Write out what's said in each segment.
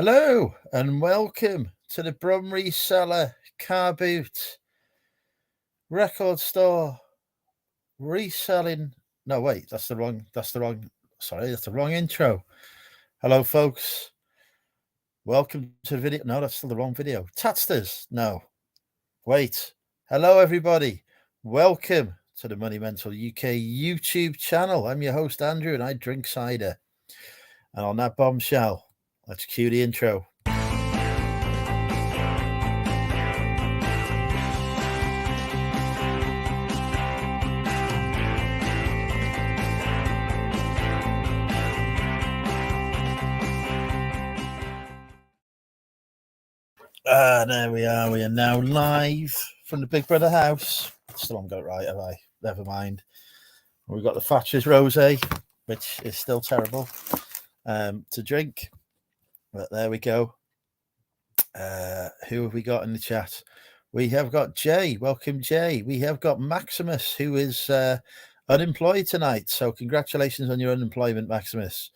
Hello and welcome to the Bromley Cellar Car Boot Record Store reselling. No, wait, that's the wrong intro. Hello, folks. Welcome to the video. No, that's still the wrong video. Tatsters. No, wait. Hello, everybody. Welcome to the Money Mental UK YouTube channel. I'm your host, Andrew, and I drink cider. And on that bombshell, let's cue the intro. There we are. We are now live from the Big Brother house. Still haven't got it right, have I? Never mind. We've got the Thatcher's Rosé, which is still terrible to drink. But there we go. Who have we got in the chat? We have got Jay. Welcome, Jay. We have got Maximus, who is unemployed tonight. So congratulations on your unemployment, Maximus.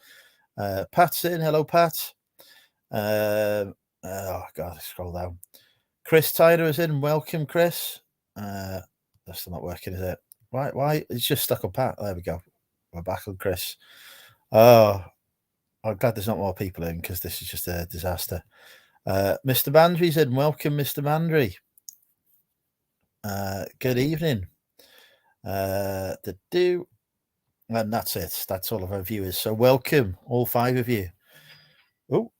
Pat's in. Hello, Pat. Oh God, scroll down. Chris Tyler is in. Welcome, Chris. That's still not working, is it? Why? It's just stuck on Pat. There we go. We're back on Chris. Oh, I'm glad there's not more people in because this is just a disaster. Mr. Mandry's in. Welcome, Mr. Mandry. Good evening. And that's it. That's all of our viewers. So welcome, all 5 of you. Oh,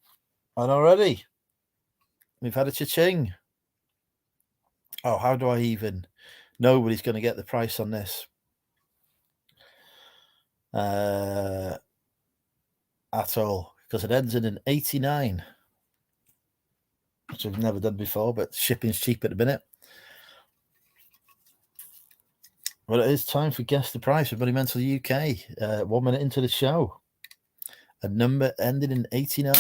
and already we've had a cha-ching. Oh, how do I even? Nobody's going to get the price on this at all because it ends in an 89, which I've never done before, but shipping's cheap at the minute. Well, it is time for Guess the Price with Money Mental UK. 1 minute into the show. A number ending in 89.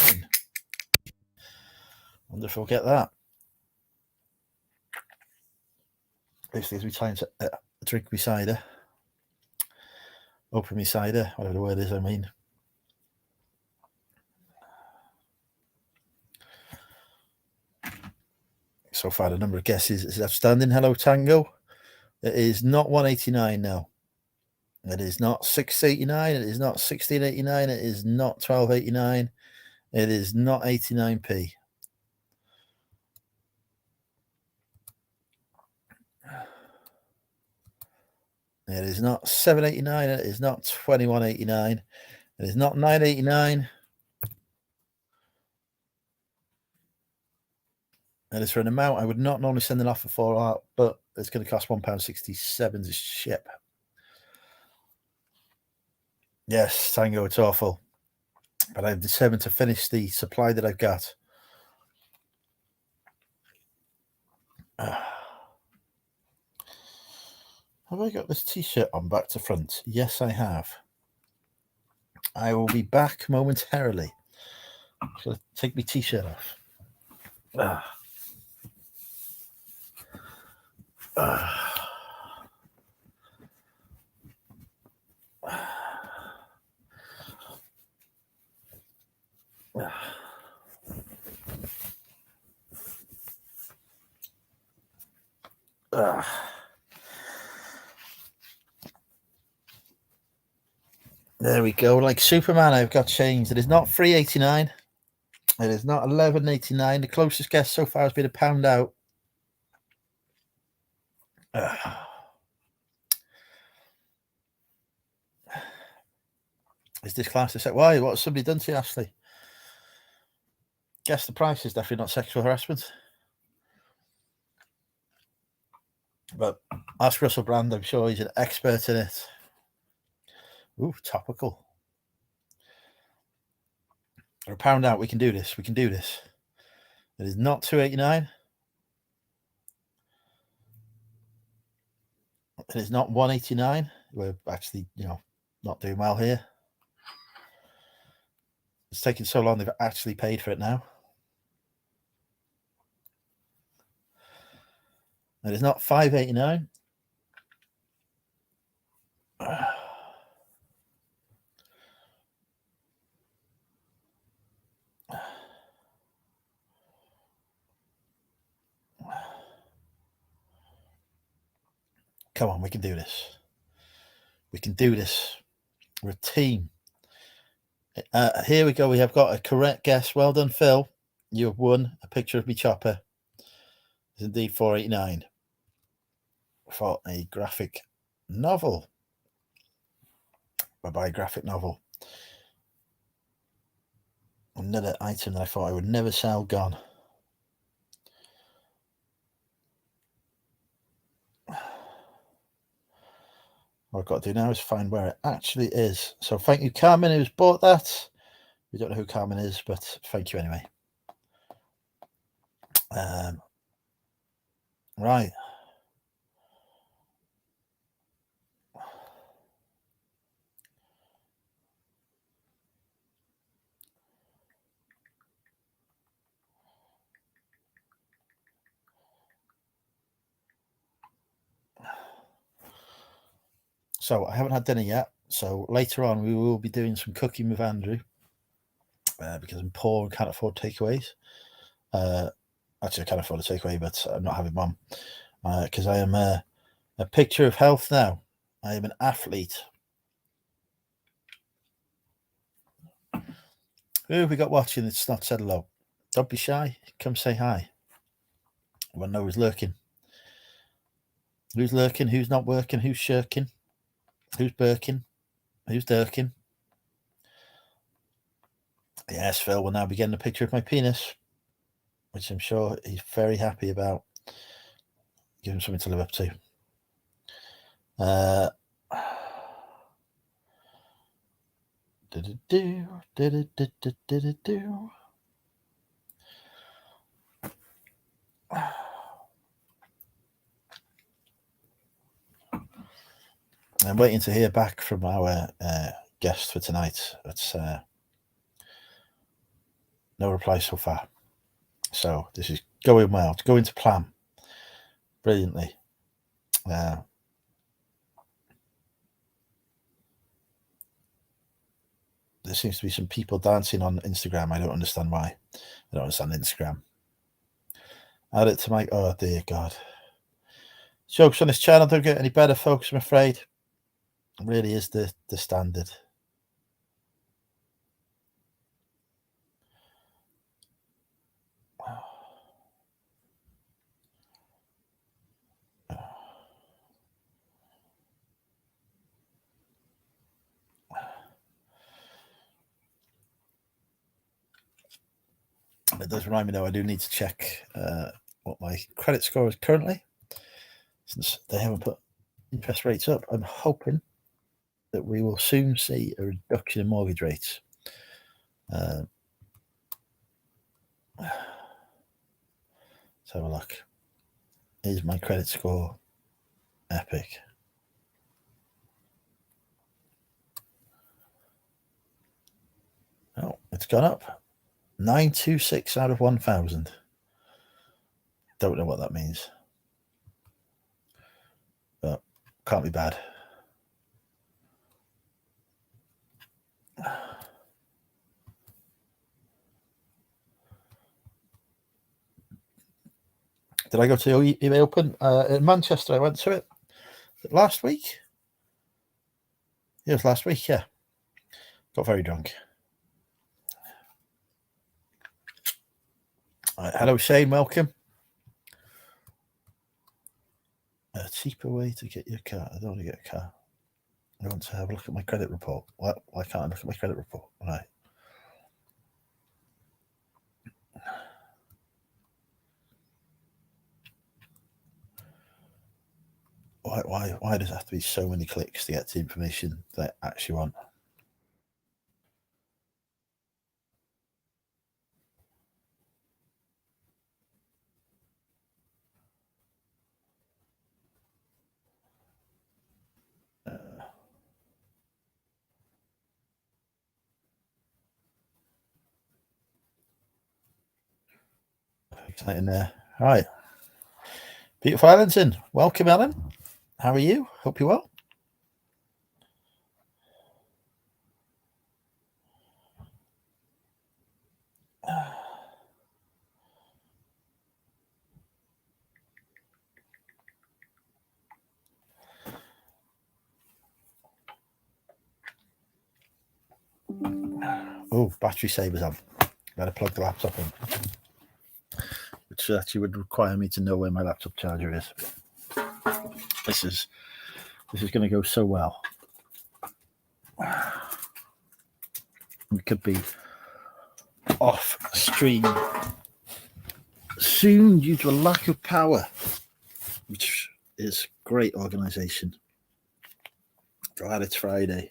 Wonder if we'll get that. This gives me time to drink my cider. Open my cider, whatever the word is, I mean. So far, the number of guesses is outstanding. Hello, Tango. It is not 189 now. It is not 689. It is not 1689. It is not 1289. It is not 89p. It is not 789. It is not 2189. It is not 989. It is for an amount I would not normally send an offer for out, but it's going to cost £1.67 to ship. Yes, Tango, it's awful. But I'm determined to finish the supply that I've got. Have I got this t-shirt on back to front? Yes, I have. I will be back momentarily. I'm going to take my t-shirt off. There we go. Like Superman, I've got changed. It is not £3.89. It is not £11.89. The closest guess so far has been £1 out. Is this class to say why? What has somebody done to you, Ashley? Guess the price is definitely not sexual harassment. But ask Russell Brand, I'm sure he's an expert in it. Ooh, topical. For £1 out, we can do this. We can do this. It is not £2.89. It is not £1.89. We're actually, not doing well here. It's taking so long, they've actually paid for it now. It is not £5.89. Come on, we can do this. We can do this. We're a team. Here we go. We have got a correct guess. Well done, Phil. You have won a picture of me chopper. It's indeed £4.89 for a graphic novel. A biographic novel. Another item that I thought I would never sell gone. What I've got to do now is find where it actually is. So thank you, Carmen, who's bought that. We don't know who Carmen is, but thank you anyway. Right. So I haven't had dinner yet. So later on, we will be doing some cooking with Andrew because I'm poor and can't afford takeaways. Actually, I can afford a takeaway, but I'm not having one because I am a picture of health now. I am an athlete. Who have we got watching? It's not said hello. Don't be shy. Come say hi. I want to know who's lurking. Who's lurking? Who's not working? Who's shirking? Who's Birkin? Who's Durkin? Yes, Phil will now be getting a picture of my penis, which I'm sure he's very happy about. Give him something to live up to. I'm waiting to hear back from our guest for tonight. It's no reply so far. So this is going well. It's going to plan brilliantly. There seems to be some people dancing on Instagram. I don't understand why. I don't understand Instagram. Add it to my... Oh, dear God. Jokes on this channel don't get any better, folks, I'm afraid. It really is the standard. It does remind me, though, I do need to check what my credit score is currently, since they haven't put interest rates up. I'm hoping that we will soon see a reduction in mortgage rates. Let's have a look. Is my credit score epic? Oh, it's gone up. 926 out of 1,000. Don't know what that means, but can't be bad. Did I go to eBay Open in Manchester? I went to it last week. It was last week, yeah. Got very drunk. Hello, Shane. Welcome. A cheaper way to get your car. I don't want to get a car. I want to have a look at my credit report. Why can't I look at my credit report? Right. Why does it have to be so many clicks to get the information that I actually want? Exciting there. All right. Beautiful Allenton. Welcome, Alan. How are you? Hope you're well. Oh, battery saver's on. Better plug the laptop in, which actually would require me to know where my laptop charger is. This is going to go so well. It could be off stream soon due to a lack of power, which is great organisation. Glad it's Friday.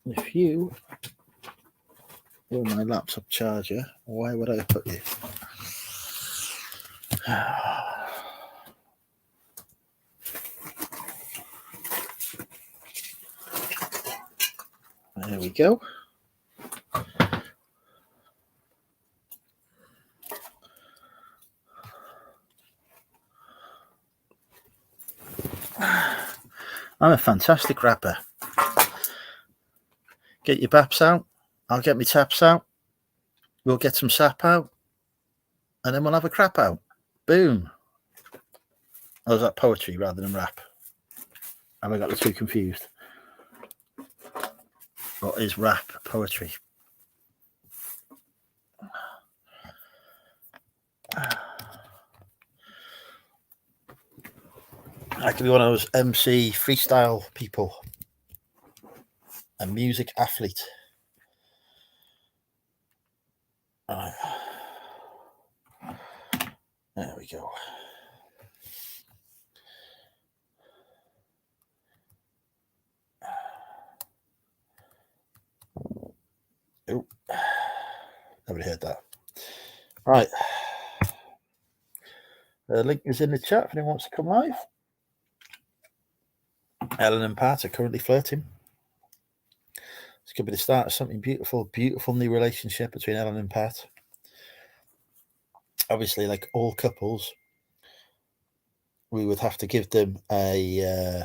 If you were my laptop charger, why would I put you? There we go. I'm a fantastic rapper. Get your baps out. I'll get my taps out. We'll get some sap out. And then we'll have a crap out. Boom. Or is that poetry rather than rap? Have I got the two confused? Or is rap poetry? I could be one of those MC freestyle people. A music athlete. There we go. Oh, nobody heard that. Right. The link is in the chat if anyone wants to come live. Ellen and Pat are currently flirting. This could be the start of something beautiful, beautiful new relationship between Ellen and Pat. Obviously, like all couples, we would have to give them a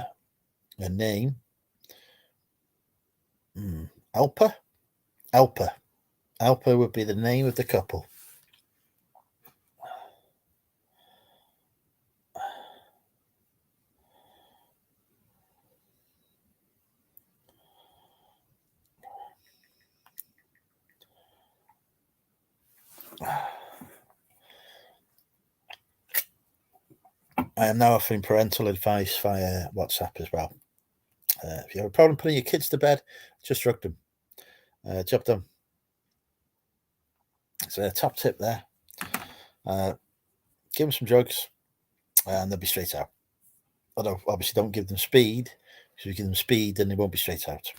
name. Alpa? Alpa. Alpa would be the name of the couple. I am now offering parental advice via WhatsApp as well. If you have a problem putting your kids to bed, just drug them. Job done. It's a top tip there. Give them some drugs and they'll be straight out. Although, obviously, don't give them speed. Because if you give them speed, then they won't be straight out.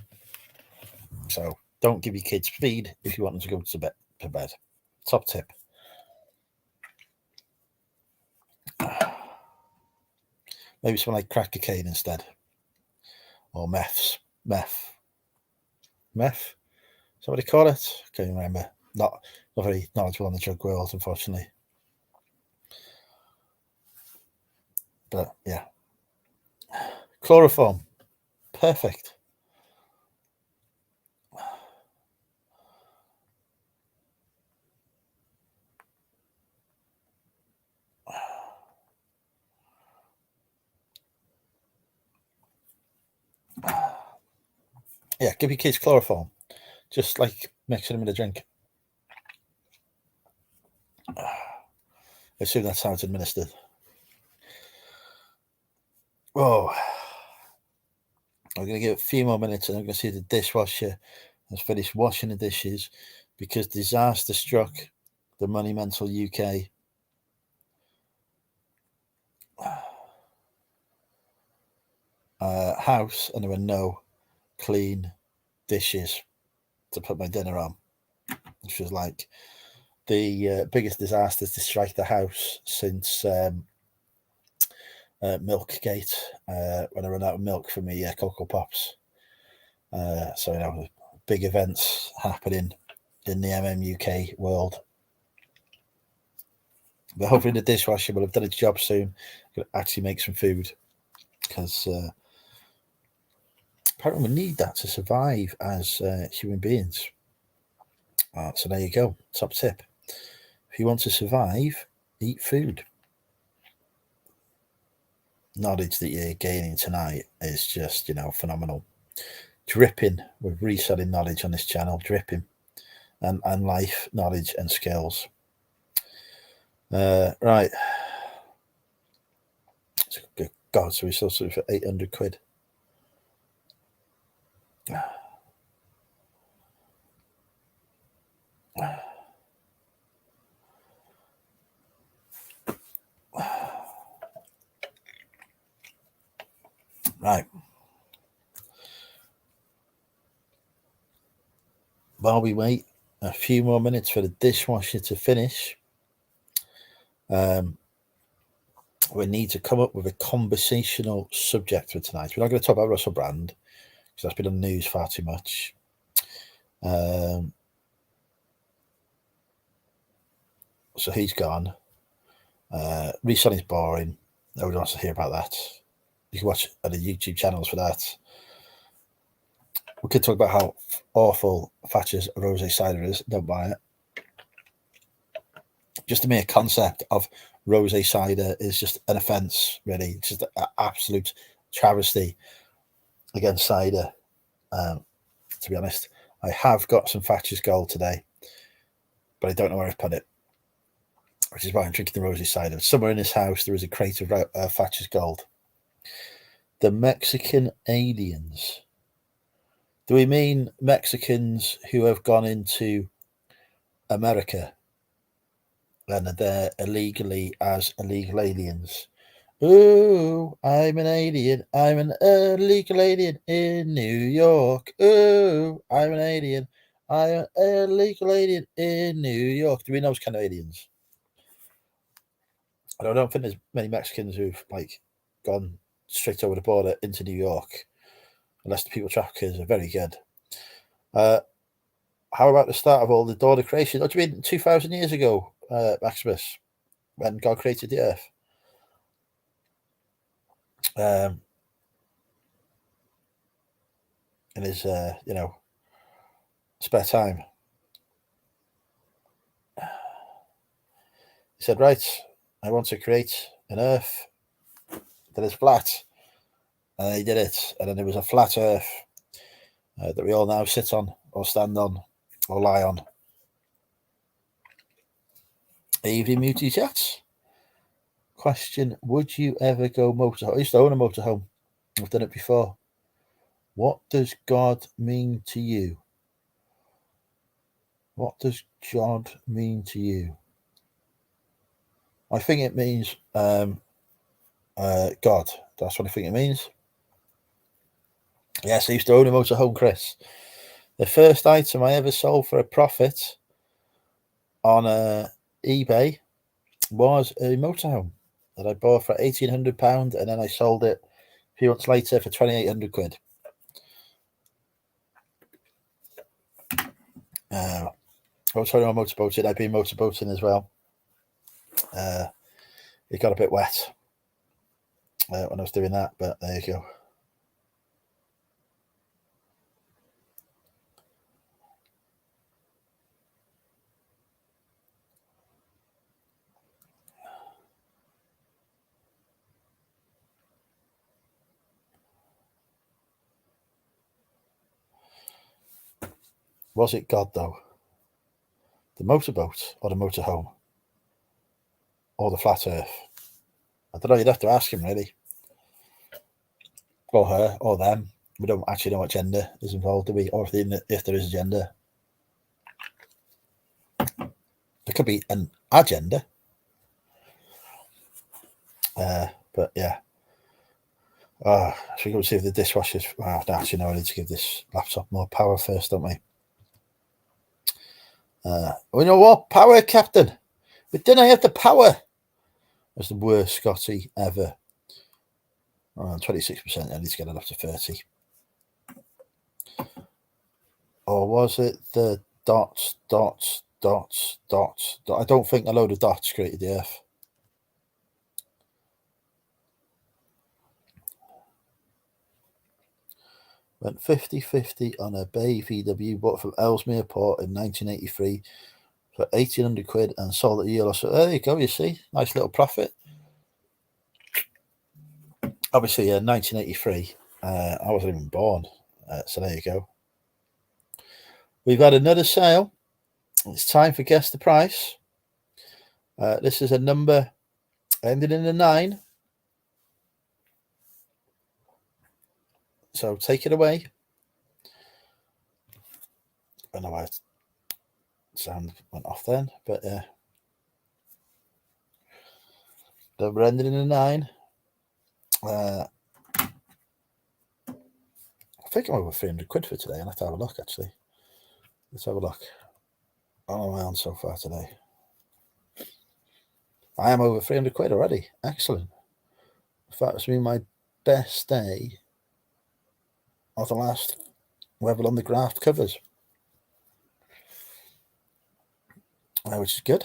So, don't give your kids speed if you want them to go to bed. Top tip. Maybe something like crack cocaine instead. Or meth. Meth? Somebody call it? I can't remember. Not very knowledgeable in the drug world, unfortunately. But yeah. Chloroform. Perfect. Yeah, give your kids chloroform. Just like mixing them in a drink. I assume that's how it's administered. Oh, I'm going to give it a few more minutes and I'm going to see the dishwasher has finished washing the dishes because disaster struck the Money Mental UK. House, and there were no clean dishes to put my dinner on, which was like the biggest disaster to strike the house since Milkgate, when I ran out of milk for me Cocoa Pops. So, you know, big events happening in the MMUK world. But hopefully the dishwasher will have done its job soon. Could actually make some food because apparently we need that to survive as human beings. So there you go. Top tip. If you want to survive, eat food. knowledge that you're gaining tonight is just, phenomenal. Dripping with reselling knowledge on this channel, dripping, and life knowledge and skills. Right. God, so we sold something for 800 quid. Right. While we wait a few more minutes for the dishwasher to finish, we need to come up with a conversational subject for tonight. We're not going to talk about Russell Brand because that's been on the news far too much. So he's gone. Reselling's boring. Nobody wants to hear about that. You can watch other YouTube channels for that. We could talk about how awful Thatcher's rosé cider is. Don't buy it. Just the mere concept of rosé cider is just an offence, really. It's just an absolute travesty against cider. To be honest, I have got some Thatcher's Gold today, but I don't know where I've put it, which is why I'm drinking the rosé cider. Somewhere in this house, there is a crate of Thatcher's Gold. The Mexican aliens. Do we mean Mexicans who have gone into America and are there illegally as illegal aliens? Ooh, I'm an alien. I'm an illegal alien in New York. Ooh, I'm an alien. I'm an illegal alien in New York. Do we know those kind of aliens? I don't think there's many Mexicans who've gone straight over the border into New York, unless the people traffickers are very good. How about the start of all the dawn of creation? What do you mean 2,000 years ago, Maximus, when God created the earth? In his, spare time. He said, right, I want to create an earth that is flat. And he did it. And then there was a flat earth that we all now sit on, or stand on, or lie on. Evening Muty Chats. Question, would you ever go motorhome? I used to own a motorhome. I've done it before. What does God mean to you? What does God mean to you? I think it means God. That's what I think it means. Yes, I used to own a motorhome, Chris. The first item I ever sold for a profit on eBay was a motorhome that I bought for £1,800, and then I sold it a few months later for 2,800 quid. I was talking about motorboating. I've been motorboating as well. It got a bit wet when I was doing that, but there you go. Was it God, though? The motorboat or the motorhome? Or the flat earth? I don't know, you'd have to ask him, really. Or her, or them. We don't actually know what gender is involved, do we? Or if there is a gender. There could be an agenda. But yeah. Should we go see if the dishwasher's... actually, no, I need to give this laptop more power first, don't we? We know what? Power, Captain. But didn't I have the power? That's the worst Scotty ever. 26%. I need to get it up to 30. Or was it the dots? I don't think a load of dots created the earth. Went 50-50 on a Bay VW bought from Ellesmere Port in 1983 for 1,800 quid and sold it a year or so. There you go, you see. Nice little profit. obviously 1983. I wasn't even born, so there you go. We've had another sale. It's time for Guess the Price. This is a number ending in a 9. So take it away. I don't know why sound went off then, but number ending in a 9. I think I'm over 300 quid for today. I'll have to have a look, actually. Let's have a look. Oh, am I on so far today? I am over 300 quid already. Excellent. In fact, it's been my best day of the last level on the graph covers, which is good.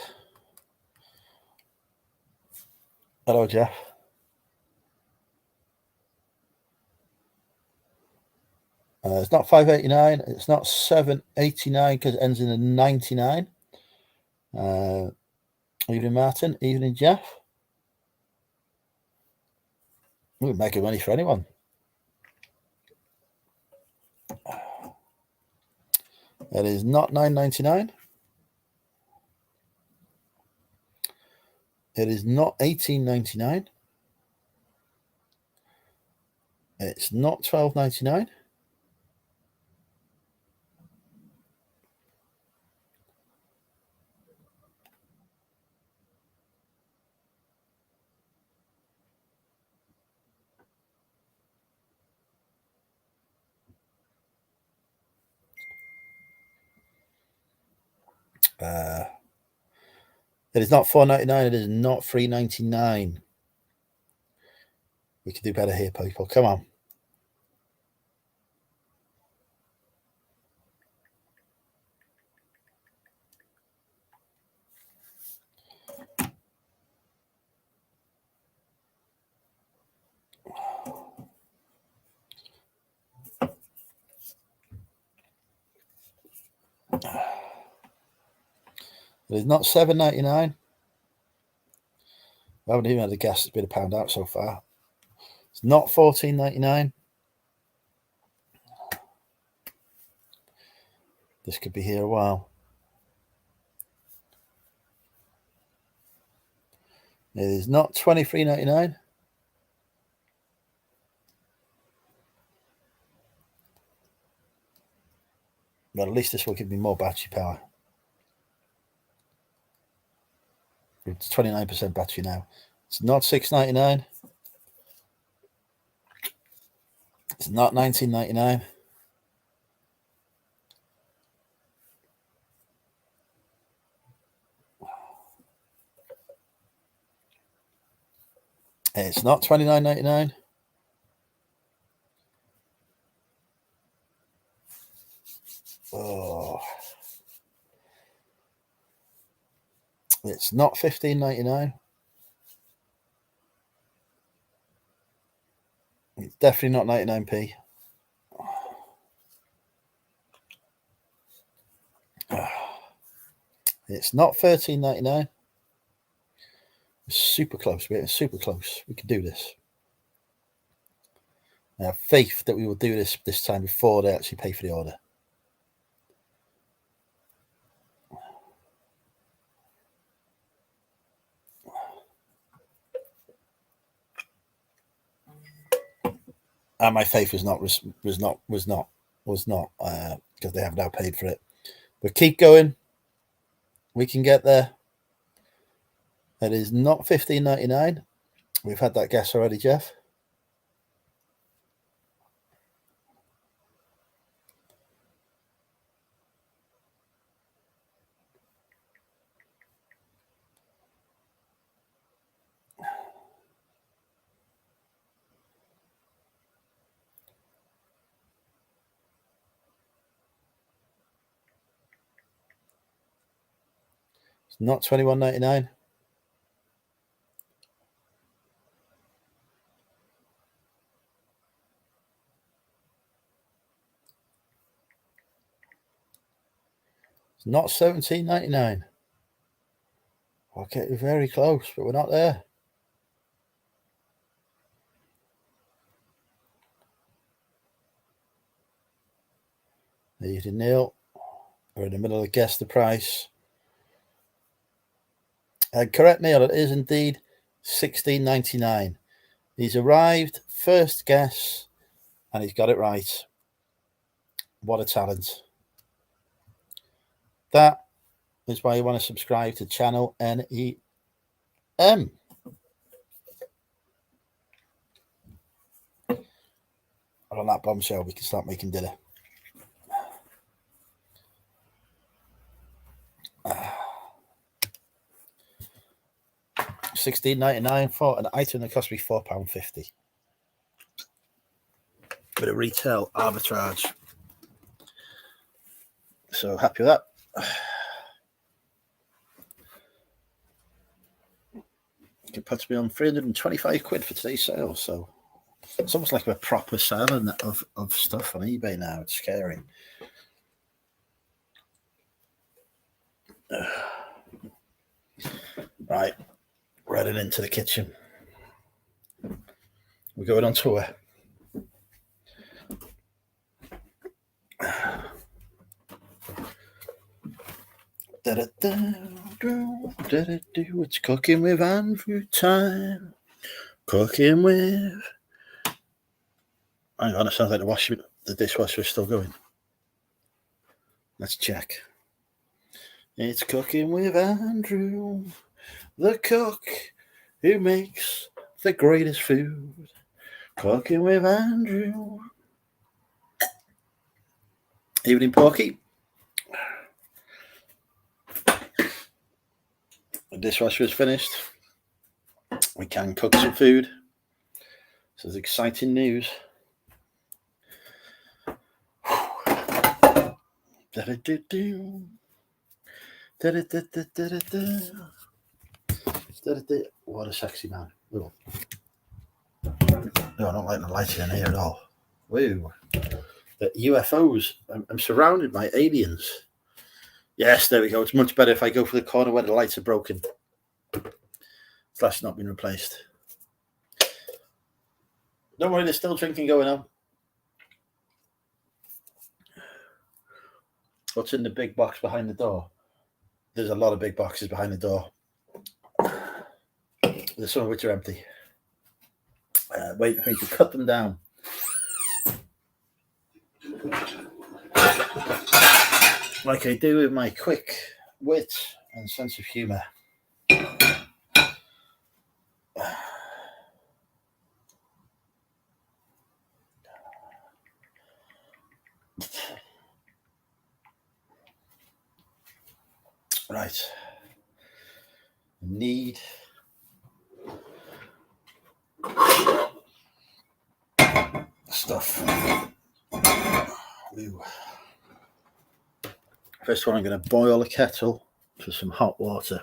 Hello, Jeff. It's not 589. It's not 789 because it ends in a 99. Evening, Martin. Evening, Jeff. We would make it money for anyone. It is not $9.99. It is not $18.99. It's not $12.99. It is not $4.99. It is not $3.99. We can do better here, people. Come on. It is not $7.99. I haven't even had a guess. It's been £1 out so far. It's not $14.99. This could be here a while. It is not $23.99. But at least this will give me more battery power. It's 29% battery now. It's not $6.99. It's not $19.99. It's not $29.99. Oh. It's not $15.99. It's definitely not 99p. It's not $13.99. It's super close. We're super close. We can do this. I have faith that we will do this time before they actually pay for the order. And my faith was not because they have now paid for it. But keep going. We can get there. It is not $15.99. We've had that guess already, Jeff. It's not $21.99. It's not $17.99. Okay, we're very close, but we're not there. Evening, Neil. We're in the middle of guess the price. Correct, Neil. It is indeed $16.99. He's arrived, first guess, and he's got it right. What a talent. That is why you want to subscribe to channel NEM. And on that bombshell, we can start making dinner. $16.99 for an item that cost me £4.50. Bit of retail arbitrage. So happy with that. It puts me on 325 quid for today's sale. So it's almost like a proper selling of stuff on eBay now. It's scary. Right, we're heading into the kitchen. We're going on tour. It's cooking with Andrew time. Cooking with. Hang on, it sounds like the dishwasher is still going. Let's check. It's cooking with Andrew, the cook who makes the greatest food. Cooking with Andrew. Evening, Porky. The dishwasher is finished. We can cook some food. This is exciting news. What a sexy man. No, I don't like the lighting in here at all. Woo. The UFOs. I'm surrounded by aliens. Yes, there we go. It's much better if I go for the corner where the lights are broken. Slash not been replaced. Don't worry, there's still drinking going on. What's in the big box behind the door? There's a lot of big boxes behind the door. There's some of which are empty. Wait for me to cut them down. Like I do with my quick wit and sense of humour. Right. Need stuff. Ooh. First one, I'm going to boil a kettle for some hot water.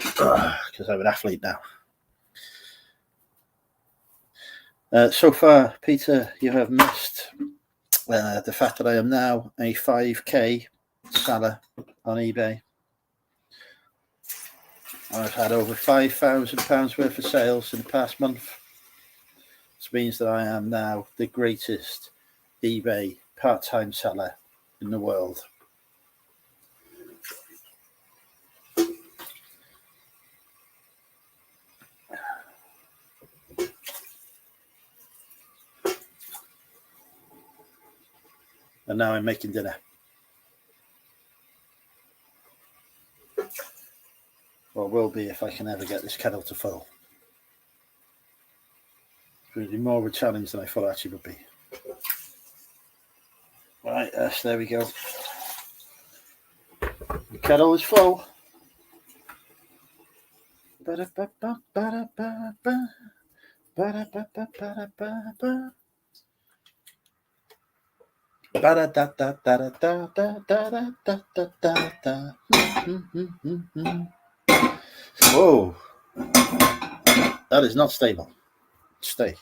Because I'm an athlete now. So far, Peter, you have missed the fact that I am now a 5k seller on eBay. I've had over £5,000 worth of sales in the past month. This means that I am now the greatest eBay part-time seller in the world. And now I'm making dinner. Or will be if I can ever get this kettle to full. It's going to be more of a challenge than I thought it actually would be. Right, yes, there we go. The kettle is full. Whoa, that is not stable. Stay.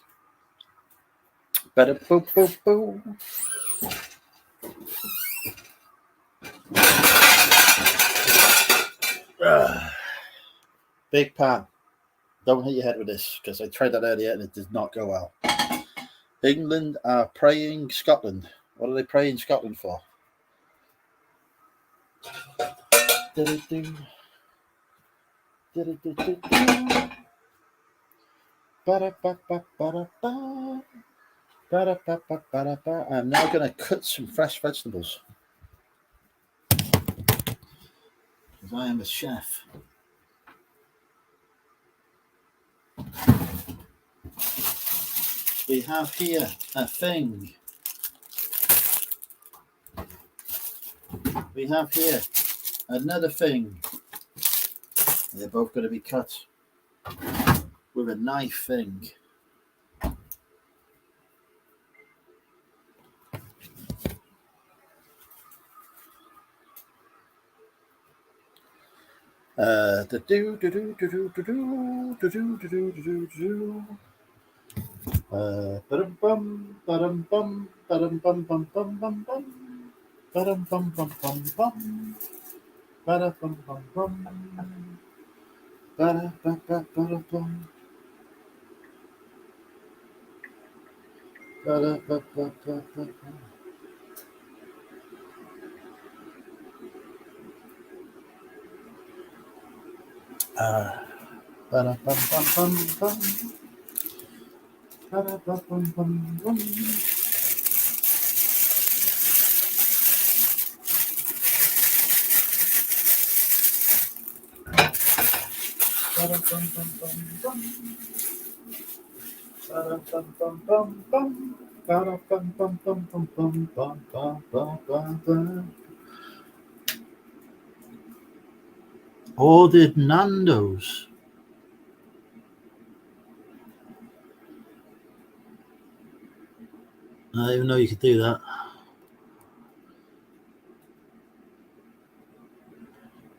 Big pan. Don't hit your head with this because I tried that earlier and it did not go well. England are praying Scotland. What are they praying Scotland for? I'm now going to cut some fresh vegetables because I am a chef. We have here a thing. We have here another thing. They're both going to be cut with a knife thing. Bum bum bum bum bum bum bum bum bum bum bum bum bum bum bum bum bum bum Ordered Nando's. I didn't even know you could do that.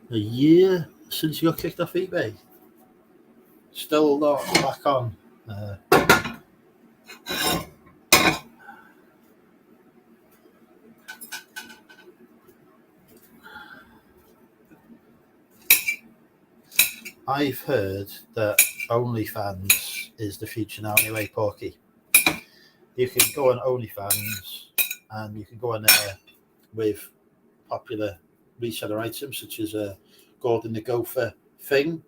A year since you got kicked off eBay. Still not back on. I've heard that OnlyFans is the future now anyway, Porky. You can go on OnlyFans and you can go on there with popular reseller items such as a Gordon the Gopher thing,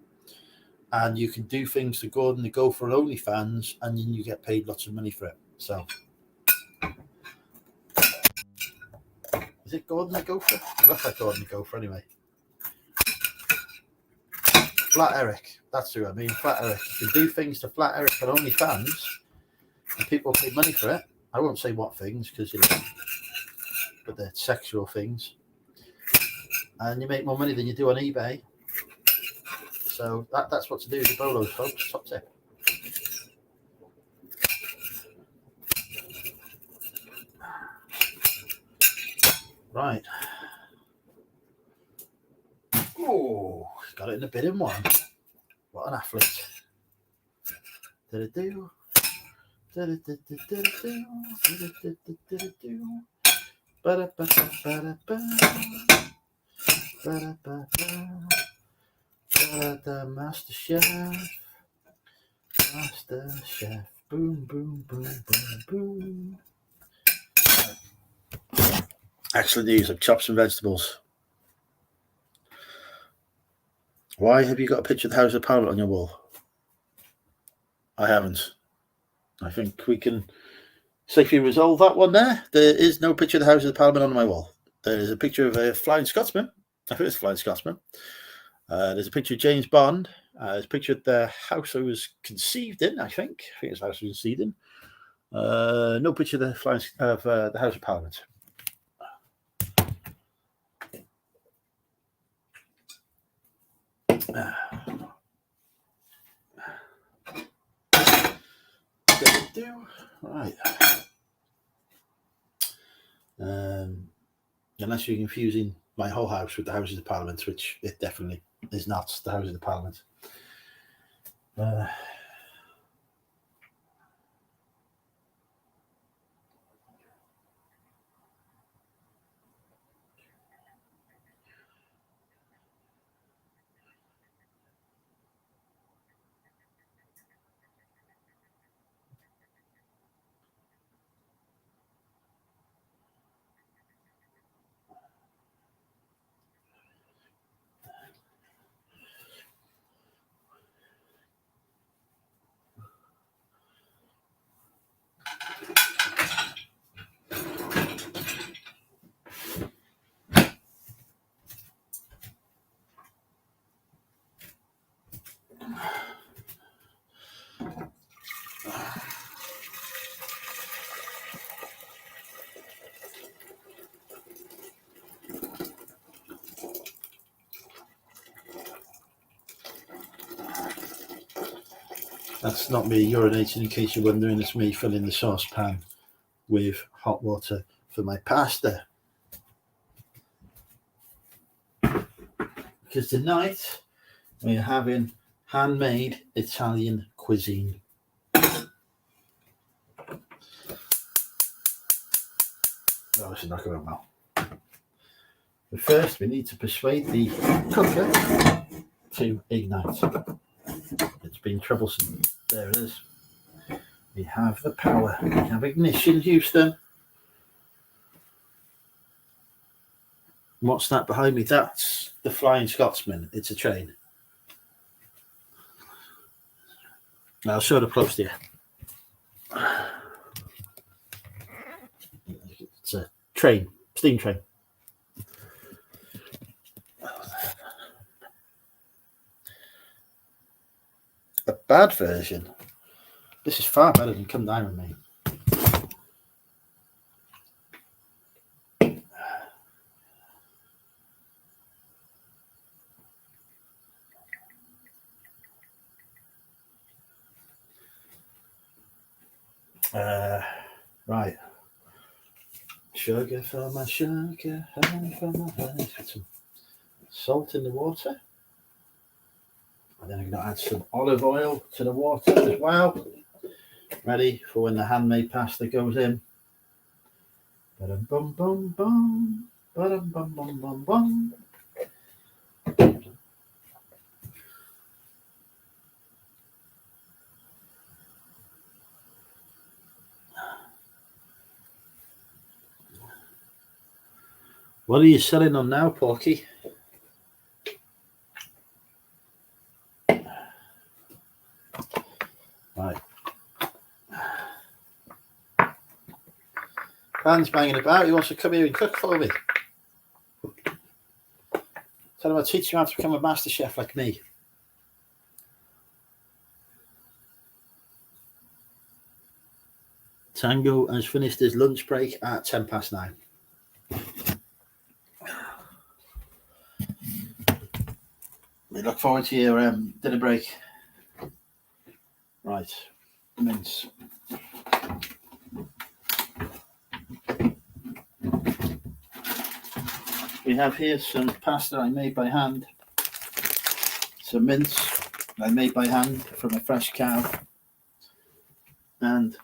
and you can do things to Gordon the Gopher on OnlyFans and then you get paid lots of money for it. So is it Gordon the Gopher? It looks like Gordon the Gopher anyway. Flat Eric, that's who I mean. Flat Eric. You can do things to Flat Eric on OnlyFans and people pay money for it. I won't say what things because but they're sexual things, and you make more money than you do on eBay. So that's what to do with the bolos, folks. Top tip. Right. Oh, got it in a bidding one. What an athlete. Do-do-do. Do-do-do-do-do-do. Do-do-do-do-do-do. Ba-da-ba-ba-ba-da-ba. Ba-da-ba-ba. Ba-da-da. Master Chef. Master Chef. Boom, boom, boom, boom, boom. Excellent news. I've chopped some vegetables. Why have you got a picture of the House of Parliament on your wall? I haven't. I think we can safely resolve that one there. There is no picture of the House of Parliament on my wall. There is a picture of a Flying Scotsman. I think it's a Flying Scotsman. There's a picture of James Bond. There's a picture of the house I was conceived in, I think. I think it's the house I was conceived in. No picture of the House of Parliament. Right. Unless you're confusing my whole house with the Houses of Parliament, which it definitely is not the Houses of Parliament. That's not me urinating, in case you're wondering. It's me filling the saucepan with hot water for my pasta. Because tonight we're having handmade Italian cuisine. Oh, this is not going well. But first, we need to persuade the cooker to ignite. It's been troublesome. There it is. We have the power. We have ignition, Houston. What's that behind me? That's the Flying Scotsman. It's a train. I'll show the close to you. It's a train, steam train. A bad version. This is far better than Come Dine With Me. Right. Sugar for my sugar, honey for my honey. Put some salt in the water. And then I'm going to add some olive oil to the water as well. Ready for when the handmade pasta goes in. Ba-dum bum bum bum. Ba-dum bum bum bum bum. What are you selling on now, Porky? Right. Pan's banging about. He wants to come here and cook for me. Tell him I'll teach you how to become a master chef like me. Tango has finished his lunch break at 9:10. We look forward to your dinner break. Right, mince. We have here some pasta I made by hand, some mince I made by hand from a fresh cow, and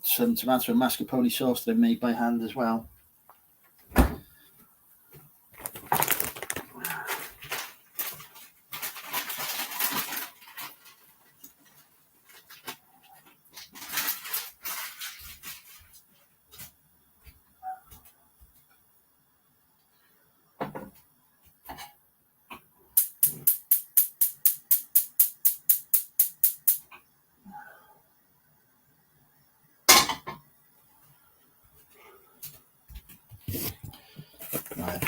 some tomato and mascarpone sauce that I made by hand as well. Right.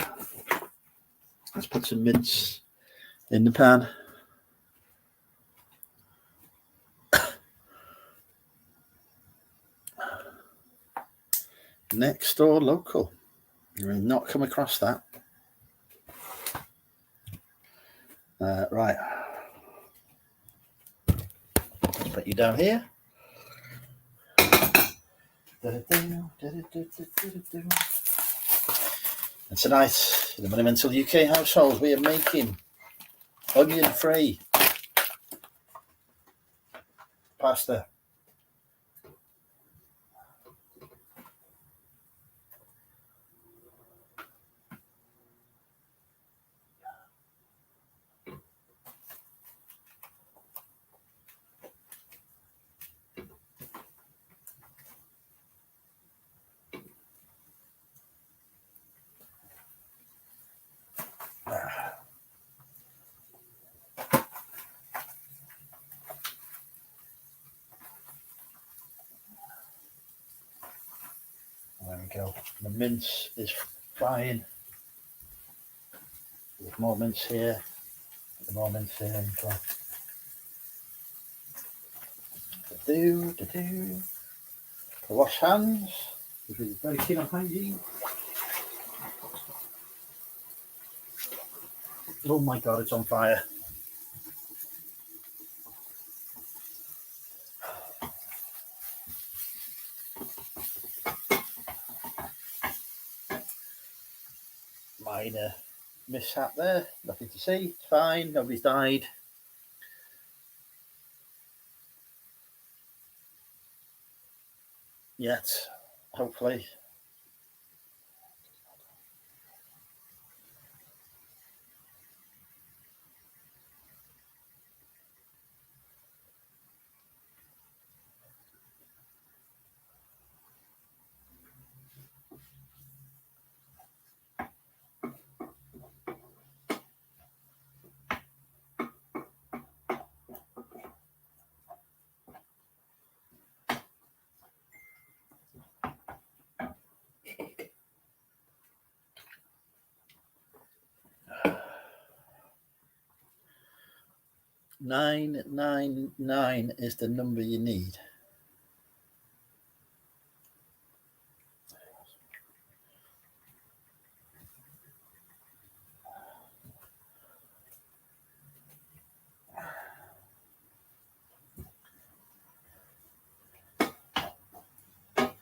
Let's put some mince in the pan. Next door local. You will not come across that. Right. Let's put you down here. And tonight, in the Monumental UK household, we are making onion-free pasta. There we go. The mince is frying. There's more mince here. More mince here. Wash hands. Because we're very keen on hygiene. Oh my God, it's on fire. minor mishap there. Nothing to see. It's fine. Nobody's died. Yet, hopefully. $999 is the number you need.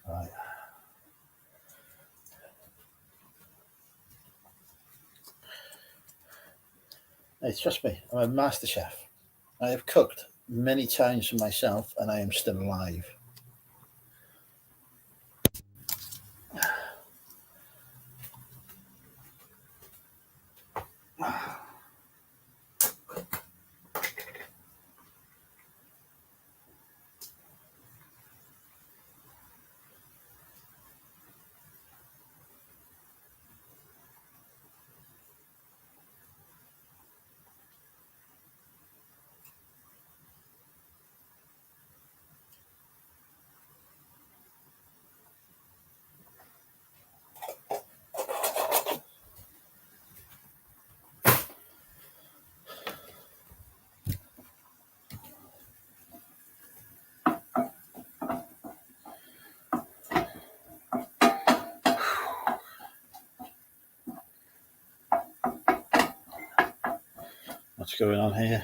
Right. Hey, trust me, I'm a master chef. I have cooked many times for myself, and I am still alive. What's going on here?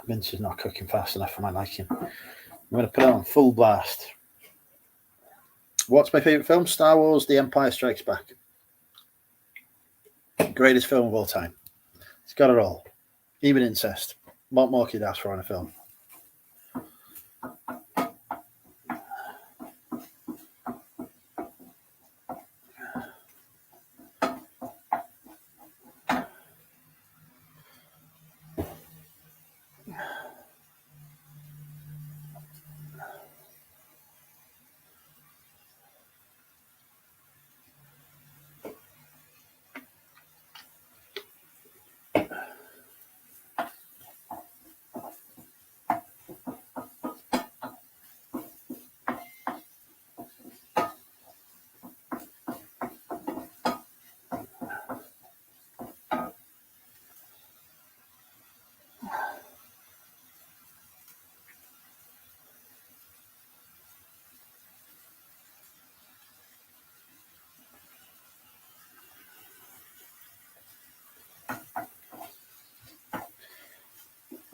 Mince is not cooking fast enough for my liking. I'm going to put it on full blast. What's my favourite film? Star Wars: The Empire Strikes Back. Greatest film of all time. It's got it all. Even incest. What more could you ask for in a film?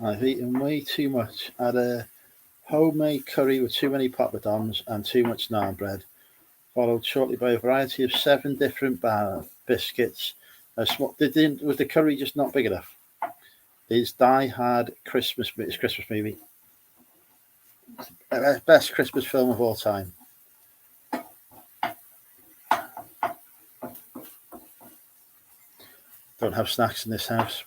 I've eaten way too much. I had a homemade curry with too many poppadoms and too much naan bread, followed shortly by a variety of 7 different biscuits. Was the curry just not big enough? It's Die Hard Christmas. It's a Christmas movie. Best Christmas film of all time. Don't have snacks in this house.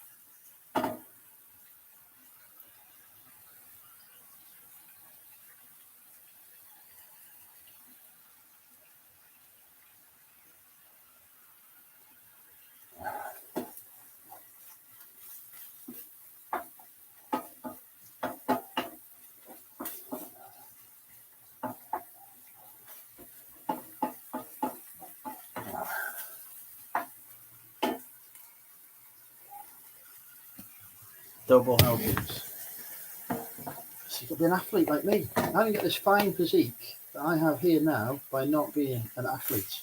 Double helpings. So you've got to be an athlete like me. I didn't get this fine physique that I have here now by not being an athlete.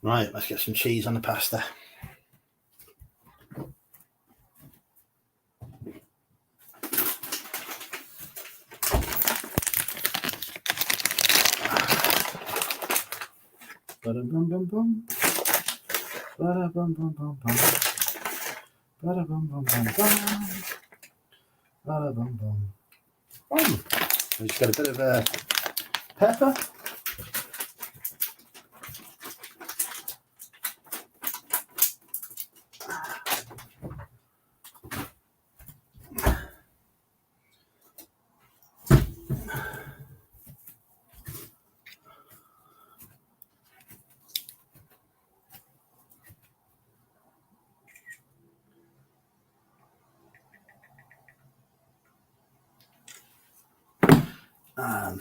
Right, let's get some cheese on the pasta. Ba-da-bum-bum-bum. Ba-da-bum-bum-bum-bum. Ba-da-bum-bum-bum-bum. Ba-da-bum-bum. We just got a bit of pepper. And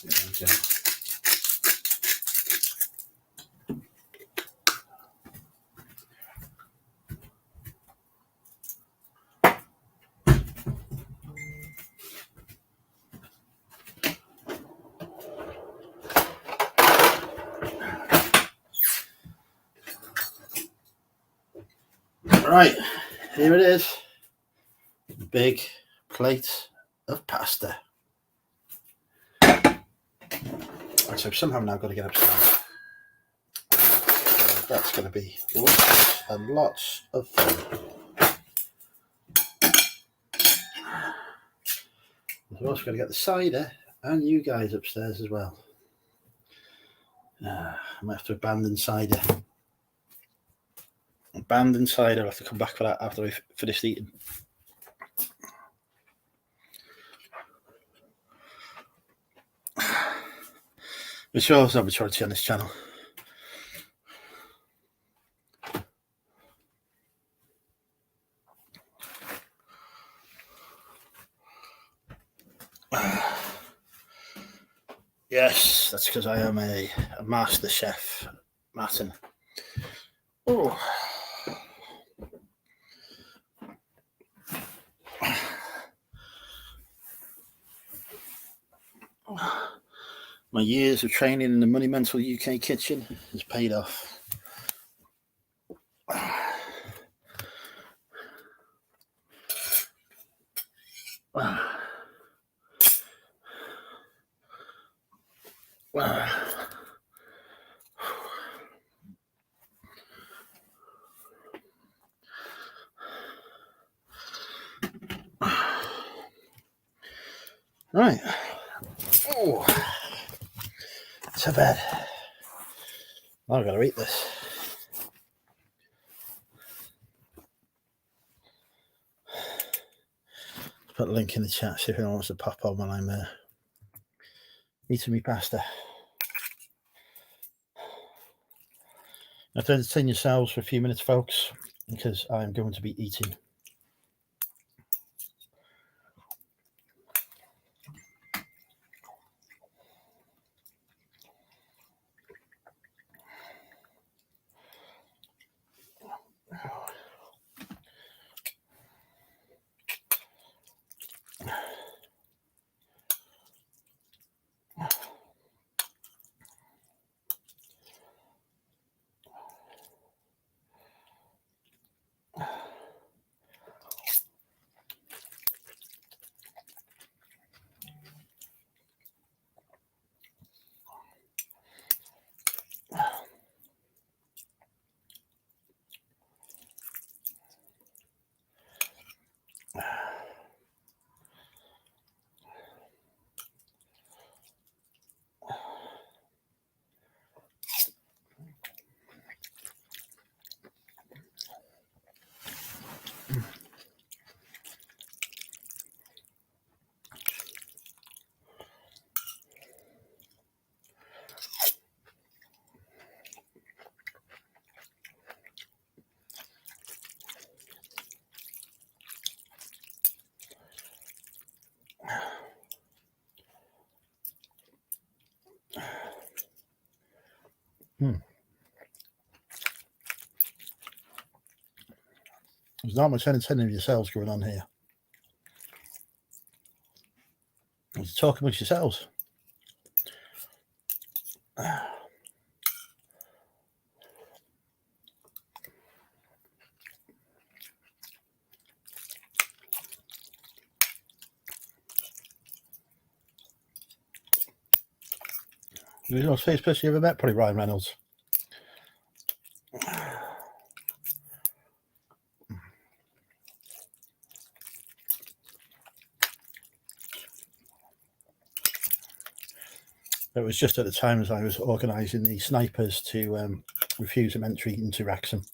there we go. Right, here it is. Big plate of pasta. So somehow now I've got to get upstairs. That's going to be lots and lots of fun. We've also got to get the cider and you guys upstairs as well. I might have to abandon cider. I'll have to come back for that after we've finished eating. Which also have a majority on this channel. Yes, that's because I am a master chef, Martin. Oh. My years of training in the Money Mental UK kitchen has paid off. Right. Oh, to bed. I've got to eat this. Put a link in the chat, see if anyone wants to pop on when I'm eating my pasta. Now, to entertain yourselves for a few minutes, folks, because I'm going to be eating. There's not much entertaining of yourselves going on here. Talk amongst yourselves. He's the most famous person you ever met, probably Ryan Reynolds. It was just at the time as I was organising the snipers to refuse them entry into Wrexham.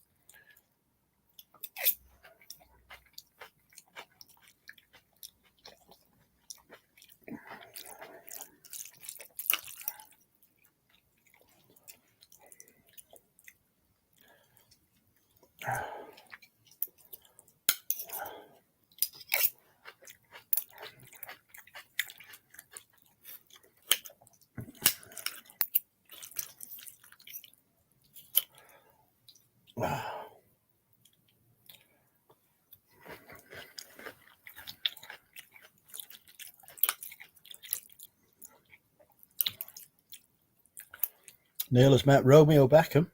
Neil has met Romeo Beckham.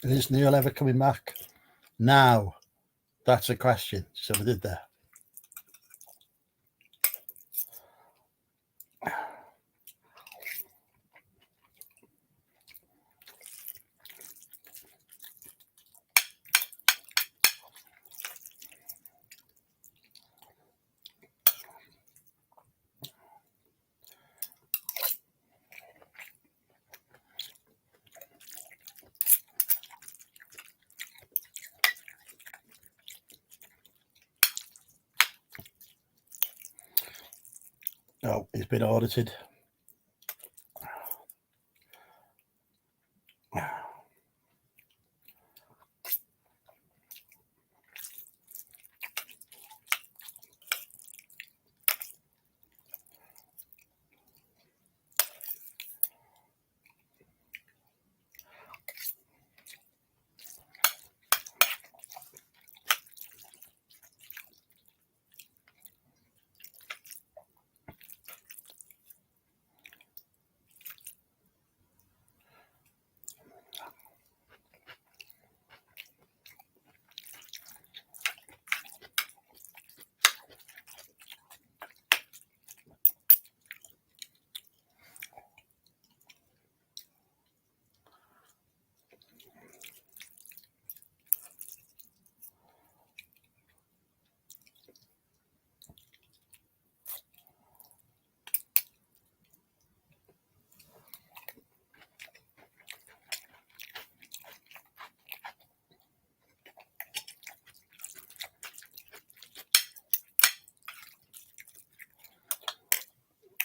Is Neil ever coming back? Now, that's a question. So we did there. Oh, he's been audited.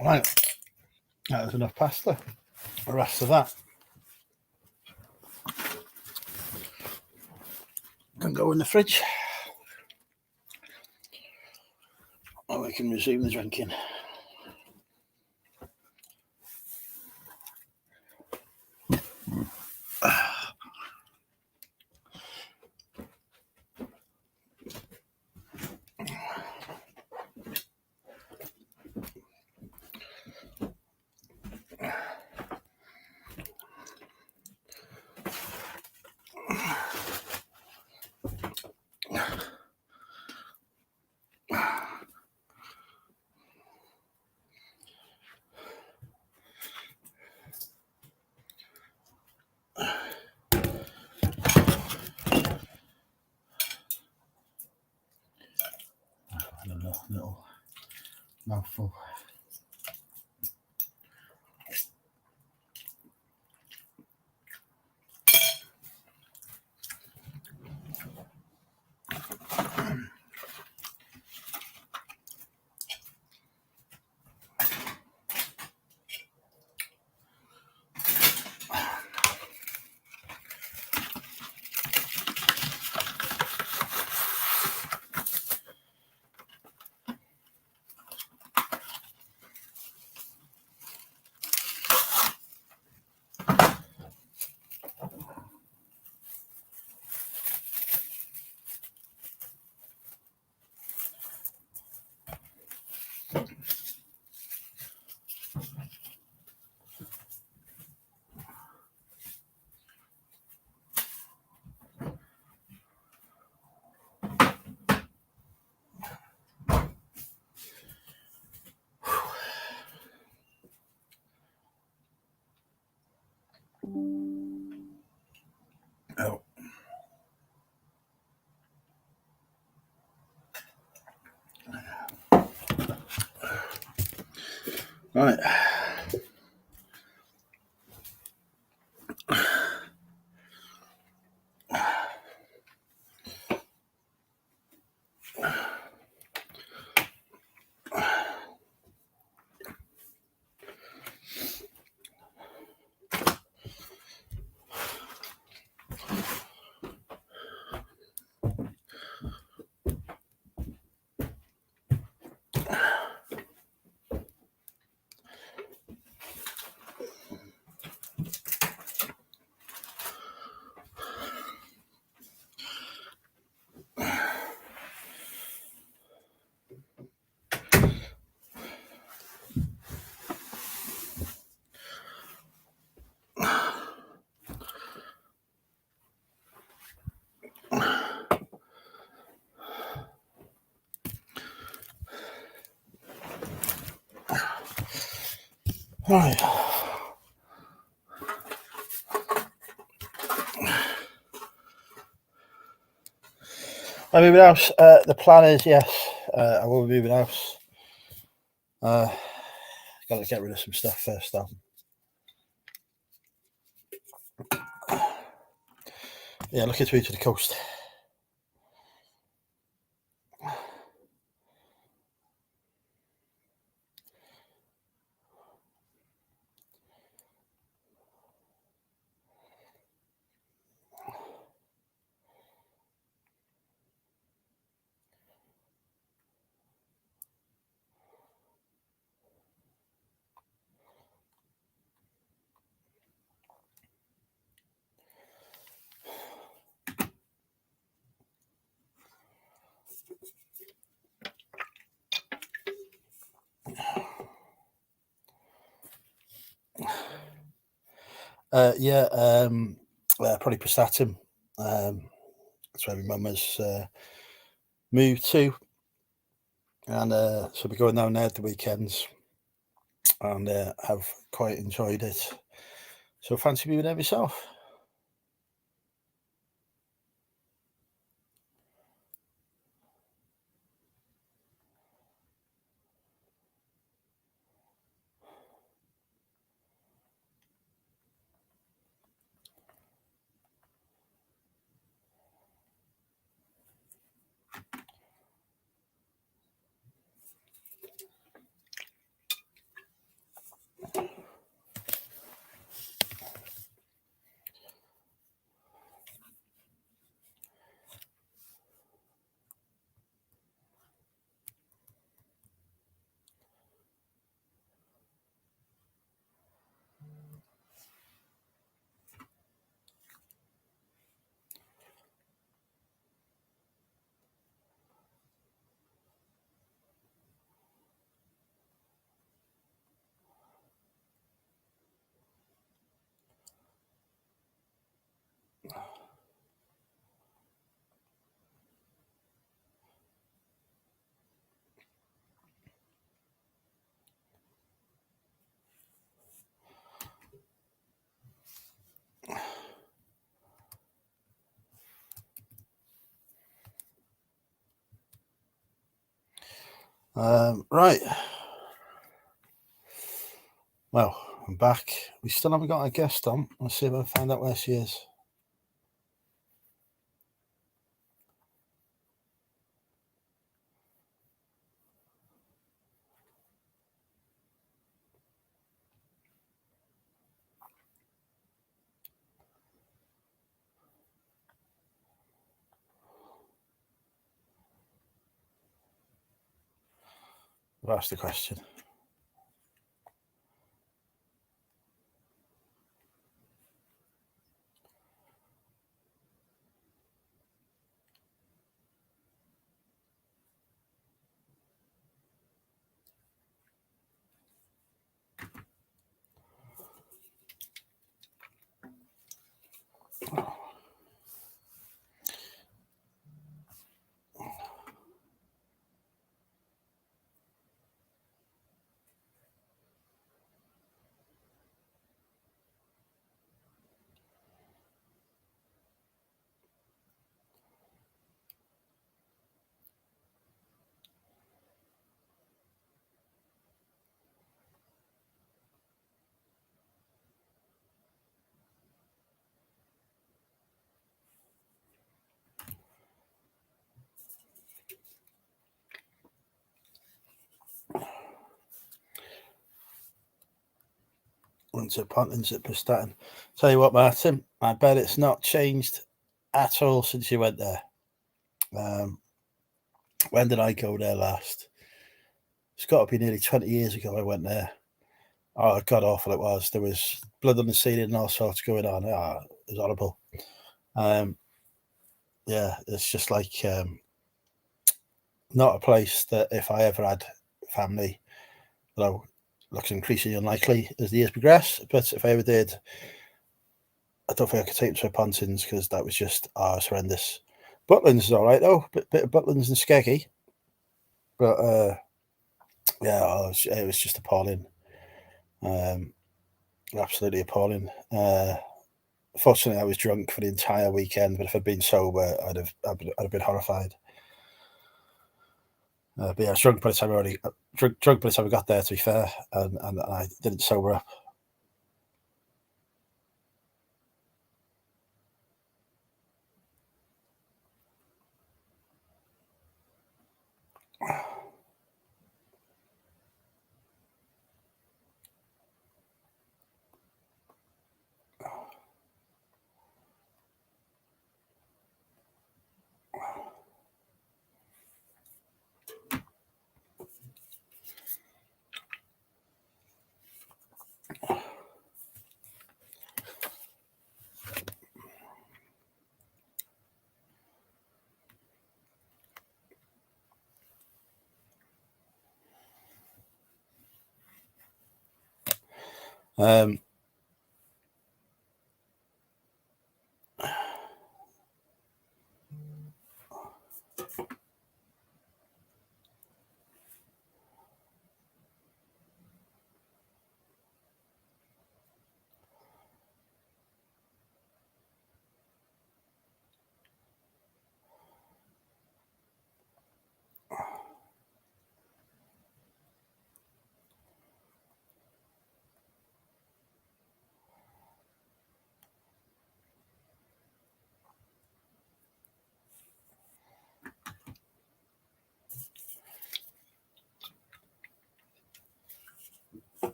Right, that was enough pasta. The rest of that can go in the fridge, and we can resume the drinking. Little mouthful. Oh. Right. Right. I'm moving house. The plan is, yes, I will be moving house. Got to get rid of some stuff first, though. Yeah, looking through to the coast. Probably Prestatyn. That's where my mum has moved to, and so we're going down there at the weekends, and have quite enjoyed it. So fancy moving there myself. Right. Well, I'm back. We still haven't got a guest on. Let's see if I can find out where she is. I've asked the question. Into Pontins at Prestatyn. Tell you what, Martin, I bet it's not changed at all since you went there. When did I go there last? It's got to be nearly 20 years ago I went there. Oh, god awful it was. There was blood on the ceiling and all sorts going on. Oh, it was horrible. Yeah, it's just like not a place that if I ever had family, though looks increasingly unlikely as the years progress, but if I ever did, I don't think I could take them to Pontins because that was just it's horrendous. Butlins is all right though, bit of Butlins and Skeggy, but yeah, it was just appalling. Absolutely appalling. Fortunately, I was drunk for the entire weekend, but if I'd been sober, I'd have been horrified. But yeah, I was drunk by the time drunk by the time I got there. To be fair, and I didn't sober up.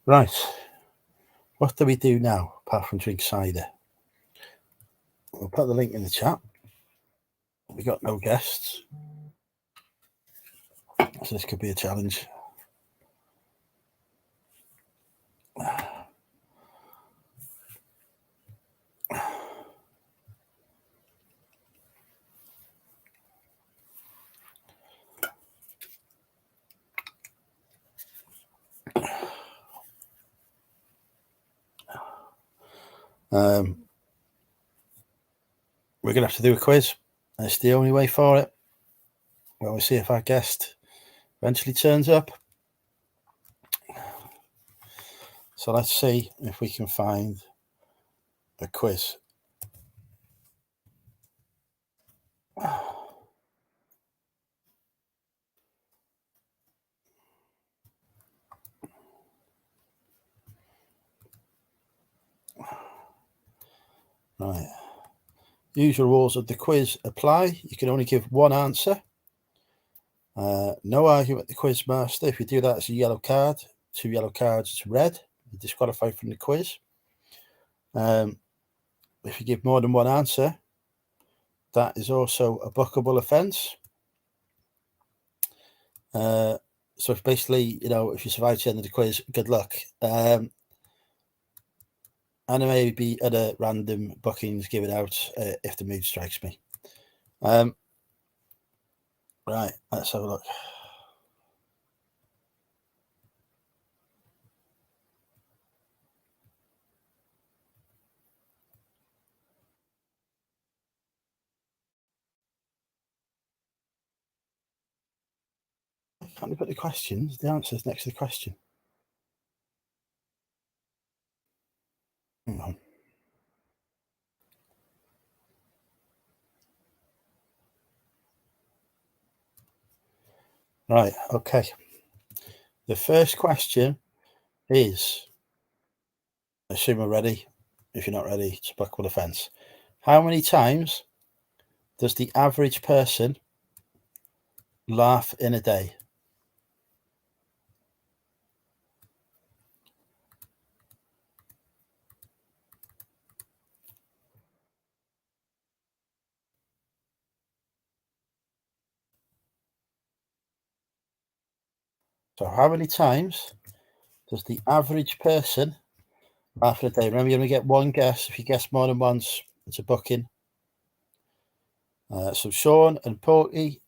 Right. What do we do now apart from drink cider? We'll put the link in the chat. We got no guests, so this could be a challenge. We're gonna have to do a quiz. It's the only way for it. Well, we'll see if our guest eventually turns up. So let's see if we can find a quiz. Right. Usual rules of the quiz apply. You can only give one answer. No argument with the quiz master. If you do that, it's a yellow card. 2 yellow cards, it's red. You're disqualified from the quiz. If you give more than one answer, that is also a bookable offence. So if basically, if you survive to the end of the quiz, good luck. And there may be other random bookings given out if the mood strikes me. Right, let's have a look. Can't we put the questions? The answer's next to the question. Hang on. Right, okay. The first question is, assume we're ready. If you're not ready, it's a bookable offence. How many times does the average person laugh in a day? So how many times does the average person laugh in a day? Remember, you're going to get one guess. If you guess more than once, it's a booking. So Sean and Porky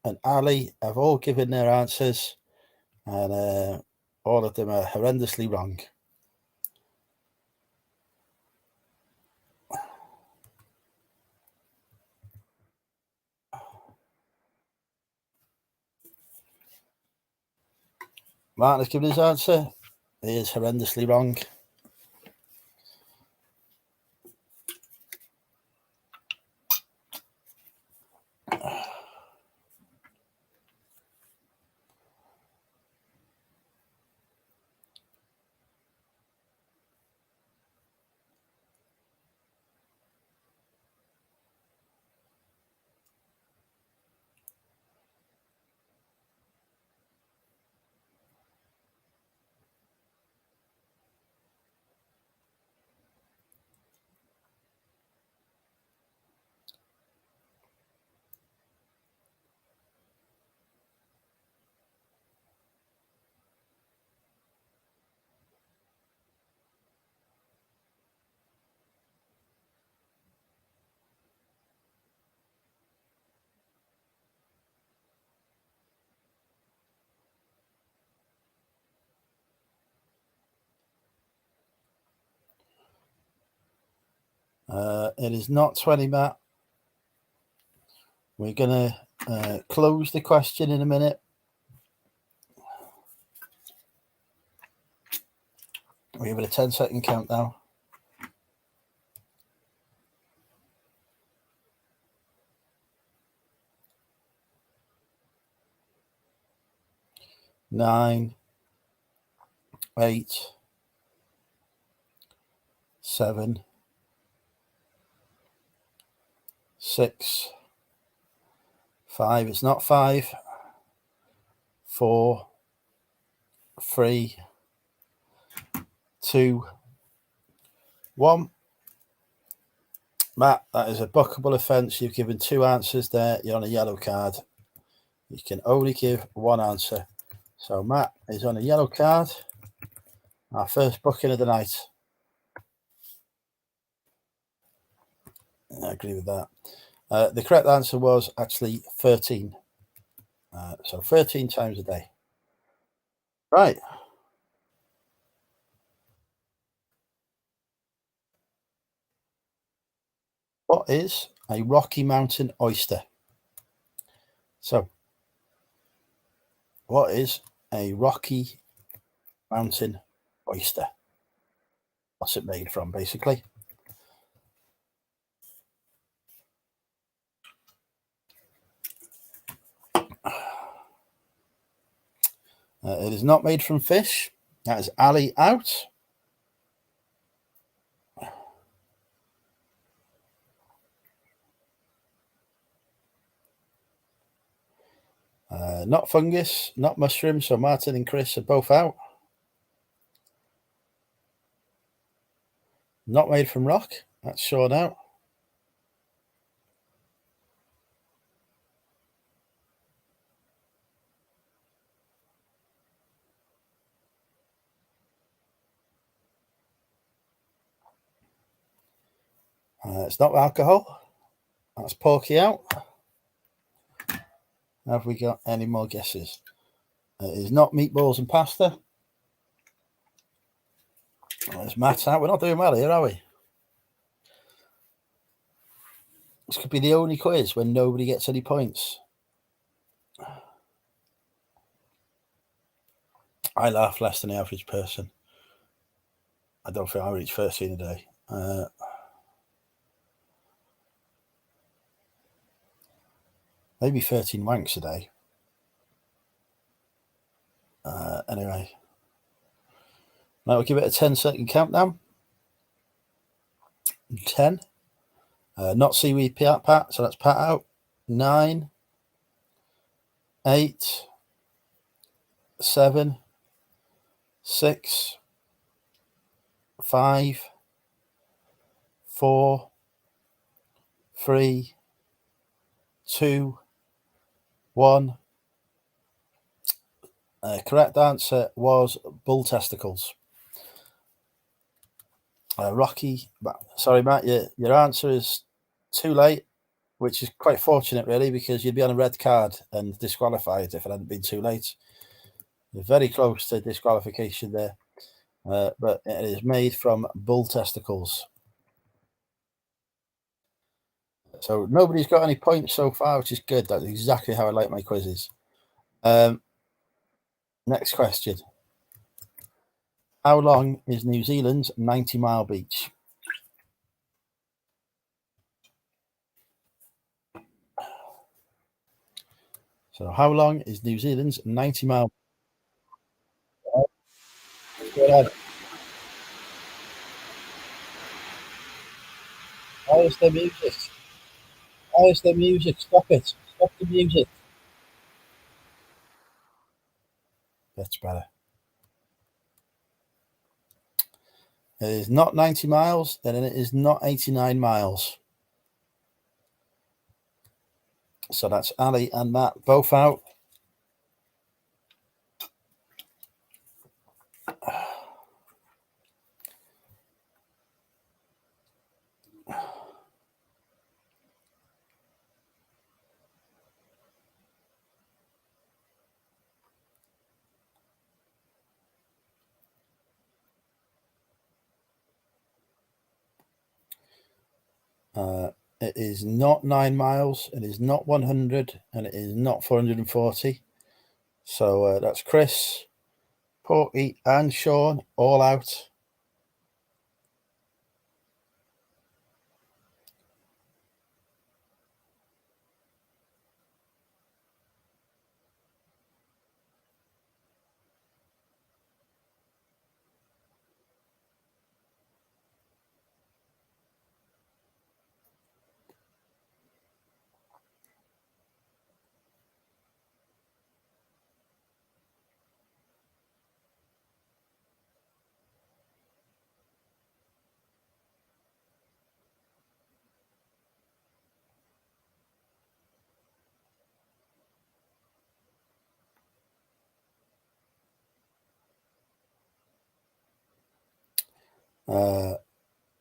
and Ali have all given their answers, and all of them are horrendously wrong. Martin has given his answer. He is horrendously wrong. It is not 20, Matt. We're going to close the question in a minute. We have a 10-second count now. 9, 8, 7, 6, 5. It's not 5. 4, 3, 2, 1. Matt, that is a bookable offence. You've given 2 answers there. You're on a yellow card. You can only give 1 answer. So Matt is on a yellow card. Our first booking of the night. I agree with that. The correct answer was actually 13. So 13 times a day. Right. What is a Rocky Mountain oyster? So What is a Rocky Mountain oyster? What's it made from, basically? It is not made from fish. That is Ali out. Not fungus, not mushroom. So Martin and Chris are both out. Not made from rock. That's Sean out. It's not alcohol. That's Porky out. Have we got any more guesses? It is not meatballs and pasta. There's Matt out. We're not doing well here, are we? This could be the only quiz when nobody gets any points. I laugh less than the average person. I don't think I reach 13 a day. Maybe 13 wanks a day. Anyway. Now we'll give it a 10-second countdown. 10. Not seaweed Pat, so that's Pat out. 9, 8, 7, 6, 5, 4, 3, 2, 1. Correct answer was bull testicles. Rocky, sorry, Matt, your answer is too late, which is quite fortunate, really, because you'd be on a red card and disqualified if it hadn't been too late. You're very close to disqualification there, but it is made from bull testicles. So nobody's got any points so far, which is good. That's exactly how I like my quizzes. Next question. How long is New Zealand's 90-mile beach? So how long is New Zealand's 90-mile? Go ahead. How is the music? How is the music? Stop it. Stop the music. That's better. It is not 90 miles, and it is not 89 miles. So that's Ali and Matt both out. It is not 9 miles, it is not 100, and it is not 440. So that's Chris, Porky, and Sean all out.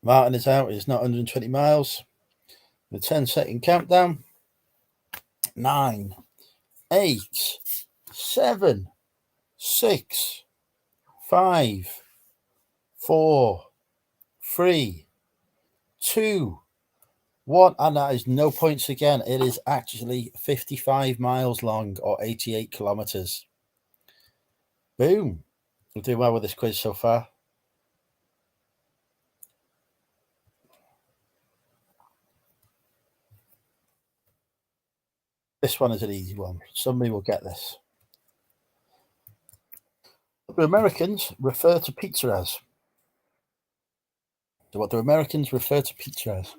Martin is out. It's not 120 miles. The 10-second countdown. 9, 8, 7, 6, 5, 4, 3, 2, 1. And that is no points again. It is actually 55 miles long, or 88 kilometers. Boom. We're doing well with this quiz so far. This one is an easy one. Somebody will get this. What do Americans refer to pizza as? So what do Americans refer to pizza as?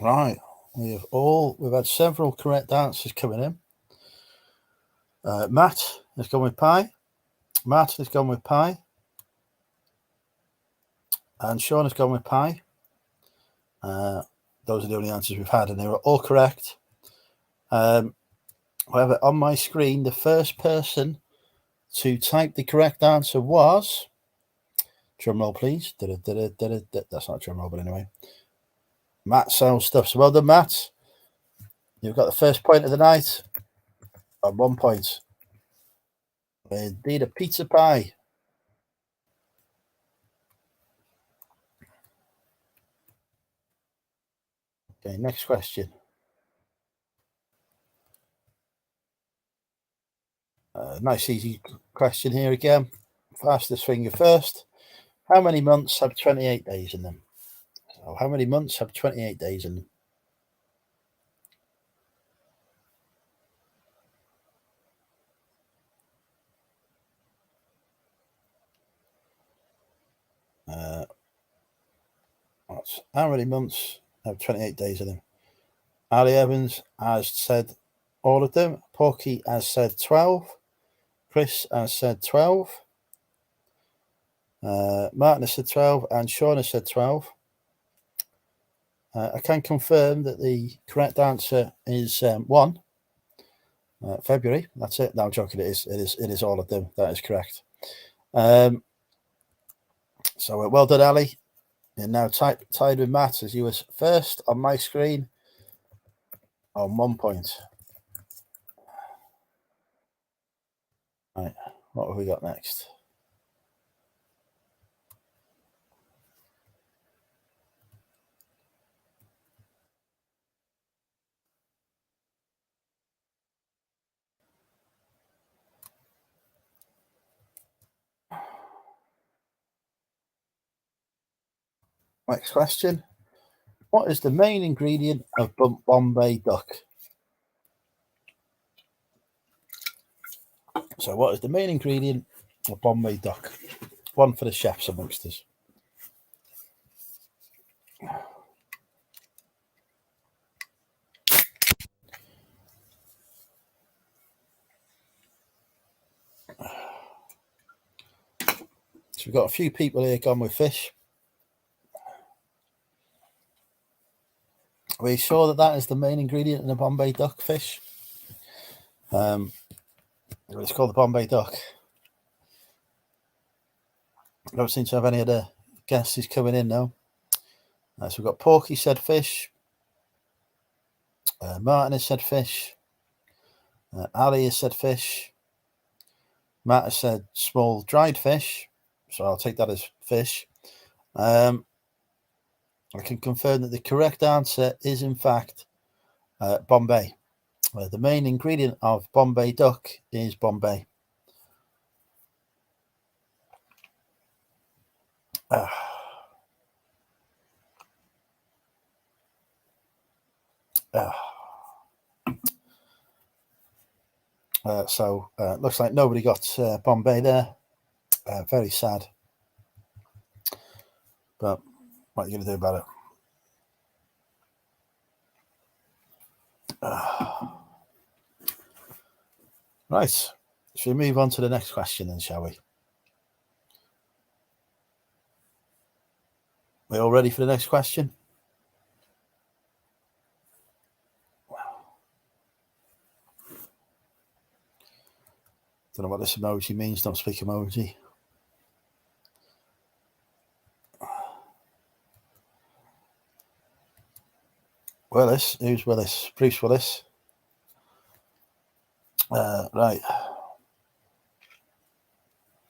Right. We've had several correct answers coming in. Matt has gone with pie. Matt has gone with pie. And Sean has gone with pie. Those are the only answers we've had, and they were all correct. However, on my screen, the first person to type the correct answer was, drum roll please, that's not a drum roll, but anyway, Matt Sound Stuff. So well done, Matt. You've got the first point of the night on 1 point. Indeed, a pizza pie. Okay, next question. Nice easy question here again. Fastest finger first. How many months have 28 days in them? So how many months have 28 days in them? How many months have 28 days in them? Ali Evans has said all of them. Porky has said 12. Chris has said 12. Martin has said 12. And Sean has said 12. I can confirm that the correct answer is 1. February. That's it. No, I'm joking. It is all of them. That is correct. So well done, Ali. You're now tied with Matt as you was first on my screen on 1 point. Right, what have we got next? Next question. What is the main ingredient of Bombay duck? So what is the main ingredient of Bombay duck? One for the chefs amongst us. So we've got a few people here gone with fish. Are we sure that is the main ingredient in the Bombay duck fish? It's called the Bombay duck. I don't seem to have any other guesses coming in now. So we've got Porky said fish. Martin has said fish. Ali has said fish. Matt has said small dried fish. So I'll take that as fish. I can confirm that the correct answer is in fact Bombay. The main ingredient of Bombay duck is Bombay. So looks like nobody got Bombay there. Very sad. But what are you going to do about it? Right. Should we move on to the next question then, shall we? We all ready for the next question? Don't know what this emoji means. Don't speak emoji. Willis. Who's Willis? Bruce Willis. Right.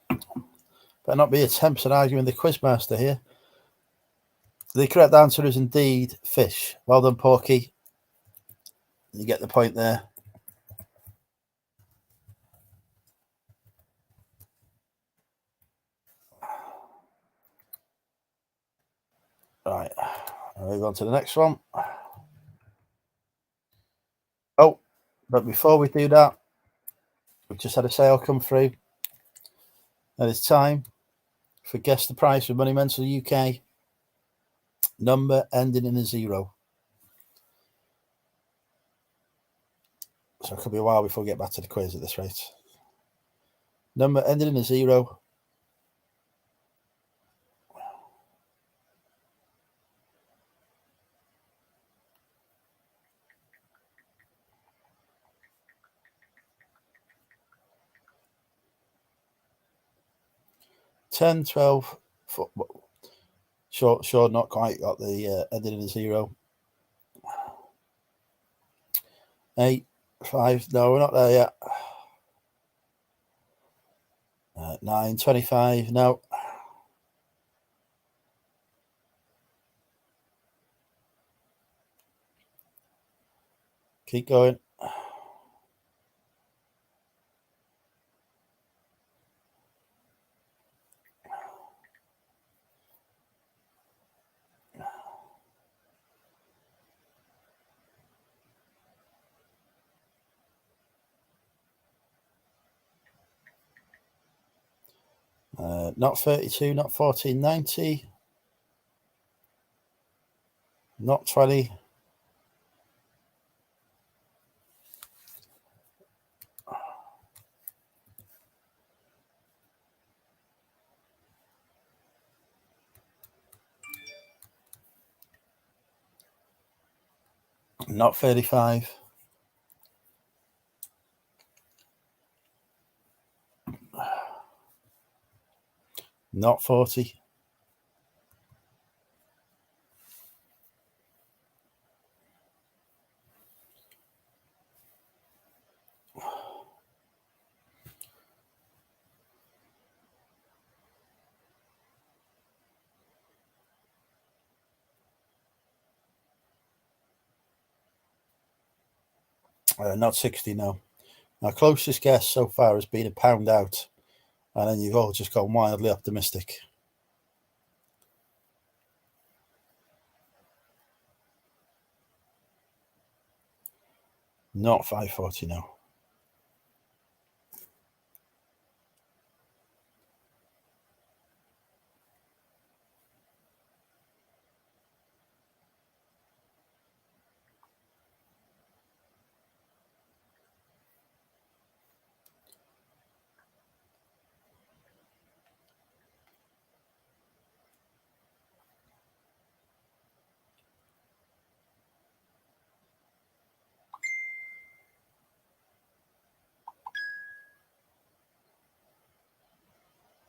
Better not be attempts at arguing the quizmaster here. The correct answer is indeed fish. Well done, Porky. You get the point there. Right. I'll move on to the next one. Oh, but before we do that, we've just had a sale come through. And it's time for Guess the Price with Money Mental UK. Number ending in a 0. So it could be a while before we get back to the quiz at this rate. Number ending in a 0. $10, $12. Sure, not quite got the ending in a 0. 8, 5. No, we're not there yet. 9, 25. No. Keep going. Not 32, not 14.90, not 20. Not 35. Not 40. Not 60, no. Our closest guess so far has been a pound out, and then you've all just gone wildly optimistic. Not 540, no.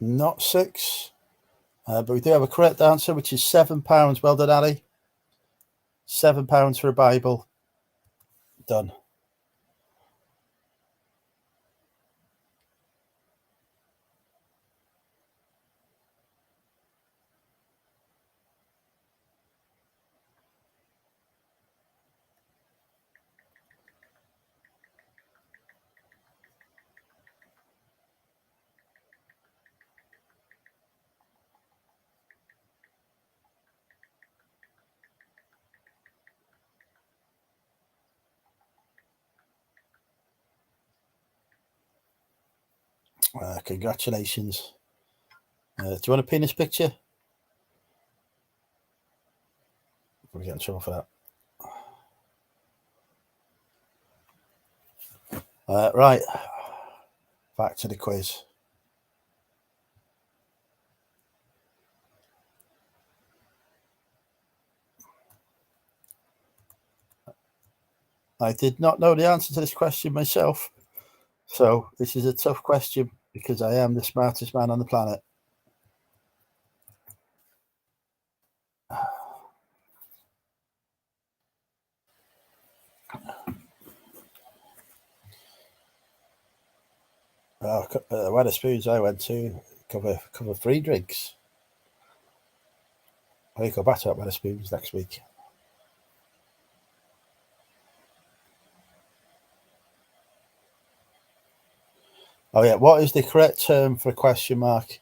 Not 6. But we do have a correct answer, which is £7. Well done, Ali. £7 for a Bible. Done. Congratulations. Do you want a penis picture? We'll get in trouble for that. Right. Back to the quiz. I did not know the answer to this question myself, So this is a tough question because I am the smartest man on the planet. Wetherspoons I went to cover free drinks. I go back to that Wetherspoons next week. Oh yeah, what is the correct term for a question mark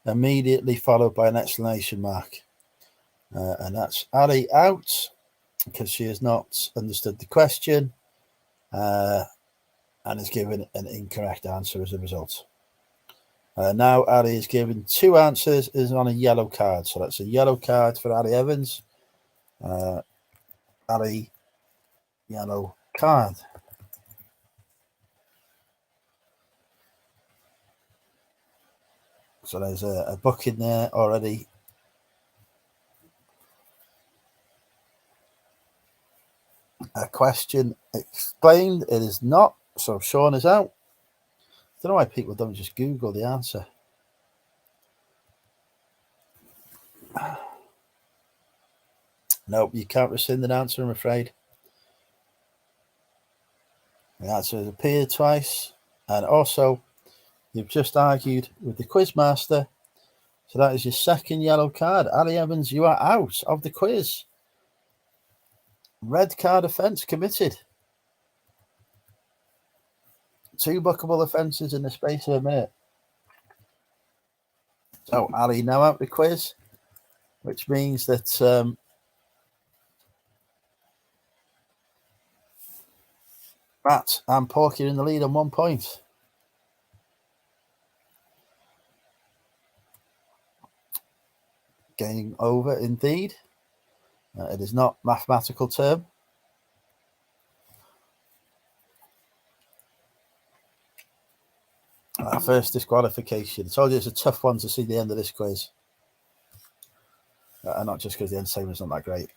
immediately followed by an exclamation mark? And that's Ali out because she has not understood the question and has given an incorrect answer as a result. Now Ali is given two answers, is on a yellow card. So that's a yellow card for Ali Evans. Ali, yellow card. So there's a book in there already. A question explained. It is not. So Sean is out. I don't know why people don't just Google the answer. Nope, you can't rescind an answer, I'm afraid. The answer has appeared twice. And also, you've just argued with the quizmaster. So that is your second yellow card. Ali Evans, you are out of the quiz. Red card offence committed. 2 bookable offences in the space of a minute. So Ali now out the quiz, which means that Matt and Porky are in the lead on 1 point. Game over indeed. It is not mathematical term. First disqualification. I told you it's a tough one to see the end of this quiz. Not just because the entertainment's not that great.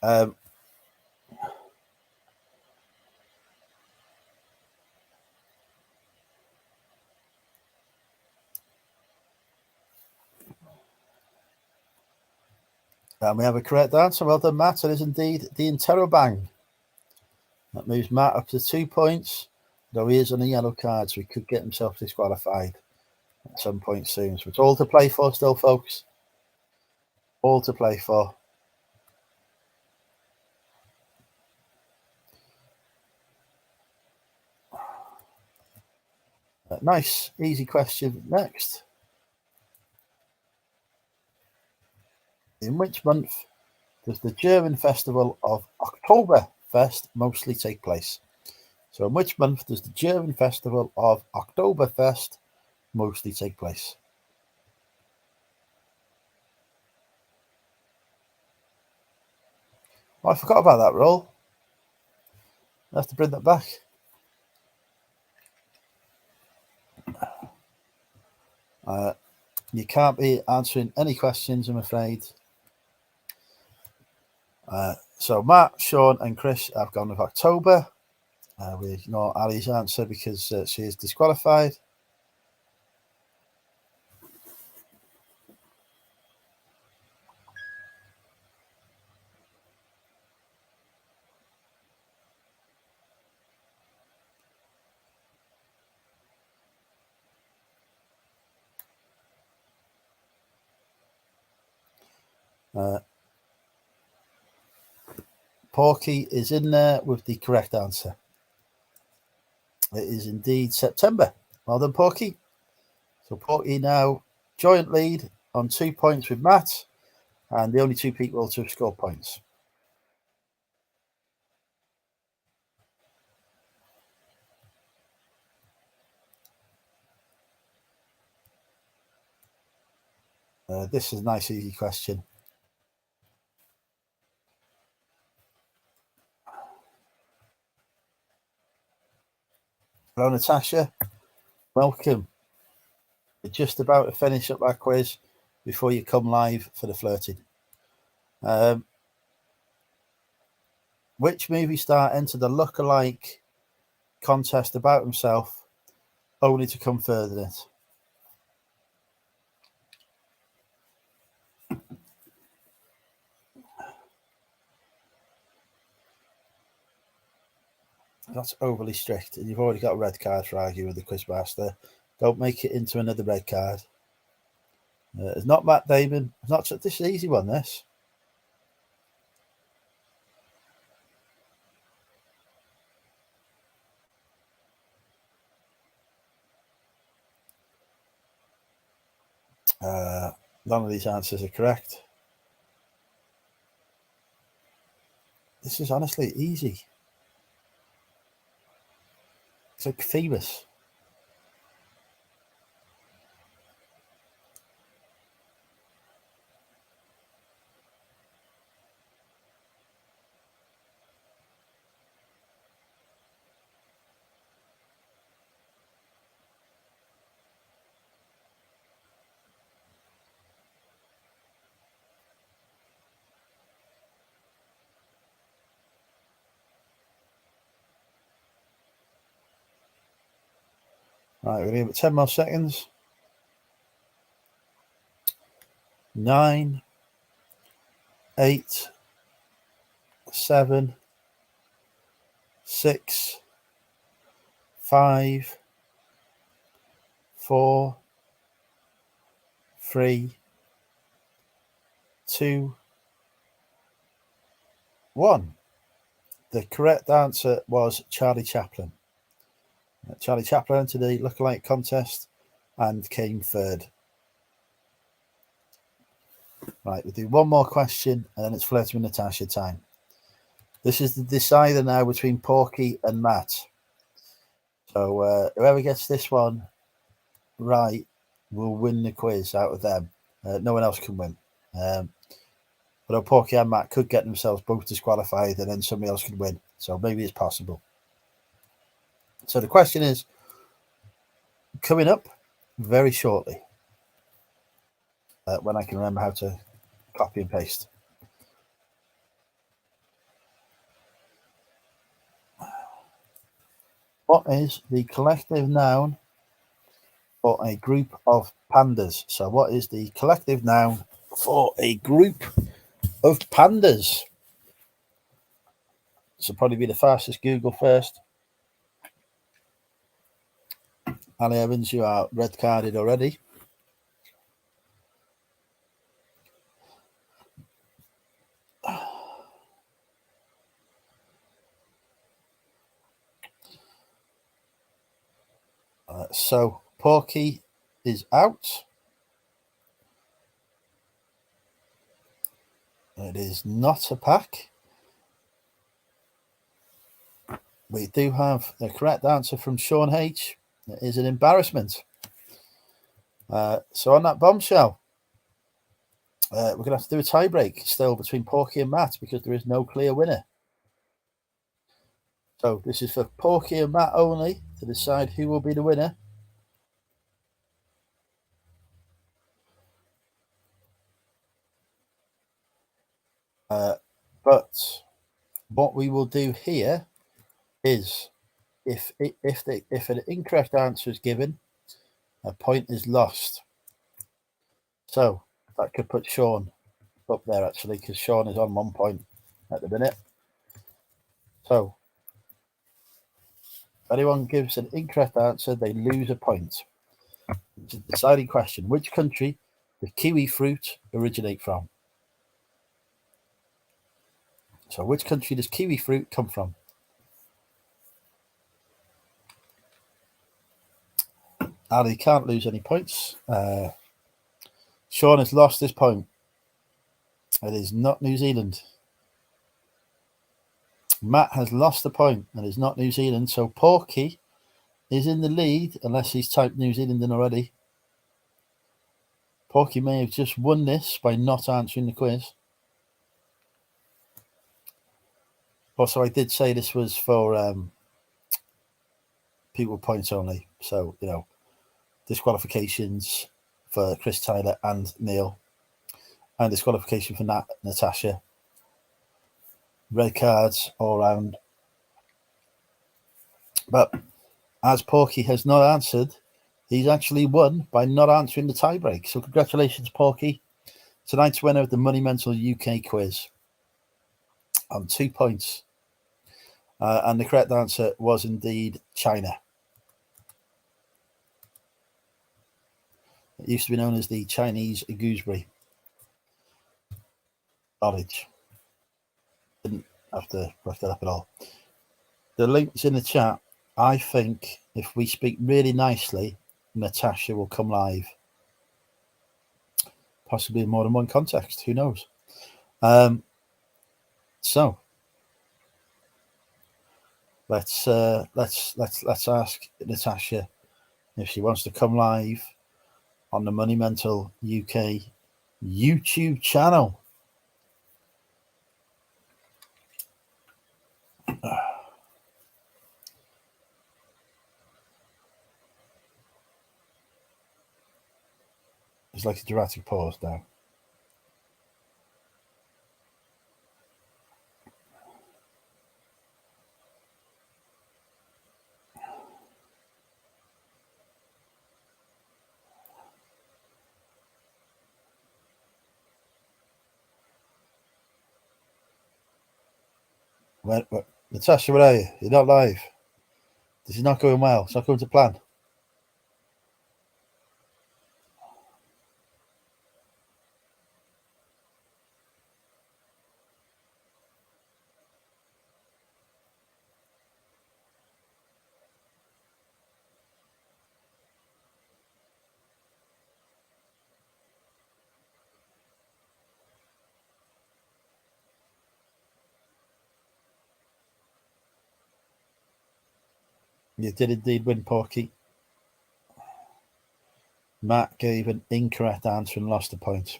And we have a correct answer. Well done, Matt. It is indeed the interrobang. That moves Matt up to 2 points, though he is on a yellow card, so he could get himself disqualified at some point soon. So it's all to play for still, folks. All to play for. Nice, easy question next. In which month does the German festival of Oktoberfest mostly take place? So in which month does the German festival of Oktoberfest mostly take place? Oh, I forgot about that roll. I have to bring that back. You can't be answering any questions, I'm afraid. So Matt, Sean and Chris have gone with October. We ignore Ali's answer because she is disqualified. Porky is in there with the correct answer. It is indeed September. Well done, Porky. So Porky now joint lead on 2 points with Matt, and the only 2 people to have scored points. This is a nice, easy question. Hello, Natasha. Welcome. We're just about to finish up our quiz before you come live for the flirting. Which movie star entered a look-alike contest about himself only to come third in it. That's overly strict. You've already got a red card for arguing with the quizmaster. Don't make it into another red card. It's not Matt Damon. It's not this easy one, this. None of these answers are correct. This is honestly easy. It's like famous. Right, we're going to give it 10 more seconds. 9, 8, 7, 6, 5, 4, 3, 2, 1. The correct answer was Charlie Chaplin. Charlie Chaplin entered the lookalike contest and came third. Right, we'll do one more question and then it's Flirting with Natasha time. This is the decider now between Porky and Matt. So whoever gets this one right will win the quiz out of them. No one else can win. Although Porky and Matt could get themselves both disqualified and then somebody else could win. So maybe it's possible. So the question is coming up very shortly when I can remember how to copy and paste. What is the collective noun for a group of pandas? So what is the collective noun for a group of pandas? This will probably be the fastest Google first. Ali Evans, you are red carded already. So Porky is out. It is not a pack. We do have the correct answer from Sean H. It is an embarrassment. So on that bombshell, we're going to have to do a tie break still between Porky and Matt because there is no clear winner. So this is for Porky and Matt only to decide who will be the winner. But what we will do here is if an incorrect answer is given, a point is lost. So that could put Sean up there actually because Sean is on 1 point at the minute. So if anyone gives an incorrect answer, they lose a point. It's a deciding question. Which country does kiwi fruit originate from? So which country does kiwi fruit come from? Ali can't lose any points. Sean has lost this point. It is not New Zealand. Matt has lost a point and is not New Zealand. So Porky is in the lead unless he's typed New Zealand in already. Porky may have just won this by not answering the quiz. Also, I did say this was for people points only. So, you know, disqualifications for Chris Tyler and Neil. And disqualification for Natasha. Red cards all around. But as Porky has not answered, he's actually won by not answering the tiebreak. So congratulations, Porky. Tonight's winner of the Money Mental UK quiz on 2 points. And the correct answer was indeed China. It used to be known as the Chinese gooseberry. Knowledge. Didn't have to look that up at all. The link's in the chat. I think if we speak really nicely, Natasha will come live. Possibly in more than one context. Who knows? So let's ask Natasha if she wants to come live on the Money Mental UK YouTube channel. It's like a dramatic pause now. Natasha, where are you? You're not live. This is not going well. It's not going to plan. You did indeed win, Porky. Matt gave an incorrect answer and lost a point.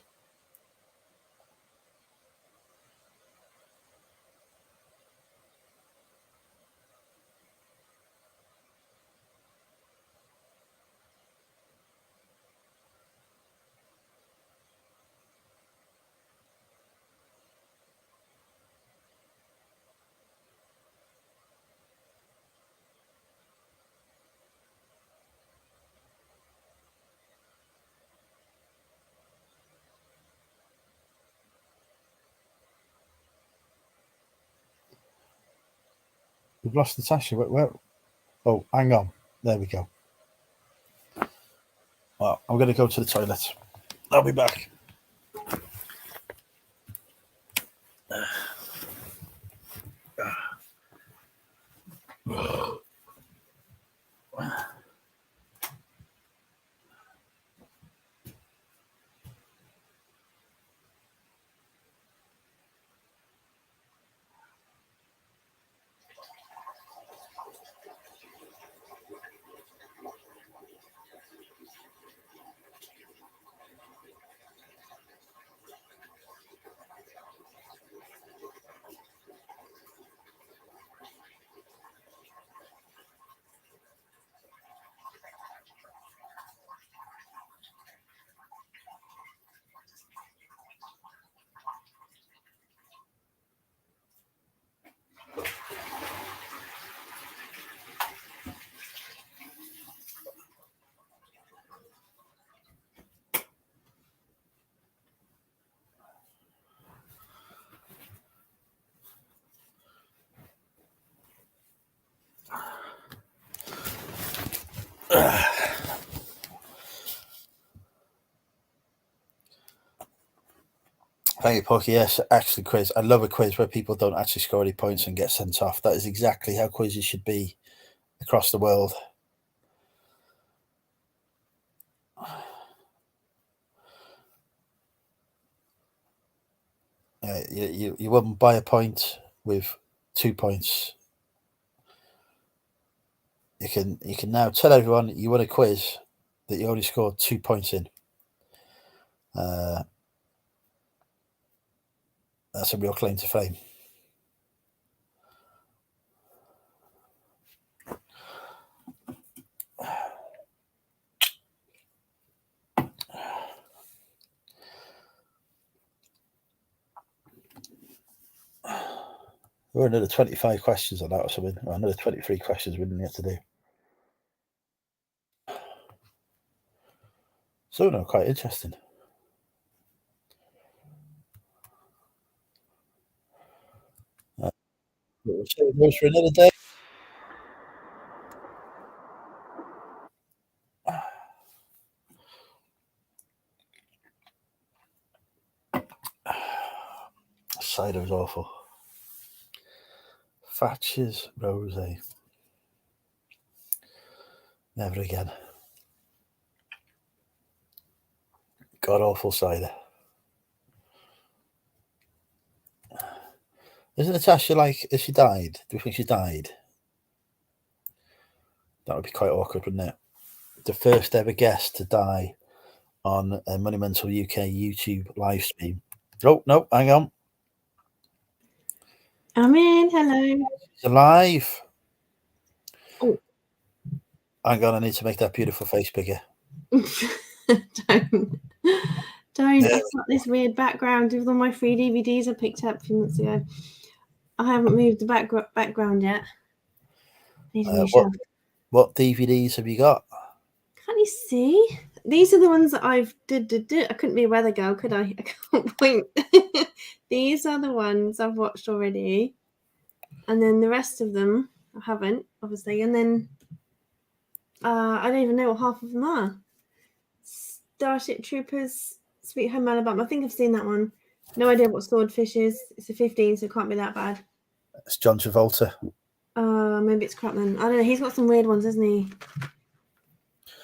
We've lost Natasha. Where? Oh, hang on. There we go. Well, I'm going to go to the toilet. I'll be back. Thank you, Porky. Yes, actually, quiz. I love a quiz where people don't actually score any points and get sent off. That is exactly how quizzes should be across the world. You wouldn't buy a point with 2 points. You can now tell everyone you won a quiz that you only scored 2 points in. That's a real claim to fame. We're another 25 questions on that or something, or another 23 questions we didn't have to do. So no, quite interesting. We'll save those for another day. Cider is awful. Thatcher's Rosé. Never again. God awful cider. Isn't Natasha like, if she died? Do you think she died? That would be quite awkward, wouldn't it? The first ever guest to die on a Monumental UK YouTube live stream. Oh, no, hang on. I'm in. Hello. She's alive. Oh. Hang on, I need to make that beautiful face bigger. Don't. Yeah. I've got this weird background with all my free DVDs I picked up a few months ago. I haven't moved the background yet. Need a new shelf. What DVDs have you got? Can't you see? These are the ones that I've did. I couldn't be a weather girl, could I? I can't point. These are the ones I've watched already. And then the rest of them I haven't, obviously. And then I don't even know what half of them are. Starship Troopers, Sweet Home Alabama. I think I've seen that one. No idea what Swordfish is. It's a 15, so it can't be that bad. It's John Travolta. Maybe it's crap then. I don't know. He's got some weird ones, hasn't he?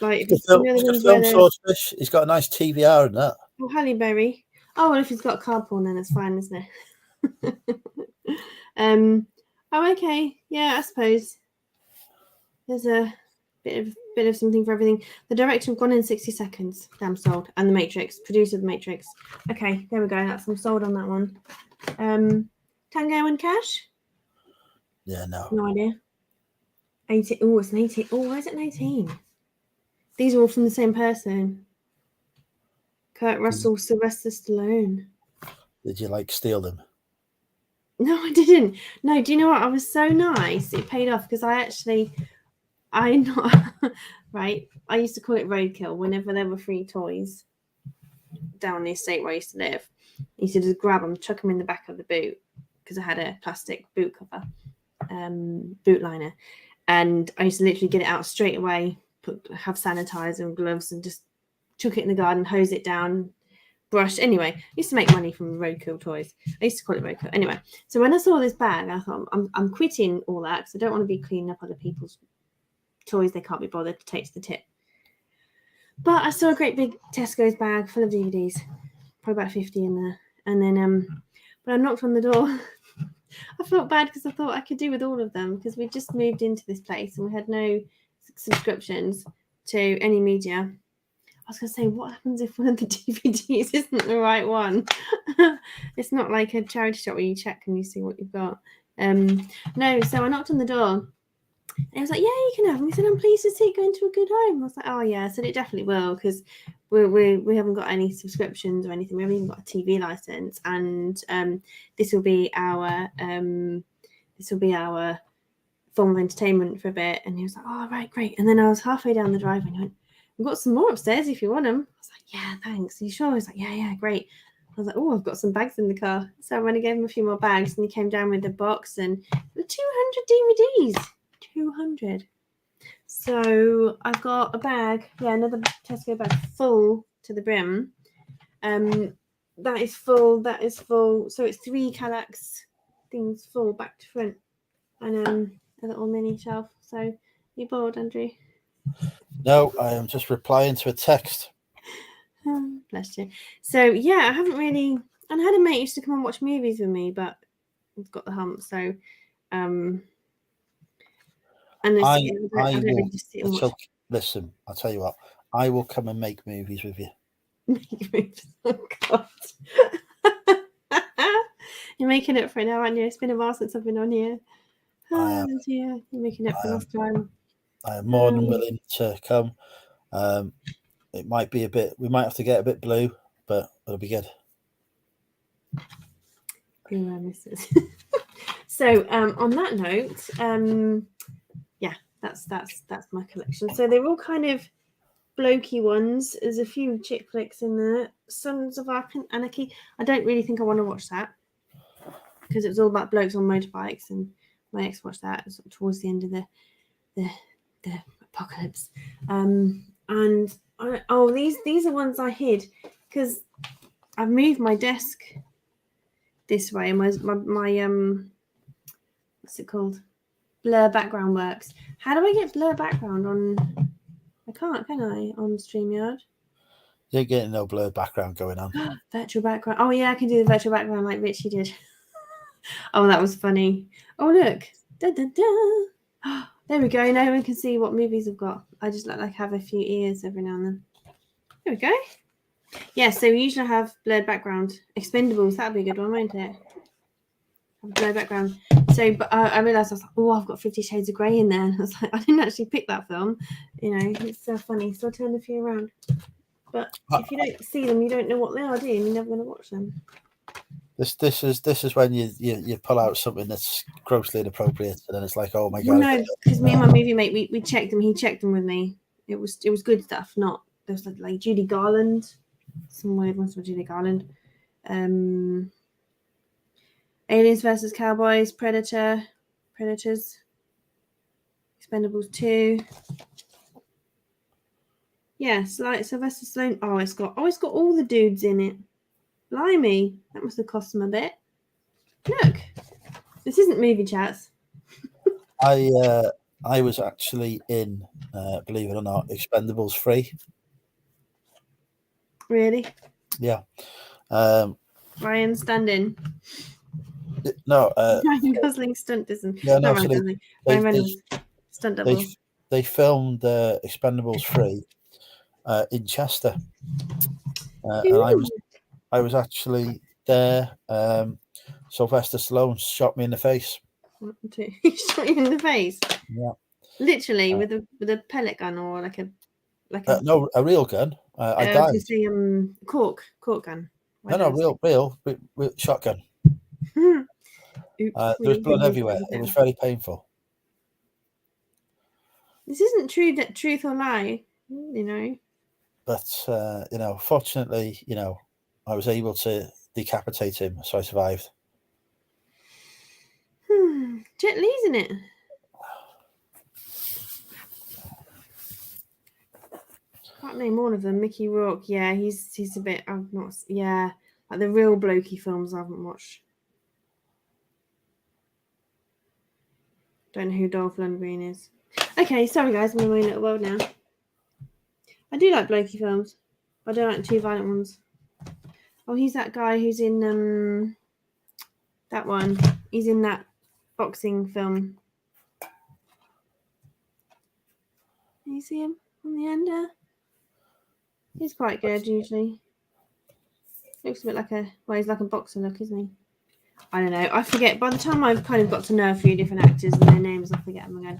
Like the film Swordfish. He's got a nice TVR in that. Oh, Halle Berry. Oh, well, if he's got card porn, then it's fine, isn't it? Oh, okay. Yeah, I suppose there's a bit of something for everything. The director of Gone in 60 Seconds. Damn sold. And The Matrix. Producer of The Matrix. Okay, there we go. I'm sold on that one. Tango and Cash? Yeah, no. No idea. 18. Oh, it's an 18. Oh, why is it an 18? These are all from the same person. Kurt Russell, Sylvester Stallone. Did you steal them? No, I didn't. No, do you know what? I was so nice. It paid off because right. I used to call it roadkill whenever there were free toys down the estate where I used to live. I used to just grab them, chuck them in the back of the boot because I had a plastic boot cover, boot liner, and I used to literally get it out straight away, have sanitizer and gloves, and just chuck it in the garden, hose it down, brush. Anyway, I used to make money from roadkill toys. I used to call it roadkill. Anyway, so when I saw this bag, I thought I'm quitting all that because I don't want to be cleaning up other people's toys they can't be bothered to take to the tip. But I saw a great big Tesco's bag full of DVDs, probably about 50 in there. And then when I knocked on the door, I felt bad because I thought I could do with all of them because we just moved into this place and we had no subscriptions to any media. I was going to say, what happens if one of the DVDs isn't the right one? It's not like a charity shop where you check and you see what you've got. No, so I knocked on the door. And I was like, yeah, you can have them. He said, I'm pleased to see it going to a good home. I was like, oh, yeah. I said, it definitely will because we haven't got any subscriptions or anything. We haven't even got a TV license. And this will be our form of entertainment for a bit. And he was like, oh, right, great. And then I was halfway down the drive and he went, we've got some more upstairs if you want them. I was like, yeah, thanks. Are you sure? He was like, yeah, great. I was like, oh, I've got some bags in the car. So I went and gave him a few more bags and he came down with a box and 200 DVDs. 200. So I've got a bag, another Tesco bag full to the brim. That is full. So it's 3 Kallax things full back to front, and a little mini shelf. So you bored, Andrew? No, I am just replying to a text. Bless you. So yeah, I haven't really. And I had a mate who used to come and watch movies with me, but I've got the hump. So and I will listen. I'll tell you what. I will come and make movies with you. Make movies. Oh God! You're making it for now, aren't you? It's been a while since I've been on here. Yeah, you're making it for enough time. I am more than willing to come. It might be a bit. We might have to get a bit blue, but it'll be good. Misses. So on that note, yeah, that's my collection. So they're all kind of blokey ones. There's a few chick flicks in there. Sons of Anarchy. I don't really think I want to watch that because it was all about blokes on motorbikes, and my ex watched that sort of towards the end of the apocalypse. And these are ones I hid because I've moved my desk this way, and my what's it called? Blur background works. How do I get blur background on? I can't, can I? On StreamYard. You're getting no blurred background going on. Virtual background. Oh yeah, I can do the virtual background like Richie did. Oh, that was funny. Oh look. Da, da, da. There we go. Now we can see what movies I've got. I just like have a few ears every now and then. There we go. Yeah, so we usually have blurred background. Expendables, that'd be a good one, won't it? Have blurred background. So, but I realised I was like, oh, I've got 50 Shades of Grey in there. And I was like, I didn't actually pick that film. You know, it's so funny. So I turned a few around. But if you don't see them, you don't know what they are, do you? You're never going to watch them. This is when you pull out something that's grossly inappropriate, and then it's like, oh my god. Well, no, because me and my movie mate, we checked them. He checked them with me. It was good stuff. Not there was like Judy Garland, some weird ones from Judy Garland. Aliens versus Cowboys, Predators, Expendables 2. Yeah, like Sylvester Stallone. Oh, it's got all the dudes in it. Blimey, that must have cost them a bit. Look, this isn't movie chats. I was actually in, believe it or not, Expendables 3. Really? Yeah. Ryan stand-in. No. Ryan Gosling stunt isn't. Yeah, no, Ryan Gosling. Ryan Reynolds stunt double. They filmed Expendables 3 in Chester, and I was actually there. Sylvester Stallone shot me in the face. He shot you in the face. Yeah. Literally with a pellet gun or like a no, a real gun. I died. I was going to say cork gun. Real shotgun. There was blood everywhere. It was very painful. This isn't truth or lie, you know. But fortunately, I was able to decapitate him, so I survived. Jet Li's in it. Can't name all of them. Mickey Rourke, yeah, he's a bit. I've not, yeah, like the real blokey films I haven't watched. Don't know who Dolph Lundgren is. Okay, sorry guys, I'm in my little world now. I do like blokey films, but I don't like too violent ones. Oh, he's that guy who's in that one. He's in that boxing film. Can you see him on the end there? He's quite good usually. Looks a bit like he's like a boxer look, isn't he? I don't know. I forget. By the time I've kind of got to know a few different actors and their names, I forget them again.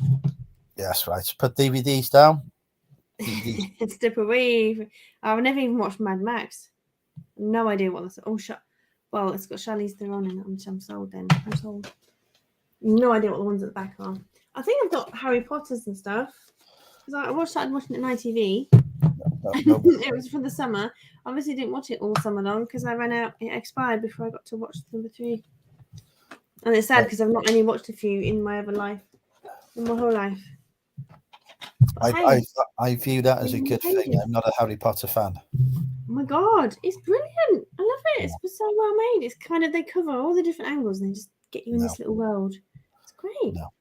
Yeah, that's right. Put DVDs down. Step away. I've never even watched Mad Max. No idea what this. Well, it's got Charlize Theron in it. I'm sold then. I'm sold. No idea what the ones at the back are. I think I've got Harry Potter's and stuff. Because I started watching it on ITV. No. It was for the summer. Obviously didn't watch it all summer long because I ran out. It expired before I got to watch number 3. And it's sad because I've not only watched a few in my whole life. I view that as a good thing. I'm not a Harry Potter fan. Oh my god, it's brilliant! I love it. It's so well made. It's kind of, they cover all the different angles and they just get you in this little world. It's great. No.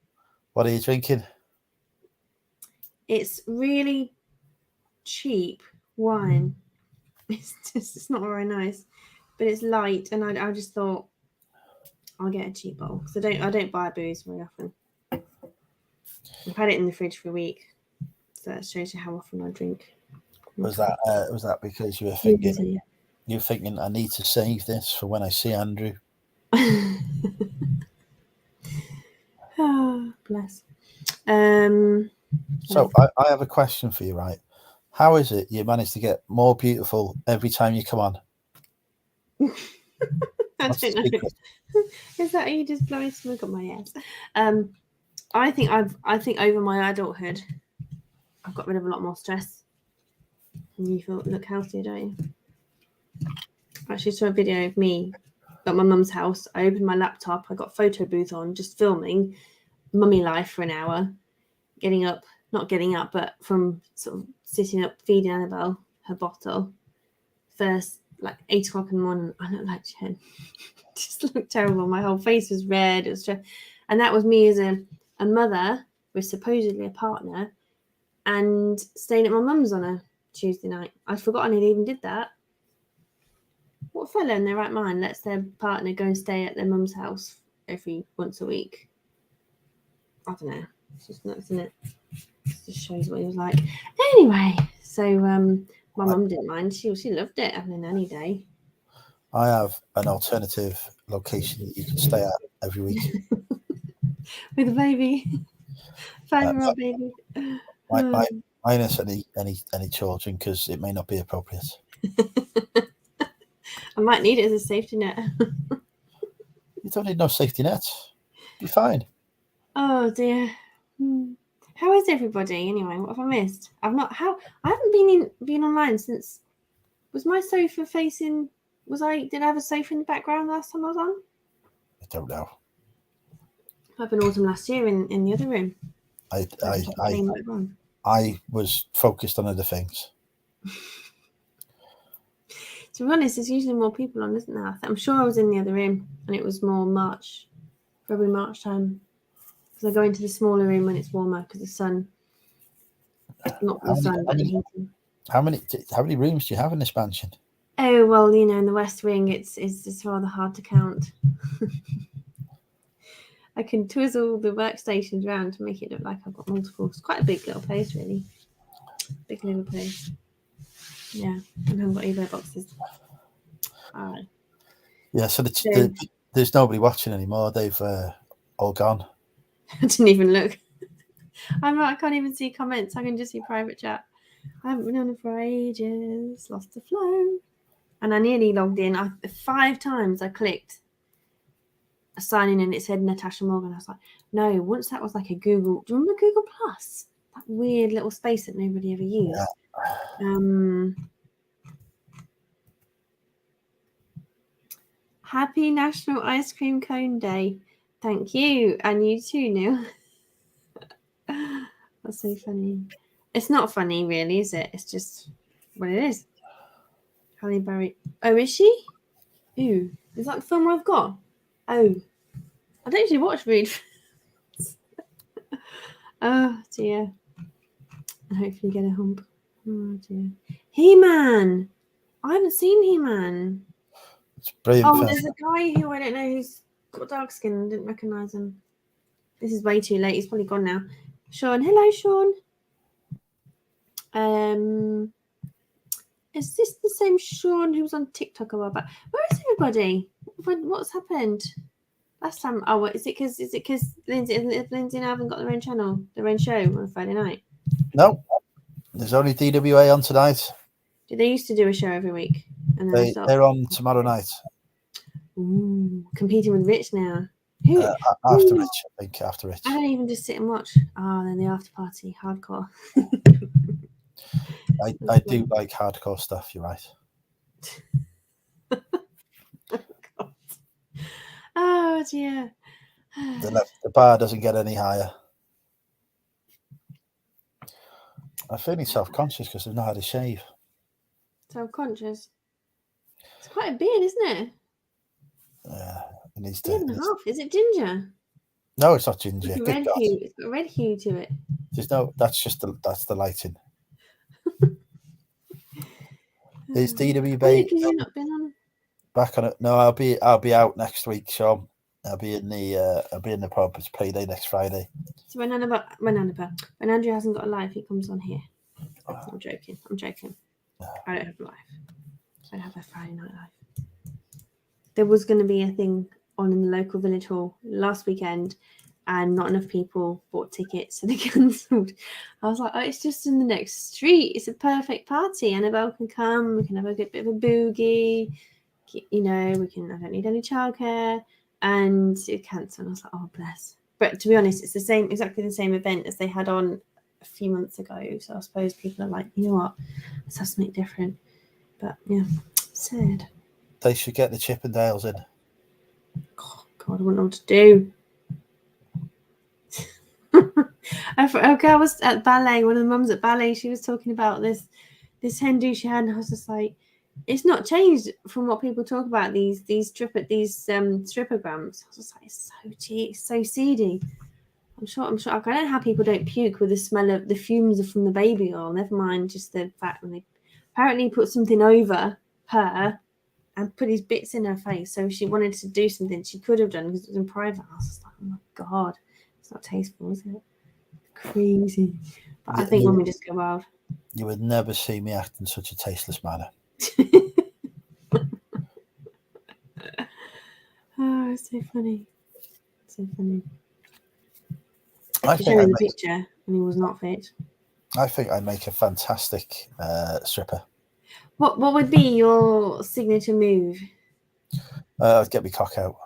What are you drinking? It's really cheap wine. It's not very nice, but it's light, and I just thought I'll get a cheap bottle because I don't buy booze very often. I've had it in the fridge for a week, so that shows you how often I drink. Was that because you were thinking I need to save this for when I see Andrew? Oh, bless. So I have a question for you, right? How is it you manage to get more beautiful every time you come on? I don't know. Is that you just blowing smoke up my ass? I think over my adulthood, I've got rid of a lot more stress. And you thought, look healthy, don't you? I actually saw a video of me at my mum's house. I opened my laptop. I got a photo booth on, just filming mummy life for an hour. Not getting up, but from sort of sitting up, feeding Annabelle her bottle. First, like 8 o'clock in the morning, I looked like shit. Just looked terrible. My whole face was red. It was just, and that was me as a mother with supposedly a partner and staying at my mum's on a Tuesday night. I'd forgotten it even did that. What fellow in their right mind lets their partner go and stay at their mum's house every once a week? I don't know. It's just nuts, isn't it? It just shows what he was like. Anyway, so my mum didn't mind. She loved it, having a nanny day. I have an alternative location that you can stay at every week. With a baby. 5-year-old baby. Minus any children, because it may not be appropriate. I might need it as a safety net. You don't need no safety net. Be fine. Oh dear. How is everybody anyway? What have I missed? I haven't been online since. Was my sofa facing? Did I have a sofa in the background last time I was on? I don't know. Happened autumn last year in the other room. I was focused on other things. To be honest, there's usually more people on, isn't there? I'm sure I was in the other room, and it was more February, March time. Because I go into the smaller room when it's warmer because the sun, not the sun, but the heating. How many rooms do you have in this mansion? Oh well, in the West Wing, it's rather hard to count. I can twizzle the workstations around to make it look like I've got multiple. It's quite a big little place, really. Big little place. Yeah, and I haven't got either boxes. All right. Yeah, so there's nobody watching anymore. They've all gone. I didn't even look. I can't even see comments. I can just see private chat. I haven't been on it for ages. Lost the flow. And I nearly logged in. 5 times I clicked sign in and it said Natasha Morgan. I was like, no, once that was like a Google. Do you remember Google Plus? That weird little space that nobody ever used. Yeah. Happy National Ice Cream Cone Day. Thank you. And you too, Neil. That's so funny. It's not funny, really, is it? It's just what it is. Halle Berry. Oh, is she? Ooh. Is that the film I've got? Oh. I don't actually watch Rude. Oh, dear. And hopefully get a hump. Oh, dear. He-Man. I haven't seen He-Man. It's brilliant. Oh, there's a guy who I don't know who's got dark skin and didn't recognise him. This is way too late. He's probably gone now. Sean. Hello, Sean. Is this the same Sean who was on TikTok a while back? Where is everybody? What's happened? Last time, is it because Lindsay and Alvin got their own channel, their own show on Friday night? No, there's only DWA on tonight. They used to do a show every week, and then they're on tomorrow night. Ooh, competing with Rich now. Who? After Rich, I think. After Rich. I don't even just sit and watch. Oh, then the after party, hardcore. I do like hardcore stuff. You're right. Oh dear. The bar doesn't get any higher. I'm feeling self-conscious because I've not had a shave. Self-conscious? It's quite a beard, isn't it? Yeah, it needs to. Beard and a half. Is it ginger? No, it's not ginger. It's red hue. It's got a red hue to it. There's no. That's the lighting. Is DWB you not been on? Back on it? No, I'll be out next week, Sean. I'll be in the pub. It's payday next Friday. So when Andrew hasn't got a live, he comes on here. I'm joking. I don't have a live. I have a Friday night live. There was going to be a thing on in the local village hall last weekend, and not enough people bought tickets, so they cancelled. I was like, oh, it's just in the next street. It's a perfect party. Annabelle can come. We can have a good bit of a boogie. I don't need any childcare. And it cancelled. I was like, oh, bless. But to be honest, it's exactly the same event as they had on a few months ago. So I suppose people are like, you know what, let's have something different. But yeah, sad. They should get the Chippendales in. Oh, God, I wouldn't know what to do. I was at ballet. One of the mums at ballet, she was talking about this hen do she had, and I was just like, it's not changed from what people talk about these stripograms. I was just like, it's so cheap, it's so seedy. I'm sure. I don't know how people don't puke with the smell of the fumes from the baby oil. Never mind just the fact when they apparently put something over her and put these bits in her face. So if she wanted to do something, she could have done because it was in private. I was just like, oh my God, it's not tasteful, is it? Crazy. But I think when we just go wild. You would never see me act in such a tasteless manner. Oh, it's so funny. So funny. I He showed me the picture and he was not fit. I think I make a fantastic stripper. What would be your signature move? I'd get my cock out.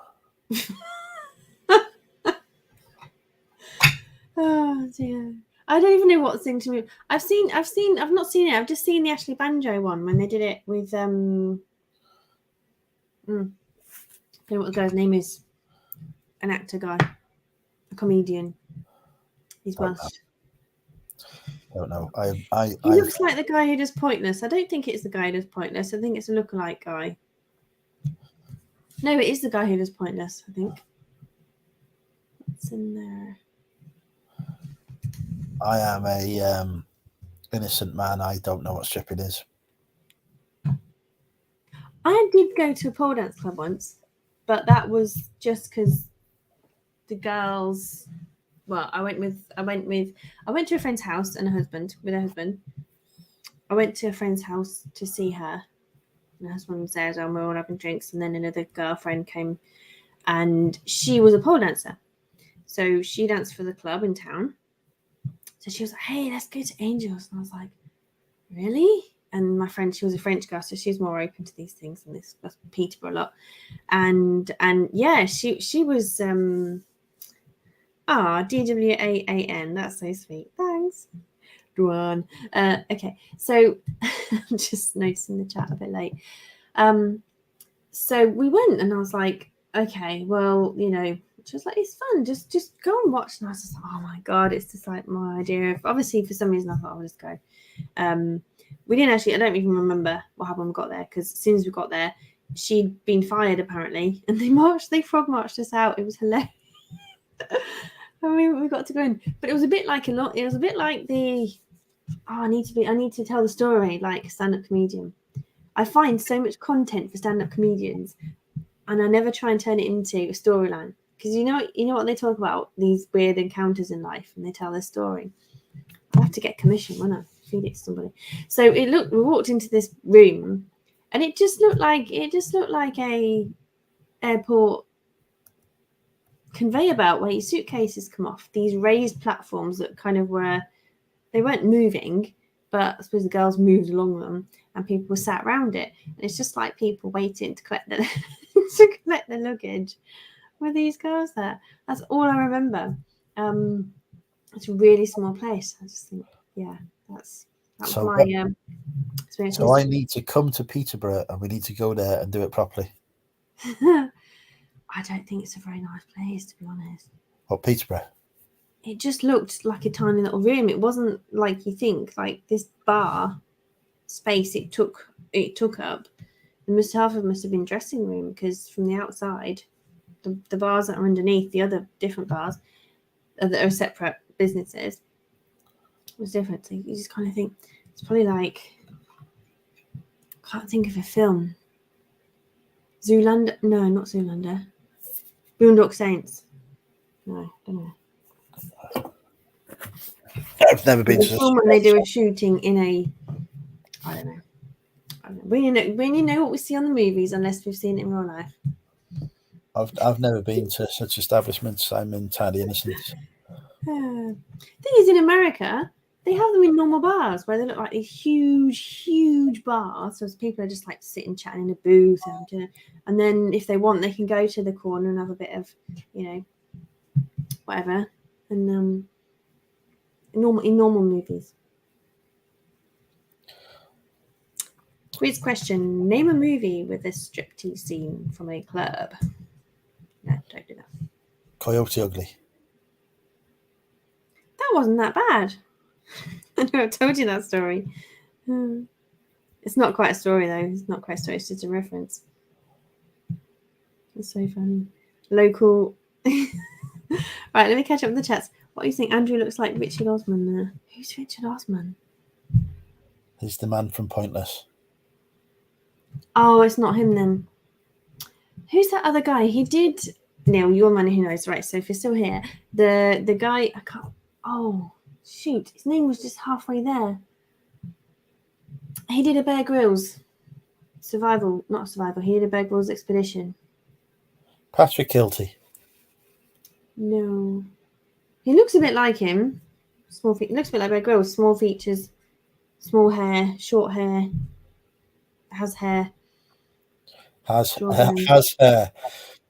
Oh dear. I don't even know what signature move. I've not seen it. I've just seen the Ashley Banjo one when they did it with I don't know what the guy's name is. An actor guy. A comedian. He's Welsh. I don't know. He looks like the guy who does Pointless. I don't think it's the guy who does Pointless. I think it's a lookalike guy. No, it is the guy who does Pointless, I think. What's in there? I am a innocent man. I don't know what stripping is. I did go to a pole dance club once, but that was just because the girls. Well, I went to a friend's house and with her husband. I went to a friend's house to see her. And her husband was there as well. We were all having drinks, and then another girlfriend came, and she was a pole dancer. So she danced for the club in town. So she was like, "Hey, let's go to Angels." And I was like, "Really?" And my friend, she was a French girl, so she was more open to these things, and this was Peterborough a lot. And yeah, she was DWAAN. That's so sweet. Thanks, Duan. Okay, so I'm just noticing the chat a bit late. So we went, and I was like, okay, well, she was like, it's fun, just go and watch. And I was just like, oh my God, it's just like my idea of, obviously for some reason I thought I'll just go. We didn't actually, I don't even remember what happened when we got there, because as soon as we got there, she'd been fired apparently, and they frog marched us out. It was hilarious. I mean, we got to go in, but it was a bit like the I need to tell the story like a stand-up comedian. I find so much content for stand-up comedians, and I never try and turn it into a storyline, because you know what they talk about, these weird encounters in life, and they tell their story. I have to get commission, won't I? Feed it to somebody. So we walked into this room, and it just looked like a airport conveyor belt where your suitcases come off. These raised platforms that kind of they weren't moving, but I suppose the girls moved along them, and people were sat around it. And it's just like people waiting to collect their luggage with these girls there. That's all I remember. It's a really small place. I just think, yeah, that was my experience. So I need to come to Peterborough, and we need to go there and do it properly. I don't think it's a very nice place, to be honest. What, Peterborough? It just looked like a tiny little room. It wasn't like you think, like this bar space it took up. Half of it must have been dressing room, because from the outside, the bars that are underneath the other different bars that are separate businesses was different. So you just kind of think it's probably like, I can't think of a film. Zoolander? No, not Zoolander. Boondock Saints. No, don't know. I've never been to when they do a shooting in a, I don't know. We know what we see on the movies, unless we've seen it in real life. I've never been to such establishments. I'm entirely innocent. Thing is, in America, they have them in normal bars where they look like these huge bars. So people are just like sitting chatting in a booth, and then if they want, they can go to the corner and have a bit of, whatever. And in normal movies. Quiz question. Name a movie with a striptease scene from a club. No, don't do that. Coyote Ugly. That wasn't that bad. I know I've told you that story. It's not quite a story, though. It's not quite a story. It's just a reference. It's so funny. Local. Right, let me catch up with the chats. What do you think? Andrew looks like Richard Osman there. Who's Richard Osman? He's the man from Pointless. Oh, it's not him then. Who's that other guy? He did. Neil, you're a man who knows, right? So if you're still here, the guy. I can't. Oh, shoot! His name was just halfway there. He did a Bear Grylls survival, not survival. He did a Bear Grylls expedition. Patrick Kilty. No, he looks a bit like him. Small feet. Looks a bit like Bear Grylls. Small features, small hair, short hair. Has hair. Has hair.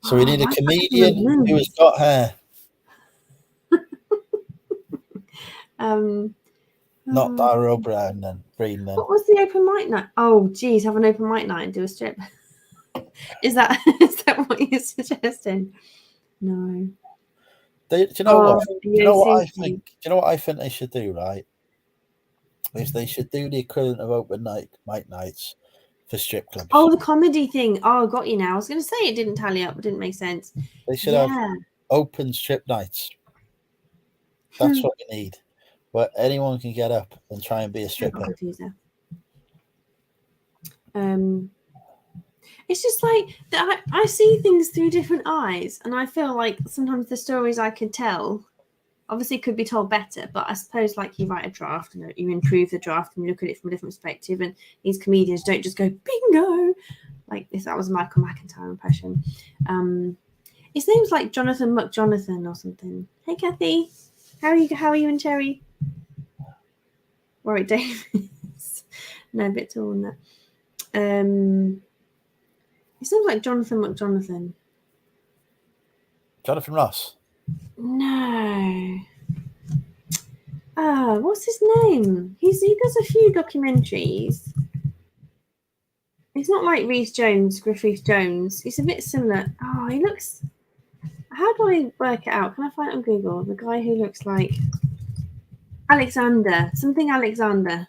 So we need a comedian who has got hair. Not Dara O'Brien then. Breen then. What was the open mic night? Oh, geez, have an open mic night and do a strip. Is that what you're suggesting? No. Do you know what? Do you know what I think? Do you know what I think they should do? Right? Is they should do the equivalent of open mic nights for strip clubs. Oh, the comedy thing. Oh, got you now. I was going to say it didn't tally up. It didn't make sense. They should have open strip nights. That's what we need. Where anyone can get up and try and be a stripper. It's just like that. I see things through different eyes, and I feel like sometimes the stories I could tell obviously could be told better, but I suppose like you write a draft and you improve the draft and you look at it from a different perspective, and these comedians don't just go bingo like if that was a Michael McIntyre impression. His name's like Jonathan McJonathan or something. Hey Kathy, how are you and Cherry? Warwick Davis. No, a bit taller than that. He sounds like Jonathan McJonathan. Jonathan Ross. No. What's his name? He does a few documentaries. He's not like Griff Rhys Jones. He's a bit similar. Oh, he looks. How do I work it out? Can I find it on Google? The guy who looks like Alexander. Something Alexander.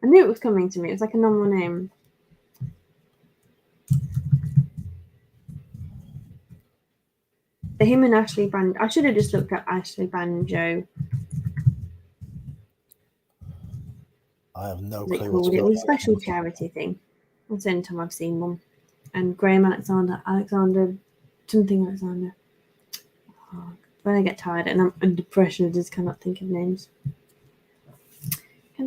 I knew it was coming to me. It was like a normal name. Him and Ashley Banjo. I should have just looked up Ashley Banjo. I have no clue. What's it was a special charity thing. That's the only time I've seen one. And Graham Alexander, something Alexander. Oh, when I get tired and I'm under pressure, I just cannot think of names. I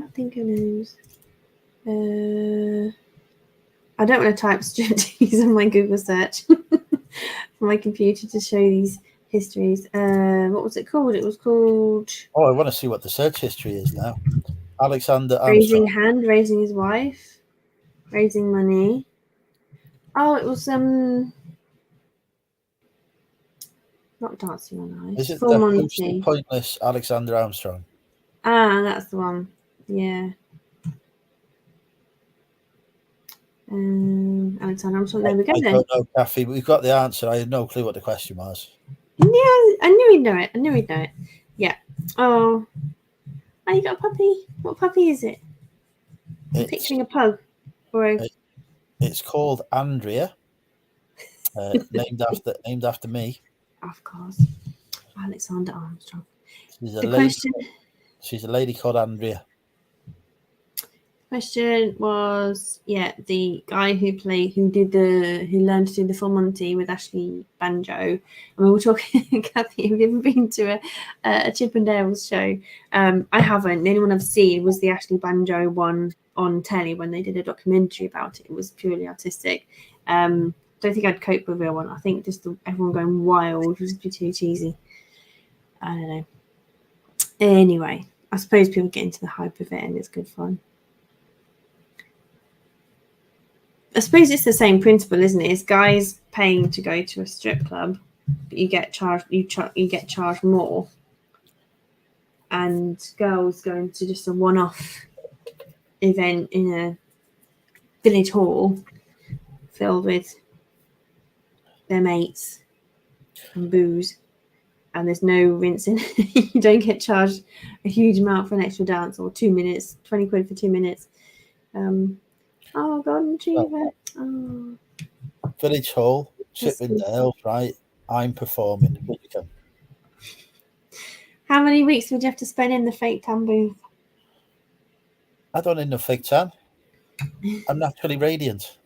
don't want to type striptease on my Google search for my computer to show these histories. What was it called? It was called... Oh, I want to see what the search history is now. Alexander Armstrong. Raising hand, raising his wife, raising money. Oh, it was not Dancing on Ice. Is it the most pointless Alexander Armstrong? Ah, that's the one. Yeah. Alexander Armstrong. There we go. I don't know, Kathy, but we've got the answer. I had no clue what the question was. Yeah, I knew he'd know it. Yeah. Oh, you got a puppy? What puppy is it? Picturing a pug. It's called Andrea. named after me. Of course. Alexander Armstrong. She's a lady called Andrea. Question was, the guy who learned to do the full Monty with Ashley Banjo. And we were talking, Kathy, have you ever been to a Chippendales show? I haven't. The only one I've seen was the Ashley Banjo one on telly when they did a documentary about it. It was purely artistic. Don't think I'd cope with a real one. I think just everyone going wild would just be too cheesy. I don't know. Anyway, I suppose people get into the hype of it and it's good fun. I suppose it's the same principle, isn't it? It's guys paying to go to a strip club, but you get charged. You get charged more. and girls going to just a one-off event in a village hall filled with their mates and booze, and there's no rinsing. You don't get charged a huge amount for an extra dance or 2 minutes, 20 quid for 2 minutes. Oh, Golden Retriever. Oh. Village Hall, Chippendale, right? I'm performing. Would you come? How many weeks would you have to spend in the fake tan booth? I don't need no fake tan. I'm naturally radiant.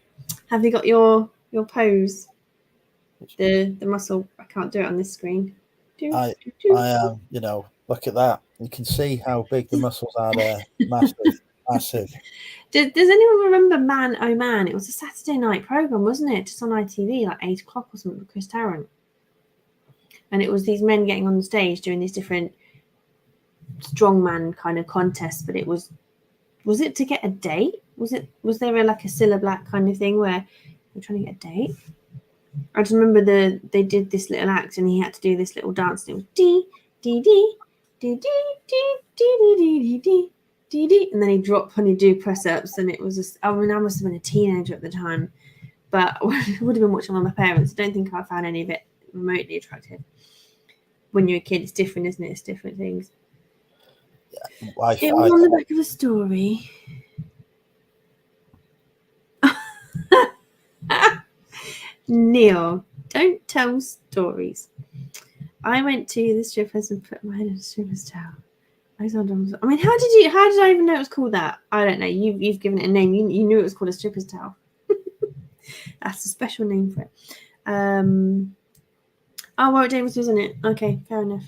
Have you got your pose? The muscle. I can't do it on this screen. I am, look at that. You can see how big the muscles are there. Massive, massive. Does anyone remember Man Oh Man? It was a Saturday night program, wasn't it? Just on ITV, like 8 o'clock or something, with Chris Tarrant. And it was these men getting on the stage doing these different strongman kind of contests, but it was it to get a date? Was there a Cilla Black kind of thing where they're trying to get a date? I just remember they did this little act and he had to do this little dance. And it was dee dee dee dee dee dee dee dee dee dee dee, and then he'd drop and he'd do press ups, and it was just, I must have been a teenager at the time, but I would have been watching with my parents. I don't think I found any of it remotely attractive. When you're a kid, it's different, isn't it? It's different things. It was on the back of a story. Neil, don't tell stories. I went to the strippers and put my head in a stripper's towel. I mean, how did I even know it was called that? I don't know. You've given it a name. You knew it was called a stripper's towel. That's a special name for it. Oh, Warwick Davis was in it. Okay, fair enough.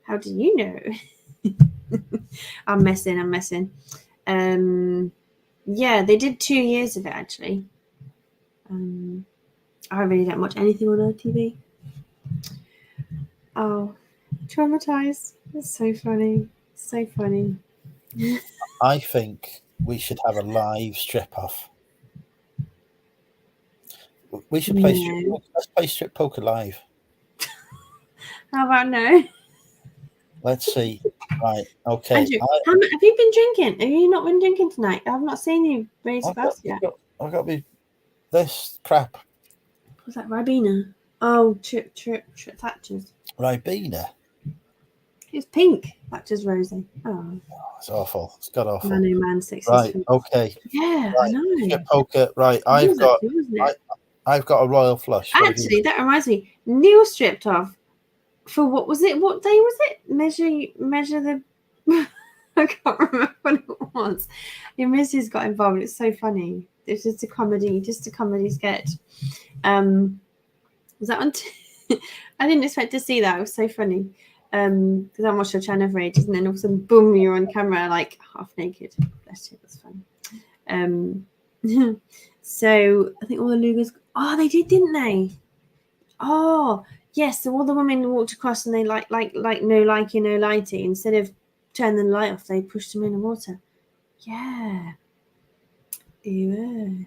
How do you know? I'm messing. Yeah, they did 2 years of it actually. I really don't watch anything on TV. Oh, traumatized. It's so funny. So funny. I think we should have a live strip off. We should play let's play strip poker live. How about no? Let's see. Right. Okay. Andrew, have you been drinking? Have you not been drinking tonight? I've not seen you raise a glass yet. I've got me this crap. Was that Ribena? Oh, Trip Thatcher's. Ribena? It's pink. Thatcher's rosé. Oh, it's awful. It's got awful. Man, 60s. Right. Okay. Yeah, right. I know. Strip poker. Right. I've got a royal flush. Actually, that reminds me. Neil stripped off for what was it? What day was it? Measure the. I can't remember what it was. Your missus got involved. It's so funny. It's just a comedy sketch. Was that on? I didn't expect to see that. It was so funny. Because I watched your channel for ages, and then all of a sudden, boom, you're on camera like half naked. Bless you. That's fun. So I think all the Lugers. Oh, they did, didn't they? Oh, yes. So all the women walked across, and they like no likey, no lighty. Instead of turning the light off, they pushed them in the water. Yeah. Ew.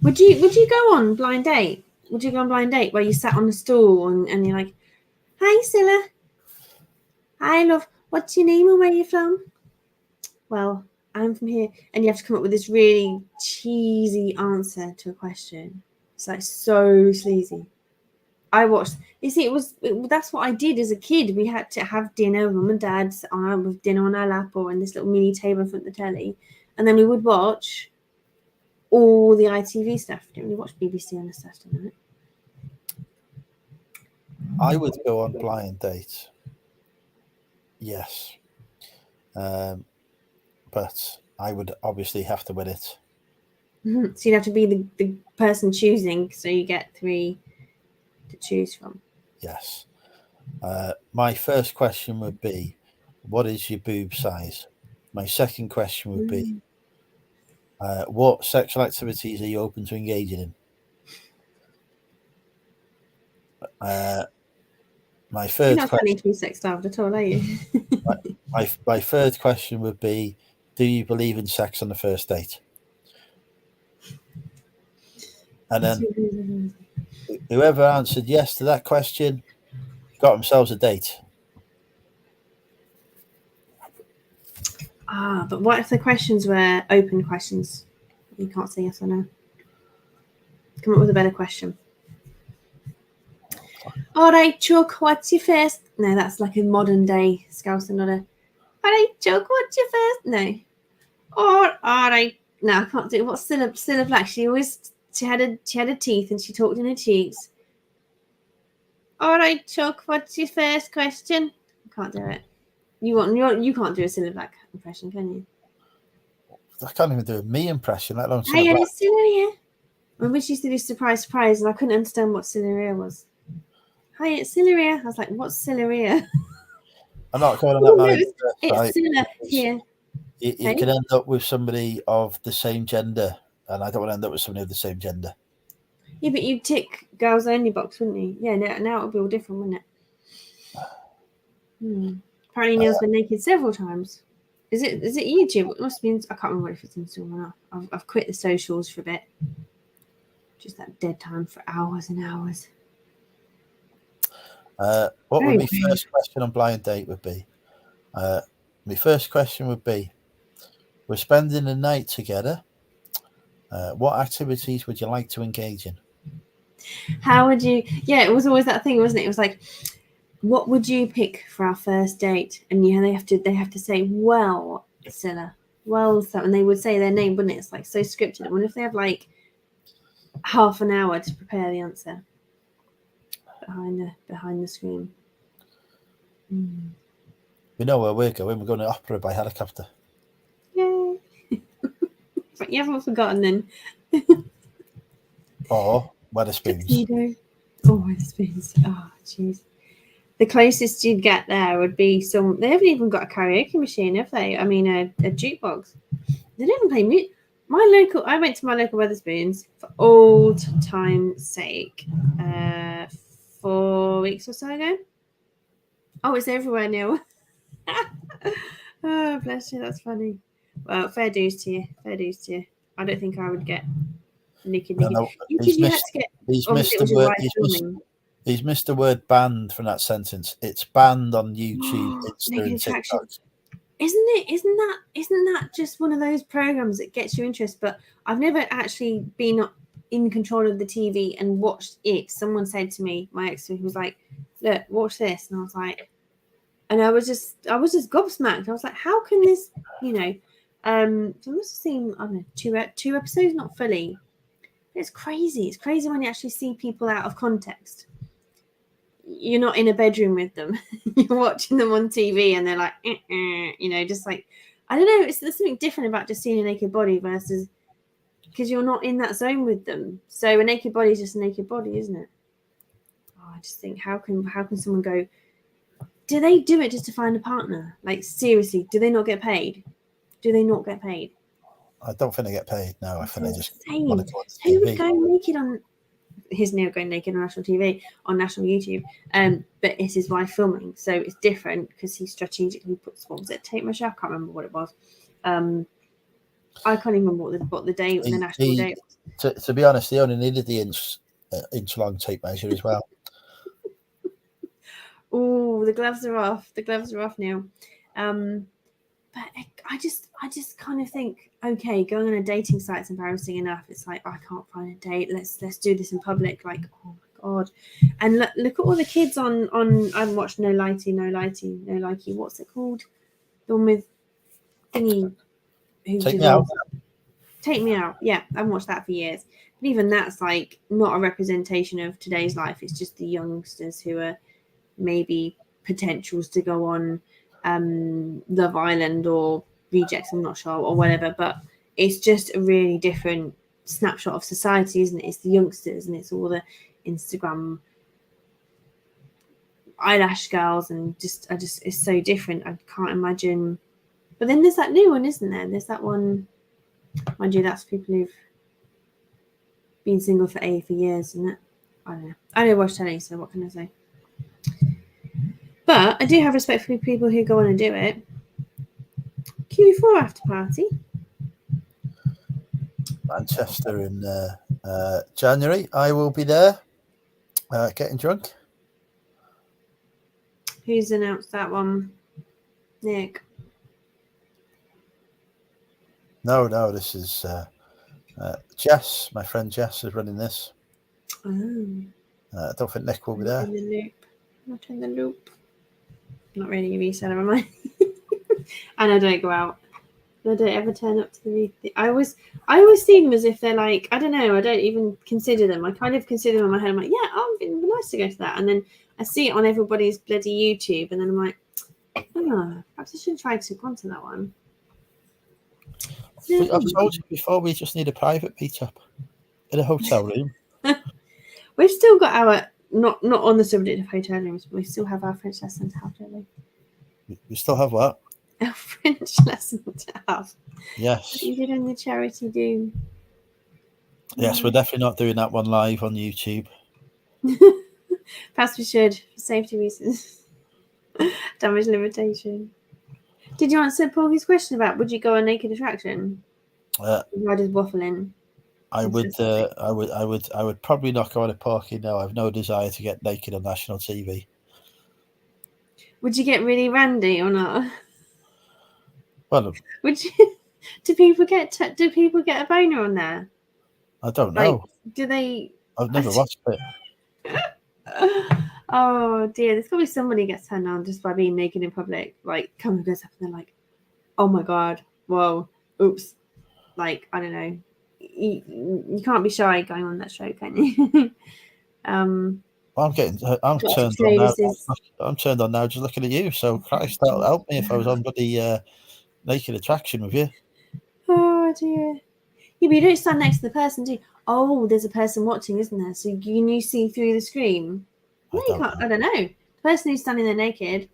Would you go on blind date? Would you go on blind date where you sat on a stool and you're like, "Hi, Scylla. Hi, love. What's your name and where are you from?" Well, I'm from here, and you have to come up with this really cheesy answer to a question. It's like so sleazy. I watched. You see, that's what I did as a kid. We had to have dinner, mum and dad, with dinner on our lap or in this little mini table in front of the telly, and then we would watch all the ITV stuff. Didn't really watch BBC on the Saturday night. I would go on blind date. Yes. But I would obviously have to win it. So you'd have to be the person choosing, so you get 3 to choose from. Yes. My first question would be, what is your boob size? My second question would be, what sexual activities are you open to engaging in? My third You're not planning to be sex-starved at all, are you? my third question would be, do you believe in sex on the first date? And then whoever answered yes to that question got themselves a date. But what if the questions were open questions? You can't say yes or no. Come up with a better question. All right, Chuck, what's your first? No, that's like a modern day Scouse and not a. All right, Chuck, what's your first? No. All right. No, I can't do it. What's Cilla Black? She had a teeth and she talked in her cheeks. All right, Chuck, what's your first question? I can't do it. You can't do a Cilla Black impression, can you? I can't even do a me impression, let alone Hey, Cilla Black. it's Cilla. When we used to do surprise, and I couldn't understand what Cilla was. Hi, it's Cilla. I was like, what's Cilla? I'm not going on that marriage. It's Cilla here. You can end up with somebody of the same gender, and I don't want to end up with somebody of the same gender. Yeah, but you'd tick girls only box, wouldn't you? Yeah, now it would be all different, wouldn't it? Apparently Neil's been naked several times. Is it YouTube? It must be. I can't remember if it's Instagram or not. I've quit the socials for a bit. Just that dead time for hours and hours. What would my first question on blind date would be? My first question would be, we're spending the night together. What activities would you like to engage in? How would you? Yeah, it was always that thing, wasn't it? It was like, what would you pick for our first date? And they have to say, well, Cilla, well, so, and they would say their name, wouldn't it? It's like so scripted. I wonder if they have like half an hour to prepare the answer behind the screen. We know where we're going. We're going to opera by helicopter. Yay! But you haven't forgotten then. Or Wetherspoons. Tuxedo. Oh, Wetherspoons. Oh, jeez. The closest you'd get there would be some. They haven't even got a karaoke machine, have they? I mean, a jukebox. They don't even play music. I went to my local Wetherspoons for old time's sake 4 weeks or so ago. Oh, it's everywhere now. Oh, bless you. That's funny. Well, fair dues to you. Fair dues to you. I don't think I would get naked. No, he's missed the word banned from that sentence. It's banned on YouTube, Insta, and TikTok. Isn't that just one of those programs that gets you interest? But I've never actually been in control of the TV and watched it. Someone said to me, my ex, who was like, "Look, watch this," and I was like, and I was just gobsmacked. I was like, "How can this?" So I must have seen, I don't know, two episodes, not fully. It's crazy. It's crazy when you actually see people out of context. You're not in a bedroom with them. You're watching them on TV and they're like, just like, I don't know. There's something different about just seeing a naked body versus because you're not in that zone with them. So a naked body is just a naked body, isn't it? Oh, I just think, how can someone go, do they do it just to find a partner? Like, seriously, do they not get paid? Do they not get paid? I don't think they get paid. No, I think they just want to go on TV. Who would go naked on his Neil going naked on national TV, on national YouTube? But it's his wife filming, so it's different because he strategically puts, what was it, tape measure? I can't remember what it was. I can't even remember what the date, the national date was. To be honest, he only needed the inch long tape measure as well. Oh, the gloves are off. The gloves are off now. But I just kind of think, okay, going on a dating site's embarrassing enough. It's like, I can't find a date. Let's do this in public. Like, oh my god! And look at all the kids on. I haven't watched No Likey. What's it called? The one with thingy. Take Me Out. Yeah, I haven't watched that for years. But even that's like not a representation of today's life. It's just the youngsters who are maybe potentials to go on Love Island or Rejects, I'm not sure, or whatever, but it's just a really different snapshot of society, isn't it? It's the youngsters and it's all the Instagram eyelash girls, and it's so different. I can't imagine. But then there's that new one, isn't there? There's that one, mind you, that's people who've been single for years, isn't it? I don't watch telly, so what can I say? But I do have respect for people who go on and do it. Q4 after party. Manchester in January. I will be there getting drunk. Who's announced that one? Nick. No, this is Jess. My friend Jess is running this. Oh, I don't think Nick will be not there. in the loop. Not in the loop. Not really a reseller, am I? And I don't go out. I don't ever turn up to the I always see them as if they're like, I don't know, I don't even consider them. I kind of consider them in my head. I'm like, yeah, oh, it'd be nice to go to that. And then I see it on everybody's bloody YouTube, and then I'm like, oh, perhaps I should try to go onto that one. I've told you before, we just need a private meetup in a hotel room. We've still got our not on the subject of hotel rooms, but we still have our French lesson to have, don't we? We still have what? Our French lesson to have. Yes. You did on the charity do. Yes, we're definitely not doing that one live on YouTube. Perhaps we should, for safety reasons. Damage limitation. Did you answer Paul's question about would you go on naked attraction? Why does waffling? I would probably not go on a parking. No, I have no desire to get naked on national TV. Would you get really randy or not? Well, would you? Do people get a boner on there? I don't know. Like, do they? I've never watched it. Oh dear, there's gotta be somebody gets turned on just by being naked in public. Like, someone goes up and they're like, "Oh my god, whoa, oops!" Like, I don't know. You can't be shy going on that show, can you? I'm turned on now. I'm turned on now just looking at you. So Christ, that'll help me if I was on bloody naked attraction with you. Oh dear. Yeah, but you don't stand next to the person, do you? Oh, there's a person watching, isn't there? So you see through the screen. No, you can't. I don't know. The person who's standing there naked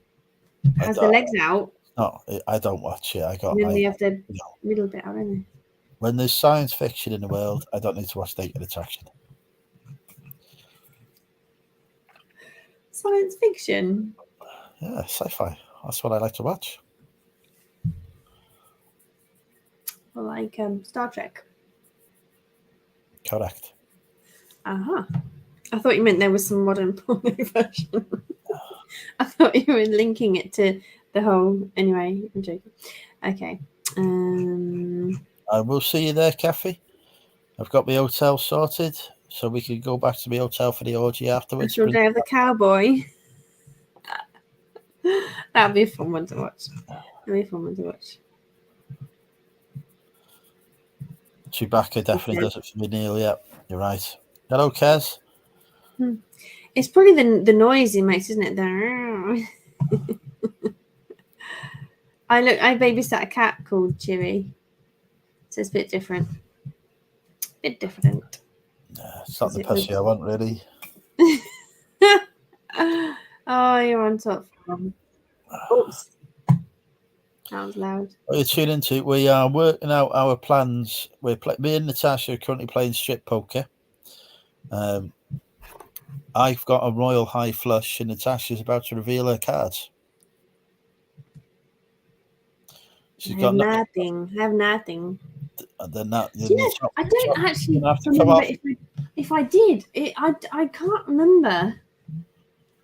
has their legs out. No, I don't watch it. And then they have the middle bit out, don't they? When there's science fiction in the world, I don't need to watch naked attraction. Science fiction? Yeah, sci-fi. That's what I like to watch. Or like Star Trek. Correct. Uh-huh. I thought you meant there was some modern porno version. I thought you were linking it to the whole... Anyway, I'm joking. Okay. I will see you there, Kathy. I've got my hotel sorted, so we can go back to my hotel for the orgy afterwards. Special Day of the Cowboy. That'd be a fun one to watch. Chewbacca definitely does it for me, Neil. Yeah, you're right. Hello, Kez. It's probably the noise he makes, isn't it? I babysat a cat called Chewy, so it's a bit different. Yeah, it's not the pussy I want, really. Oh, you're on top. Oops. That was loud. What you're tuning into, we are working out our plans. Me and Natasha are currently playing strip poker. I've got a royal high flush, and Natasha's about to reveal her cards. I have nothing. They're not. I don't actually remember if I did. I can't remember.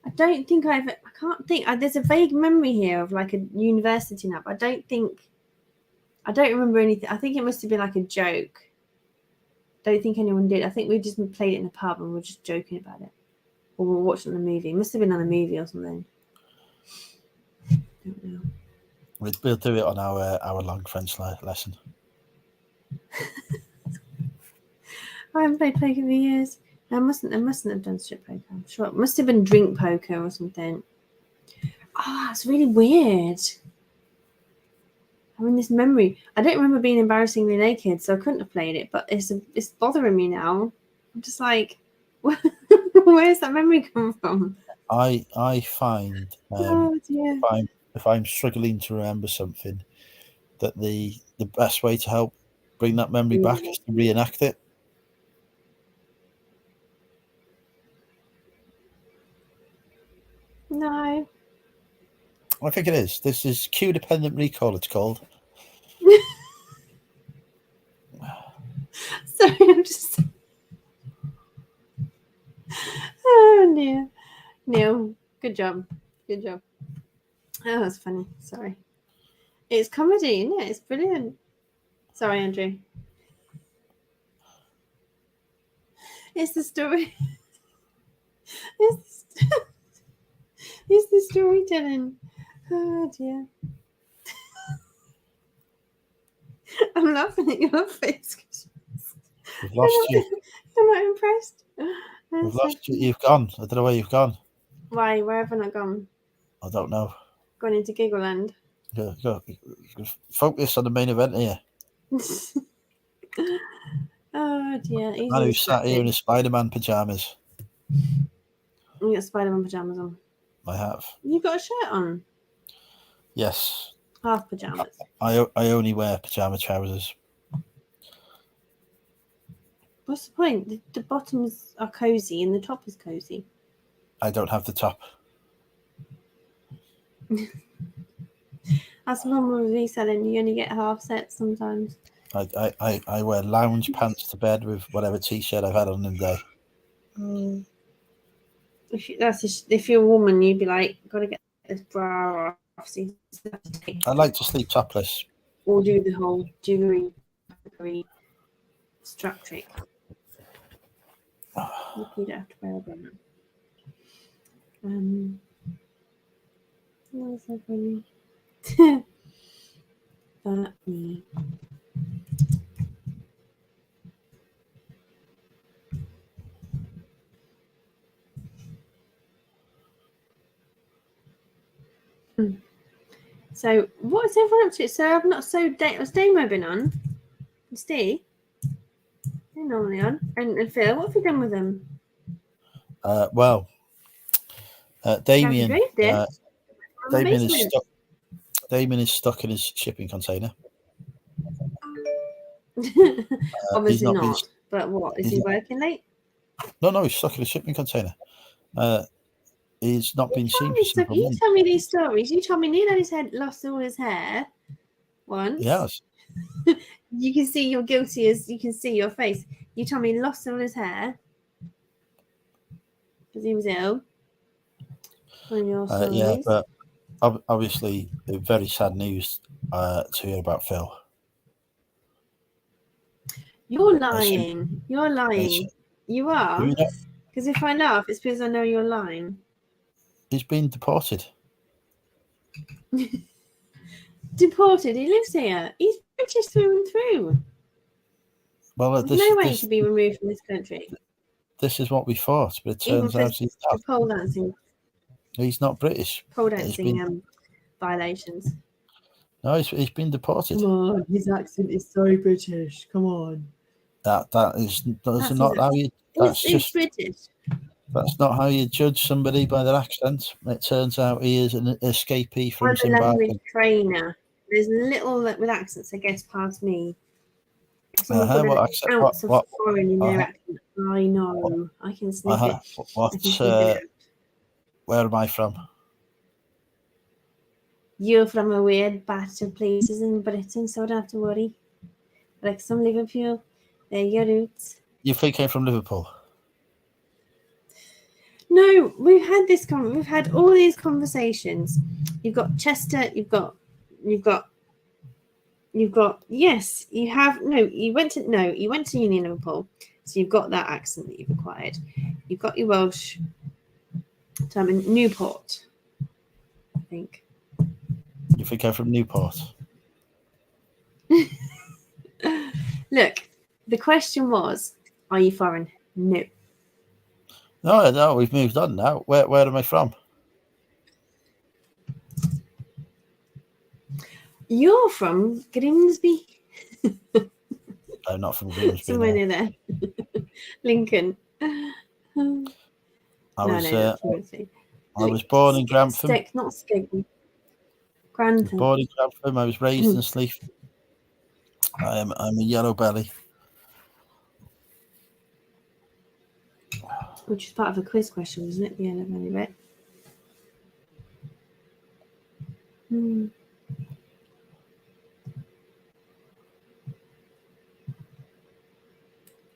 I don't think I can't think. There's a vague memory here of like a university nap. I don't remember anything. I think it must have been like a joke. Don't think anyone did. I think we just played it in a pub and we were just joking about it. Or we were watching the movie. It must have been on a movie or something. I don't know. We'll do it on our long French lesson. I haven't played poker for years. I mustn't have done strip poker. I'm sure it must have been drink poker or something. Oh, it's really weird. I'm in this memory. I don't remember being embarrassingly naked, so I couldn't have played it. But it's bothering me now. I'm just like, where's that memory come from? I find if I'm struggling to remember something, that the best way to help bring that memory back is to reenact it. No. I think it is. This is cue-dependent recall, it's called. Sorry, I'm just... Oh, dear. Neil, good job. Oh, that's funny. Sorry. It's comedy, isn't it? It's brilliant. Sorry, Andrew. It's the story. It's the storytelling. Oh dear. I'm laughing at your face. We've lost you. I'm not impressed. We've lost you. You've gone. I don't know where you've gone. Why? Where have I not gone? I don't know. Gone into Giggleland. Go. Focus on the main event here. Oh dear. The man who sat here in his Spider-Man pajamas. You got Spider-Man pajamas on. I have. You got a shirt on. Yes. Half pajamas. I only wear pajama trousers. What's the point? The bottoms are cozy and the top is cozy. I don't have the top. That's one with reselling. You only get half sets sometimes. I wear lounge pants to bed with whatever t-shirt I've had on in the day. Mm. If you're a woman, you'd be like, gotta get this bra off. So you have to take I like to sleep topless. or do the whole jewelry strap trick. You'd have to wear a bra. That's so funny. But me. So what's everyone up to? So I've not what's Damo been on? And Steve? They're normally on. And Phil, what have you done with them? Damien. Damien is stuck in his shipping container. Obviously not. But what? Is he working late? No, he's stuck in a shipping container. He's not been seen for several months. You tell me these stories. You told me Neil had lost all his hair once. Yes. You can see you're guilty as you can see your face. You told me he lost all his hair because he was ill. Yeah, but obviously very sad news to hear about Phil. You're lying. You're lying. You are. Because if I laugh, it's because I know you're lying. He's been deported. Deported? He lives here. He's British through and through. Well, there's no way to be removed from this country. This is what we thought, but it turns out he's not. Pole dancing. He's not British. Pole dancing violations. No, he's been deported. Come on, his accent is so British. Come on. That's not how you. That's just British. That's not how you judge somebody by their accent. It turns out he is an escapee from Zimbabwe. I'm a language trainer. There's little with accents, I guess, past me. What accent? What foreign in their accent? I know. I can sniff it. Where am I from? You're from a weird batch of places in Britain, so don't have to worry. Like some Liverpool, they're your roots. You think I'm from Liverpool? No, we've had all these conversations. You've got Chester. You've got. Yes, you have. No, you went to Uni Liverpool, so you've got that accent that you've acquired. You've got your Welsh term in Newport, I think. You think I'm from Newport? Look, the question was, are you foreign? No. No, we've moved on now. Where am I from? You're from Grimsby. I'm not from Grimsby. Somewhere near there. Lincoln. I was born in Grantham. Not Skeggy. Grantham. Born in Grantham. I was raised in Sleaf. I'm a yellow belly. Which is part of a quiz question, wasn't it? The yellow belly bit.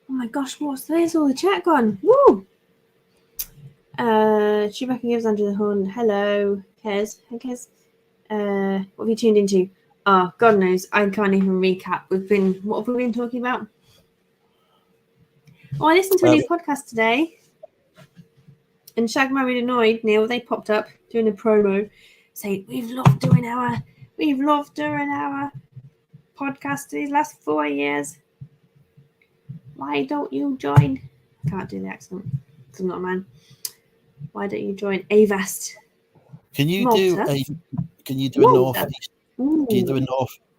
Oh my gosh, there's all the chat gone. Woo! Chewbacca gives under the horn. Hello, Kez. Hey, Kez. What have you tuned into? Oh, God knows. I can't even recap. What have we been talking about? Oh, I listened to a new podcast today. And Shag Married Annoyed, Neil, they popped up doing a promo saying, we've loved doing our podcast these last 4 years. Why don't you join? I can't do the accent because I'm not a man. Why don't you join Avast? Can you Malta? do a Malta? northeast? Can you do a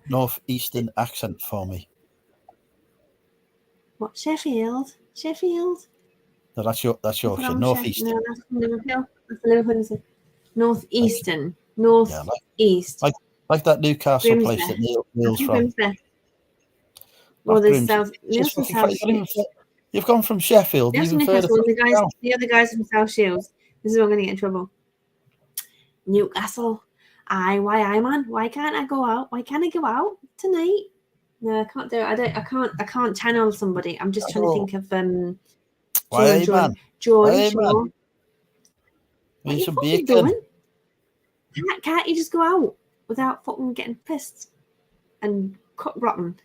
northeastern accent for me? What, Sheffield? No, that's Yorkshire. Northeastern. No, that's Liverpool. That's Liverpool. Northeastern. Northeast. Like that Newcastle Grimsby. place that Neil's from. Grimsby. Well, there's South. Neil's from South. You've gone from Sheffield. Neil's from Newcastle. The other guys from South Shields. This is where I'm going to get in trouble. Newcastle. Why can't I go out? Why can't I go out tonight? No, I can't do it. I can't channel somebody. I'm just trying to think of George. What are you fucking doing? Can't you just go out without fucking getting pissed and cut rotten?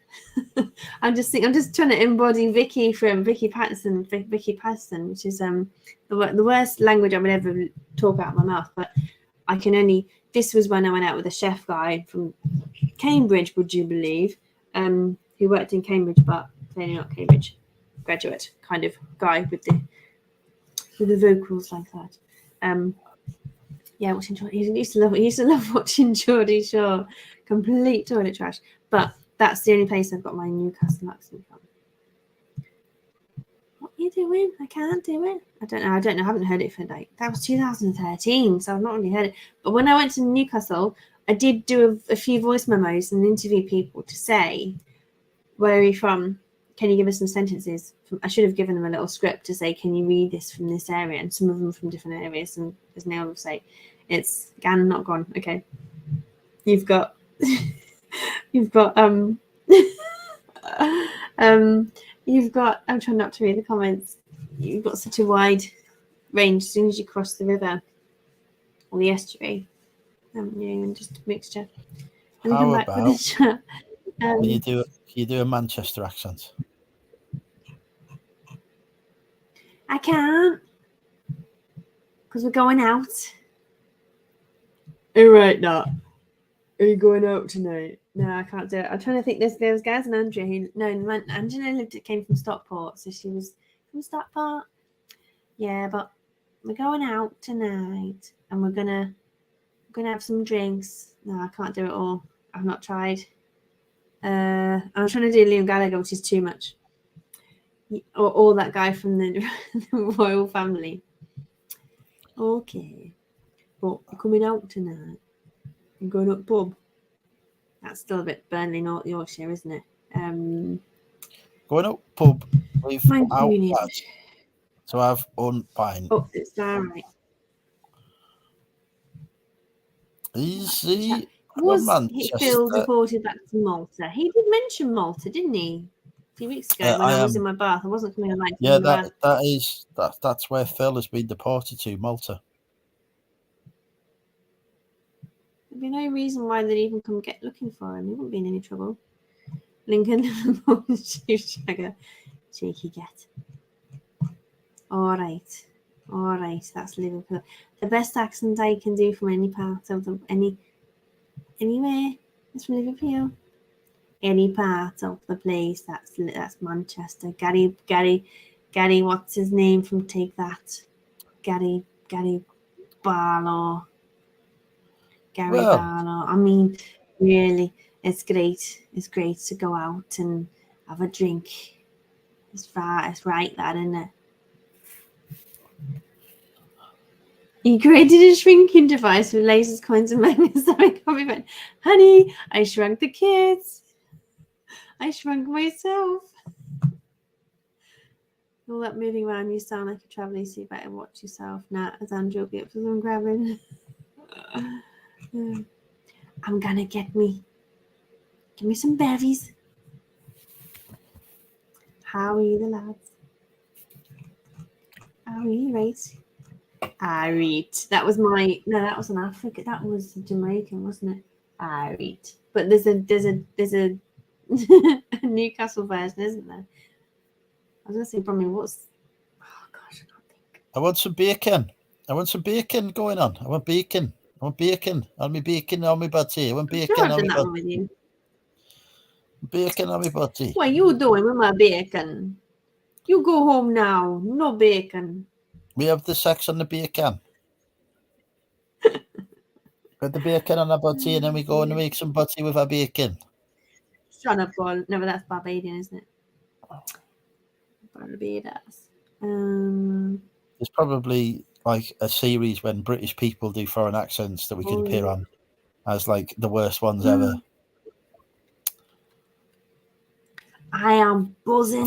I'm just trying to embody Vicky from Vicky Patterson, which is the worst language I would ever talk out of my mouth. But I can only. This was when I went out with a chef guy from Cambridge, would you believe? Who worked in Cambridge, but clearly not Cambridge graduate kind of guy with the vocals like that. Yeah, watching Geordie. He used to love watching Geordie Shore. Complete toilet trash. But that's the only place I've got my Newcastle accent from. What are you doing? I can't do it. I don't know. I haven't heard it for that was 2013, so I've not really heard it. But when I went to Newcastle, I did do a few voice memos and interview people to say, where are you from? Can you give us some sentences? I should have given them a little script to say, can you read this from this area? And some of them from different areas. And as Neil will say, it's gone, not gone. Okay. You've got I'm trying not to read the comments. You've got such a wide range as soon as you cross the river or the estuary. And just a mixture. And How come back about with a chat. can you do a Manchester accent? I can't because we're going out. All right, now. Are you going out tonight? No, I can't do it. I'm trying to think. There was Gaz and Andrea Angela came from Stockport, so she was from Stockport. Yeah, but we're going out tonight, and we're gonna have some drinks. No, I can't do it all. I've not tried. I'm trying to do Liam Gallagher, which is too much. Or that guy from the royal family. Okay, but we're coming out tonight. I'm going up pub. That's still a bit Burnley, North Yorkshire, isn't it? Going up pub with out lads to have unpine. Oh, it's all right. Easy. Phil deported back to Malta? He did mention Malta, didn't he? A few weeks ago when I was in my bath. I wasn't coming back. Yeah, that's where Phil has been deported to, Malta. There'd be no reason why they'd even come looking for him. He wouldn't be in any trouble. Lincoln, Shagger, cheeky get. All right, that's Liverpool. The best accent I can do from any part of anywhere is from Liverpool. Any part of the place, that's Manchester. Gary, what's his name from Take That? Gary Barlow. Barlow. I mean, really, it's great. It's great to go out and have a drink. It's right, that, isn't it? He created a shrinking device with lasers, coins, and magnets. Honey, I shrunk the kids. I shrunk myself. All that moving around, you sound like a traveller, so you better watch yourself. Nah, as Andrew will be up for some grabbing. I'm gonna give me some berries. How are you, the lads? How are you, right? That was an African. That was Jamaican, wasn't it? Right. But there's a Newcastle version, isn't there? I was gonna say probably what's oh gosh, I can't think. I want some bacon. I want some bacon going on. I want bacon. I want bacon. On me bacon on me butty. I want I'm bacon sure I've on done me that butty. one with you. Bacon on me butty. What are you doing with my bacon? You go home now. No bacon. We have the sex on the bacon. Put the bacon on our butty and then we go and make some butty with our bacon. Shut up, Paul. No, but that's Barbadian, isn't it? Barbados. There's probably like a series when British people do foreign accents that we could appear on as like the worst ones ever. I am buzzing.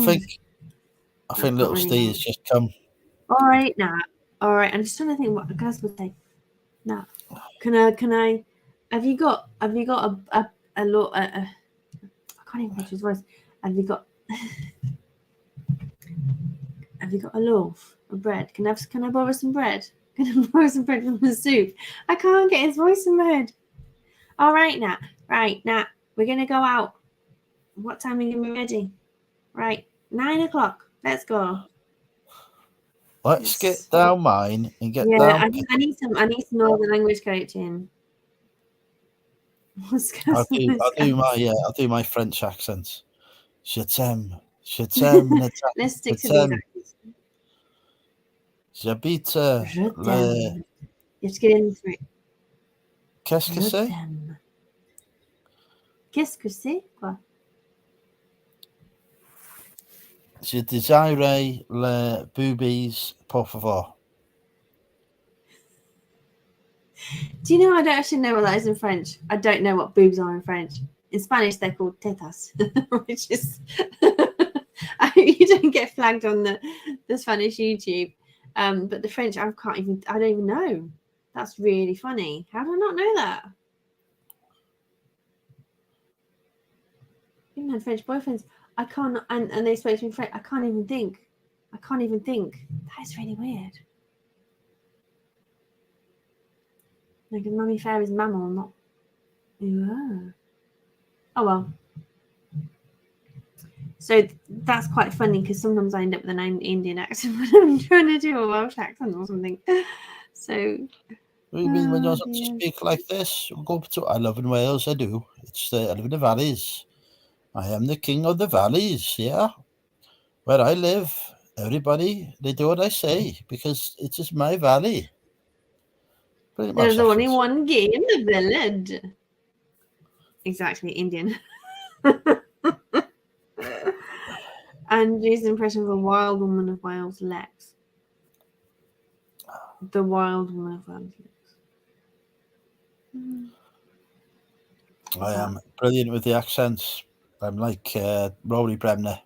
I think little Steve has just come. All right, now. All right, I'm just trying to think what the guys would say. Now, can I? Have you got a lot? I can't even picture his voice. Have you got a loaf of bread? Can I borrow some bread? Can I borrow some bread from the soup? I can't get his voice in my head. All right, now. Right, now. We're going to go out. What time are you going to be ready? Right, 9 o'clock. Let's go. Let's get down mine and get down. I need some Northern language coaching. I'll do my French accent. Je t'aime. Let's stick to these accents. J'habite Je t'aime. Let's get into it. Qu'est-ce que c'est? Qu'est-ce que c'est? Quoi? Je désirais les boobies, por favor. Do you know I don't actually know what that is in French? I don't know what boobs are in French. In Spanish, they're called tetas, which is you don't get flagged on the Spanish YouTube. But the French, I don't even know. That's really funny. How do I not know that? Even had French boyfriends. I can't, and they spoke to me in French. I can't even think. That is really weird. Because Mummy Fair is mammal, not. Yeah. Oh well. So that's quite funny because sometimes I end up with an Indian accent when I'm trying to do a Welsh accent or something. So. What do you mean when you're to speak like this? Go to. I live in Wales. I do. I live in the valleys. I am the king of the valleys. Yeah, where I live, everybody they do what I say because it is my valley. There's only one gay in the village. Exactly, Indian. And his impression of the Wild Woman of Wales, Lex. The Wild Woman of Wales, Lex. I am brilliant with the accents. I'm like Rory Bremner.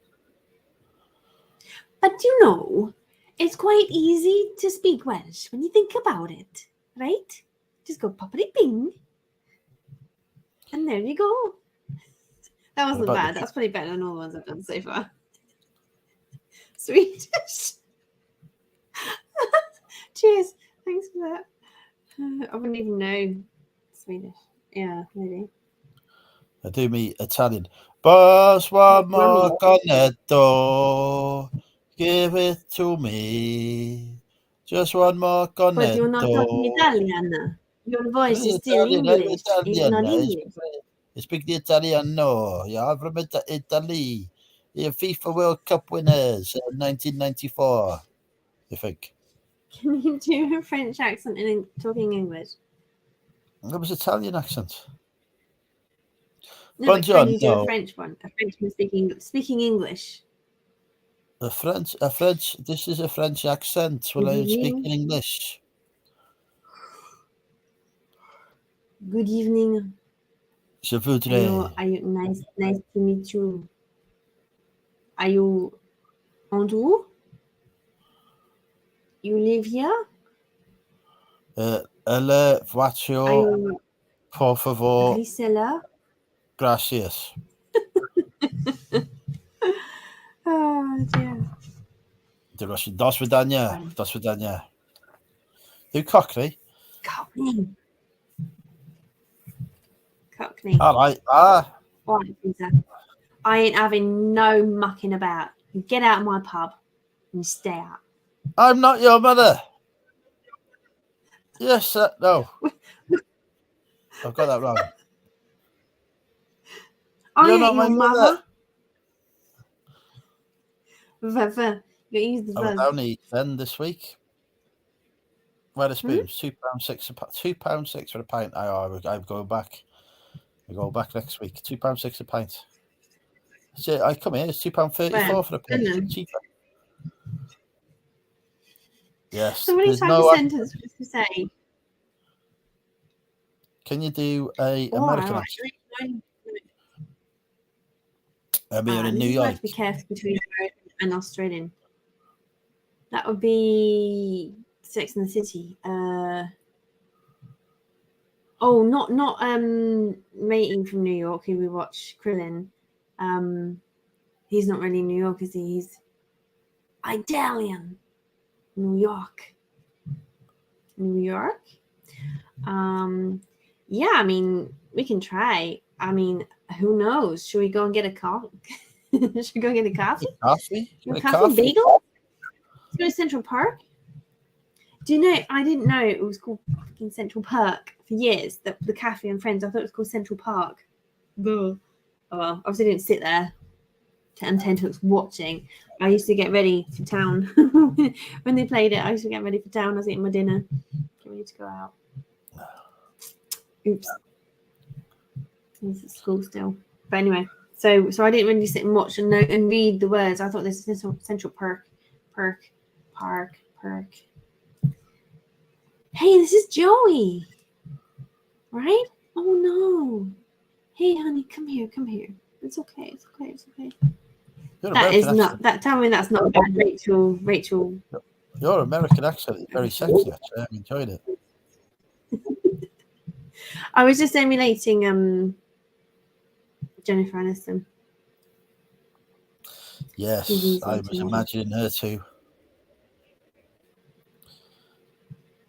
But you know, it's quite easy to speak Welsh when you think about it, right? Just go poppity ping. And there you go. That wasn't bad. That's pretty better than all the ones I've done so far. Swedish. Cheers. Thanks for that. I wouldn't even know Swedish. Yeah, maybe. I do me Italian. Boss one more cornetto. Give it to me. Just one more cornetto. But you're not talking Italian. Your voice is still English. It's not English. I speak the Italiano. Yeah, from Italy. Yeah, FIFA World Cup winners in 1994. I think. Can you do a French accent in talking English? That was Italian accent. No, but can you do a French one? A Frenchman speaking English. A French. This is a French accent. Well, I'm speaking English. Good evening. Je voudrais. Are you nice to meet you? Are you Andrew? You live here? Elle voiture. Por favor. Grisella? Gracias. Oh dear. Do swydania. Do Cockney. Cockney. All right. White pizza. I ain't having no mucking about. You get out of my pub and stay out. I'm not your mother. Yes, no. I've got that wrong. I You're ain't not your my mother. You use the I was verb. down East End this week. Wetherspoons, £2.6 £2.6 for a pint. I'm going back. I go back next week. £2.6 a pint. So I come here. It's £2.34 for a pint. Cheaper. Yes. So many types of sentences to say. Can you do a American accent? I'm here in New York. You have to be careful between American and Australian. That would be Sex and the City. Not Mating from New York, who we watch, Krillin. He's not really in New York, is he? He's Italian. New York. Yeah, I mean, we can try. I mean, who knows? Should we go and get a coffee? Should we go and get a coffee? Coffee? Coffee bagel? Let's go to Central Park. Do you know, I didn't know it was called fucking Central Park for years, the cafe and friends. I thought it was called Central Park. Oh well, obviously I didn't sit there and 10 talks watching. I used to get ready for town. When they played it, I used to get ready for town. I was eating my dinner. Get ready to go out. Oops. I was at school still. But anyway, so I didn't really sit and watch and read the words. I thought this is Central Park. Hey, this is Joey. Right? Oh no. Hey honey, come here. It's okay. That is not that. Tell me that's not bad, Rachel. Your American accent is very sexy. Actually, I'm enjoying it. I was just emulating Jennifer Aniston. Yes, I was imagining her too.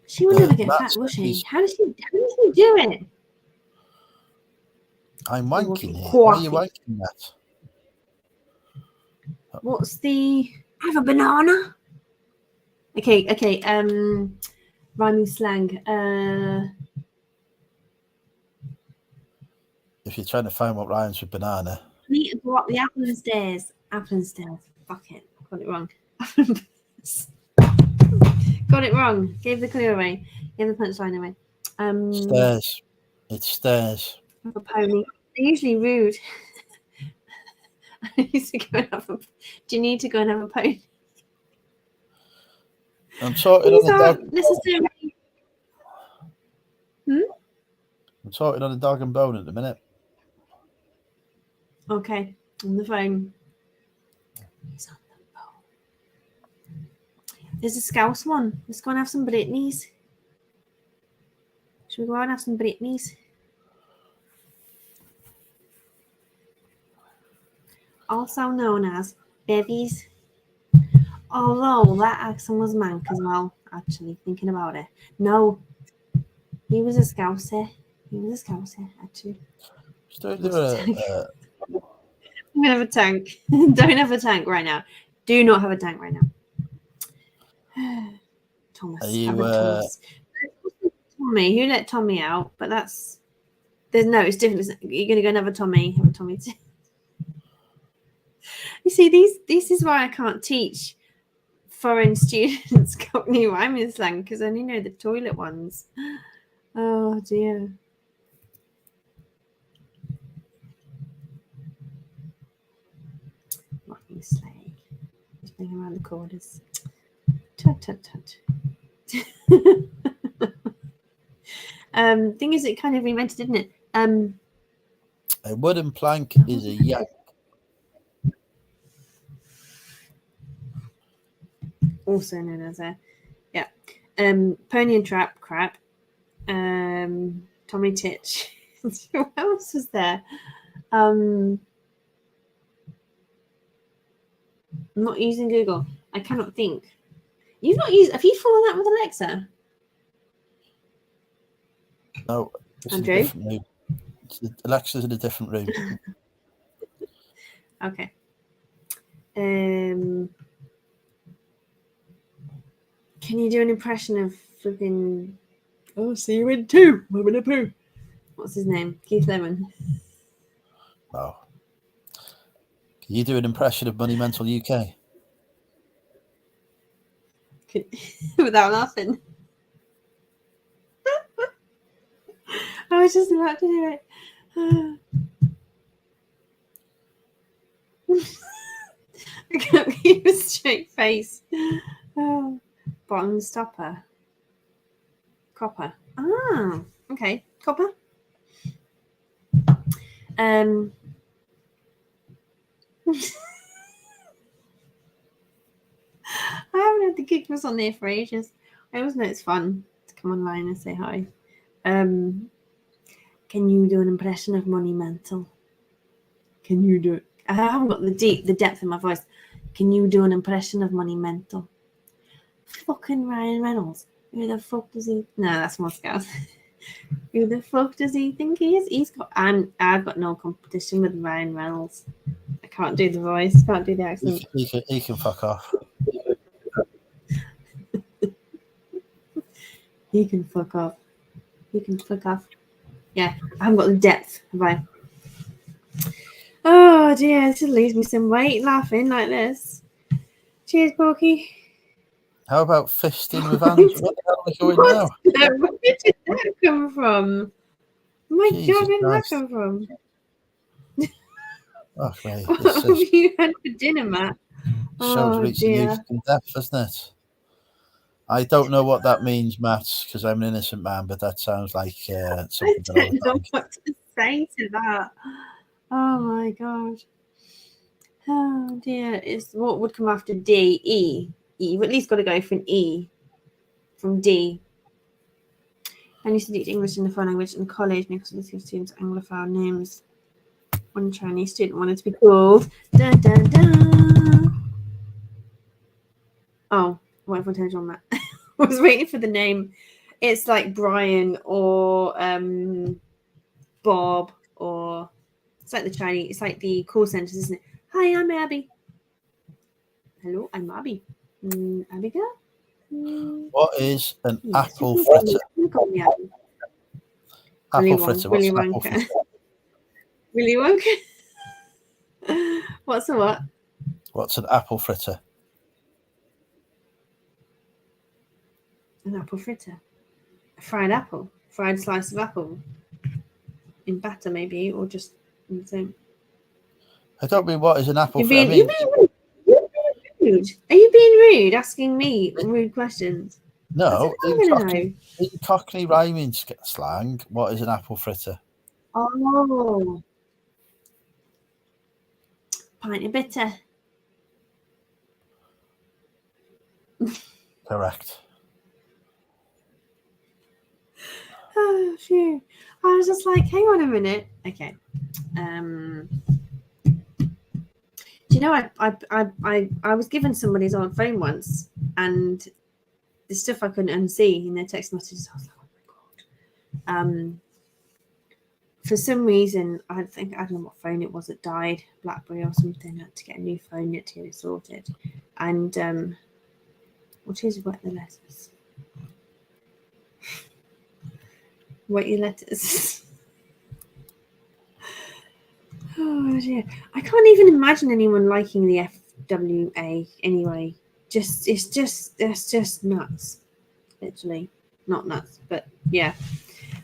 She will never get fat, will she? How does she do it? I'm wanking here. Why are you wanking that? What's the? I have a banana. Okay. Rhyming slang. If you're trying to find what rhymes with banana. I need to go up the apple and stairs. Fuck it. Got it wrong. Got it wrong. Gave the clue away. Gave the punchline away. Stairs. It's stairs. A pony. They're usually rude. I used to go and have do you need to go and have a pony? I'm sorting on the dog. Necessarily. I'm sorting on a dog and bone at the minute. Okay, on the phone. He's on the phone. There's a Scouse one. Let's go and have some Britneys. Should we go out and have some Britneys? Also known as bevies. Although that accent was mank as well, actually, thinking about it. No, he was a Scouser. Actually. I'm going to have a tank. Don't have a tank right now. Do not have a tank right now. Thomas. Are you, Thomas. Tommy. Who let Tommy out? But it's different. You're going to go and have a Tommy. Have a Tommy too. You see, this is why I can't teach foreign students Cockney rhyming slang, because I only know the toilet ones. Oh dear. Rocking sleigh. Just bring around the corners. Tut. Thing is, it kind of reinvented, didn't it? A wooden plank is a yank. Also known as Pony and Trap crap. Tommy Titch. What else was there? I'm not using Google. I cannot think. Have you followed that with Alexa? No, Andrew? Alexa's in a different room. Okay. Can you do an impression of flipping? Oh, see you in 2. Moment of poo. What's his name? Keith Lemon. Oh. Can you do an impression of Money Mental UK? Without laughing. I was just about to do it. I can't keep a straight face. Oh. Bottom stopper. Copper. Ah, okay. Copper. I haven't had the giggles on there for ages. I always know it's fun to come online and say hi. Can you do an impression of Money Mental? Can you do it? I haven't got the depth in my voice. Can you do an impression of Money Mental? Fucking Ryan Reynolds. Who the fuck does he? No, that's Moscow. Who the fuck does he think he is? I've got no competition with Ryan Reynolds. I can't do the voice. Can't do the accent. He can fuck off. He can fuck off. He can fuck off. Yeah, I haven't got the depth, have I? Oh dear, this leaves me some weight laughing like this. Cheers, Porky. How about fisting with hands? What the hell are we going now? Where did that come from? My Jesus God, where did Christ. that come from? Oh, mate, What this have is you had for dinner, Matt? show's reaching youth and depth, isn't it? I don't know what that means, Matt, because I'm an innocent man, but that sounds like something I don't know what to say to that. Oh my God. Oh dear. It's what would come after D? E. You've at least got to go for an E from D. I used to teach English in the foreign language in college because the students Anglophone names. One Chinese student wanted to be called. Dun, dun, dun. Oh, what have I told you on that? I was waiting for the name. It's like Brian or Bob or it's like the Chinese. It's like the call centers, isn't it? Hi, I'm Abby. Hello, I'm Abby. Abigail? What is an Yes, apple fritter? Apple fritter. What's an apple fritter? Willy Wonka. What's a what? What's an apple fritter? An apple fritter. A fried apple. Fried slice of apple. In batter, maybe, or just in the same. I don't mean what is an apple fritter. You're being rude. Are you being rude? Asking me rude questions? No, in Cockney rhyming slang, what is an apple fritter? Oh. Pint of bitter. Correct. Oh, phew. I was just like, hang on a minute. Okay. Do you know I was given somebody's old phone once, and the stuff I couldn't unsee in their text messages. I was like, oh my God. For some reason, I don't know what phone it was that died, BlackBerry or something. I had to get a new phone to get it sorted. And what is wet the letters? Wet your letters. Oh dear. I can't even imagine anyone liking the FWA anyway. It's just nuts. Literally. Not nuts, but yeah.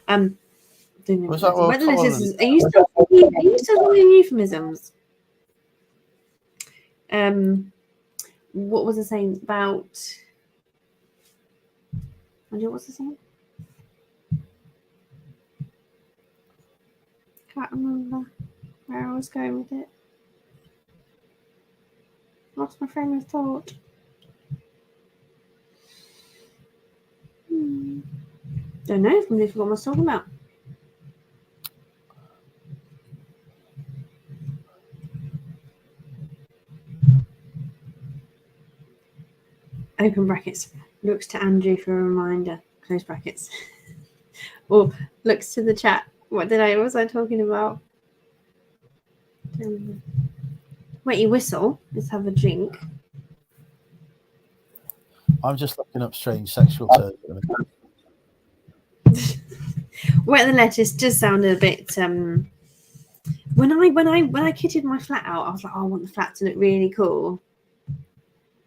Was that what are you still doing euphemisms? What was I saying about what's the saying? Can't remember where I was going with it. Lost my train of thought. Don't know. I forgot what I was talking about. Open brackets. Looks to Andrew for a reminder. Close brackets. Or looks to the chat What was I talking about? Wait, you whistle. Let's have a drink. I'm just looking up strange sexual terms. Wet the lettuce does sound a bit. When I kitted my flat out, I was like, oh, I want the flat to look really cool.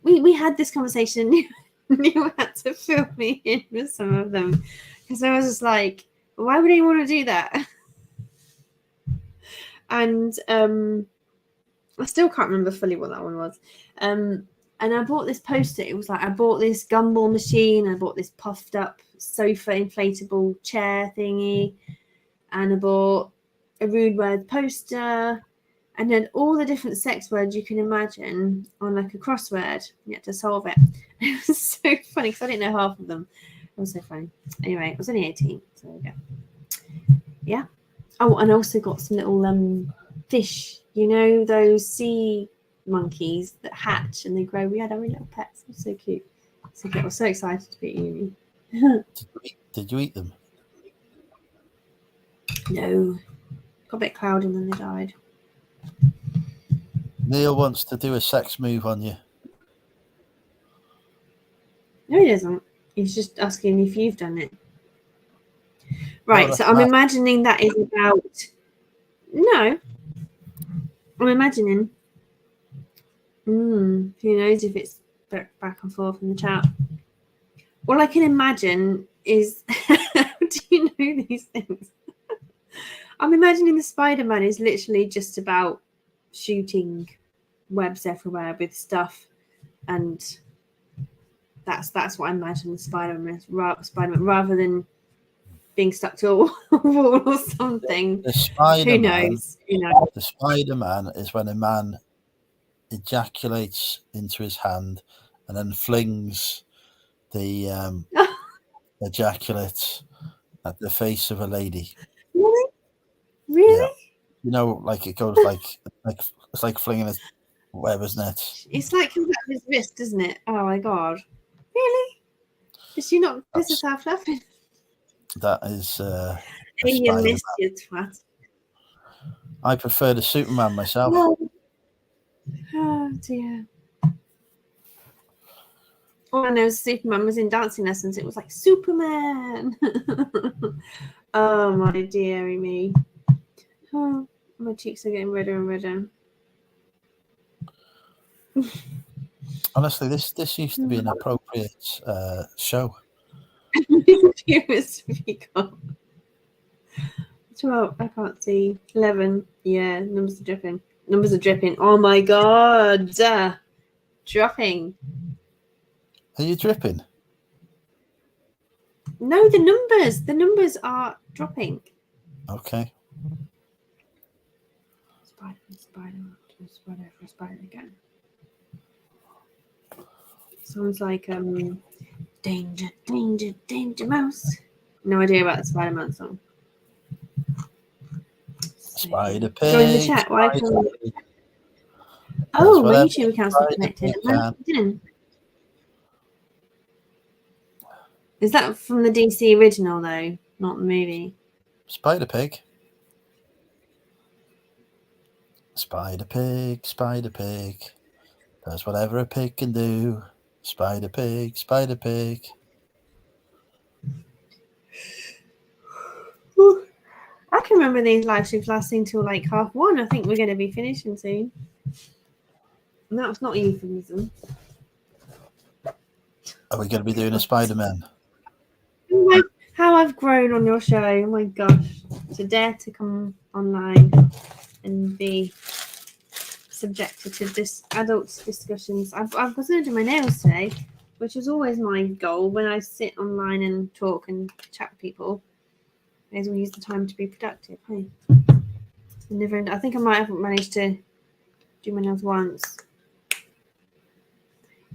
We had this conversation. You had to fill me in with some of them because I was just like, why would anyone want to do that? And I still can't remember fully what that one was. And I bought this poster. It was like I bought this gumball machine. I bought this puffed up sofa inflatable chair thingy, and I bought a rude word poster, and then all the different sex words you can imagine on like a crossword. You had to solve it. It was so funny because I didn't know half of them. It was so funny. Anyway, I was only 18, so there we go. Yeah. Oh, and I also got some little fish. You know those sea monkeys that hatch and they grow. We had our own little pets. It was so cute. So I was so excited to be at uni. Did you eat them? No. Got a bit cloudy and then they died. Neil wants to do a sex move on you. No, he doesn't. He's just asking if you've done it. Right, No, so I'm imagining that is about... No. I'm imagining... who knows if it's back and forth in the chat. All I can imagine is... How do you know these things? I'm imagining the Spider-Man is literally just about shooting webs everywhere with stuff, and that's what I imagine Spider-Man rather than being stuck to a wall or something. The Spider-Man, who knows? You know. The Spider-Man is when a man ejaculates into his hand and then flings the ejaculate at the face of a lady. Really? Yeah. You know, like it goes like it's like flinging a web, isn't it? It's like comes out of his wrist, isn't it? Oh my god! Really? Is she not piss herself laughing? That is. You missed your twat. I prefer the Superman myself. Oh dear. All I know is Superman was in dancing lessons. It was like Superman. Oh my dearie me. Oh, my cheeks are getting redder and redder. Honestly, this used to be an appropriate show. Viewers speak up. 12. I can't see. 11. Yeah, numbers are dripping. Numbers are dripping. Oh my god. Dropping. Are you dripping? No, the numbers. The numbers are dropping. Okay. Spider again. Sounds like danger, danger, danger mouse. No idea about the Spider-Man song. Spider pig. Join the chat. Why can't... Oh, my YouTube account's not connected. Is that from the DC original though, not the movie? Spider pig. Spider pig, spider pig, does whatever a pig can do. Spider pig, spider pig. I can remember these live streams lasting till like 1:30. I think we're going to be finishing soon. And that was not a euphemism. Are we going to be doing a Spider-Man? How I've grown on your show. Oh my gosh. To dare to come online and be subjected to this adult discussions. I've got to do my nails today, which is always my goal when I sit online and talk and chat with people. Is we use the time to be productive. Hey, I think I might have managed to do my nails once.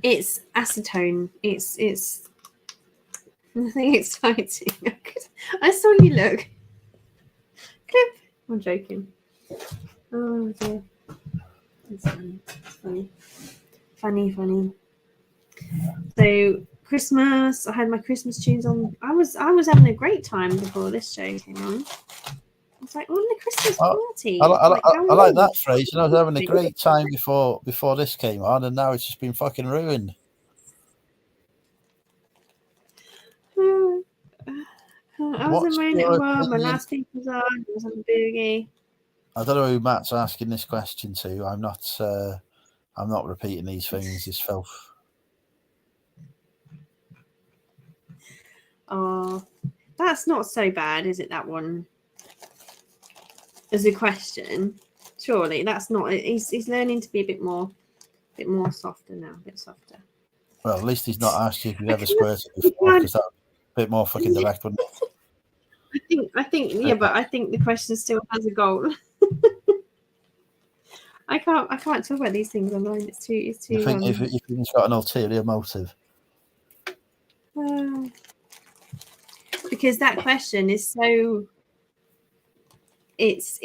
It's acetone. It's nothing exciting. I saw you look. Clip. I'm joking. Oh dear. It's funny. It's funny. Funny. So Christmas, I had my Christmas tunes on. I was having a great time before this show came on. was like, on the Christmas I, party. I, Like, how I like long? that phrase. I was having a great time before this came on, and now it's just been fucking ruined. I was What's in my your well, my opinion? last week was on. It was on the boogie. I don't know who Matt's asking this question to. I'm not repeating these things. This filth. Oh, that's not so bad, is it? That one as a question. Surely that's not. He's learning to be a bit more softer now. A bit softer. Well, at least he's not asked you if you've ever squirted before, because that's a bit more fucking direct, wouldn't it? I think, yeah, but I think the question still has a goal. I can't talk about these things online. It's too. You think if he's got an ulterior motive? Because that question is so. It's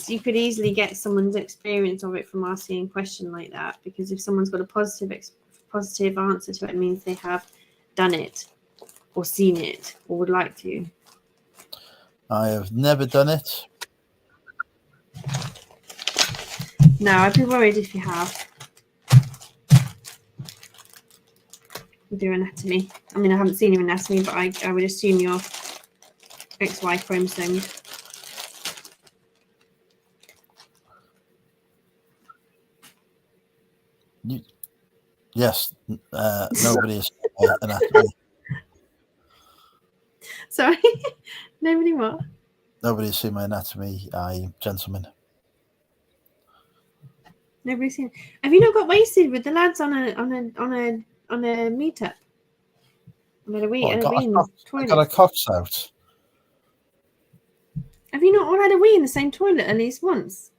you could easily get someone's experience of it from asking a question like that, because if someone's got a positive answer to it, it means they have done it or seen it or would like to. I have never done it. No, I'd be worried if you have. With your anatomy. I mean, I haven't seen your anatomy, but I would assume you're XY chromosomes. Yes, nobody is anatomy. Sorry, nobody what? Nobody's seen my anatomy, gentlemen. Nobody's seen. Have you not got wasted with the lads on a meetup? I got a cox out. Have you not all had a wee in the same toilet at least once?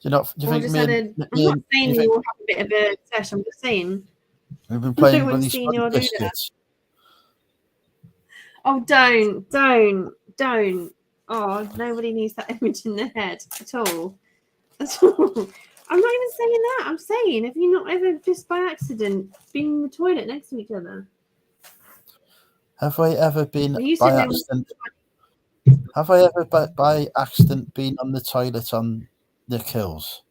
Do you think I'm not saying you all have a bit of a sesh. I'm just saying. We've been playing bloody Spuddy Biscuits. Oh, don't. Oh, nobody needs that image in their head at all. At all. I'm not even saying that. I'm saying, have you not ever just by accident been in the toilet next to each other? Have I ever been by accident? Have I ever by accident been on the toilet on the kills?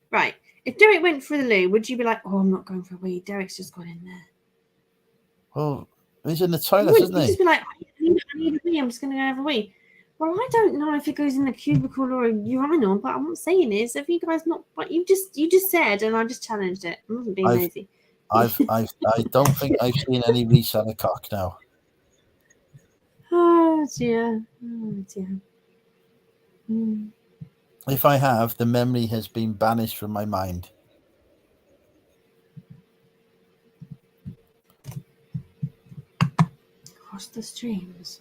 Right. If Derek went for the loo, would you be like, "Oh, I'm not going for a wee. Derek's just gone in there." Well, he's in the toilet, isn't he? You'd just be like, "I need a wee. I'm just going to go have a wee." Well, I don't know if it goes in a cubicle or a urinal, but what I'm saying is, have you guys not? Like, you just said, and I just challenged it. I wasn't being lazy. I don't think I've seen any wees on a cock now. Oh dear. If I have, the memory has been banished from my mind. Across the streams.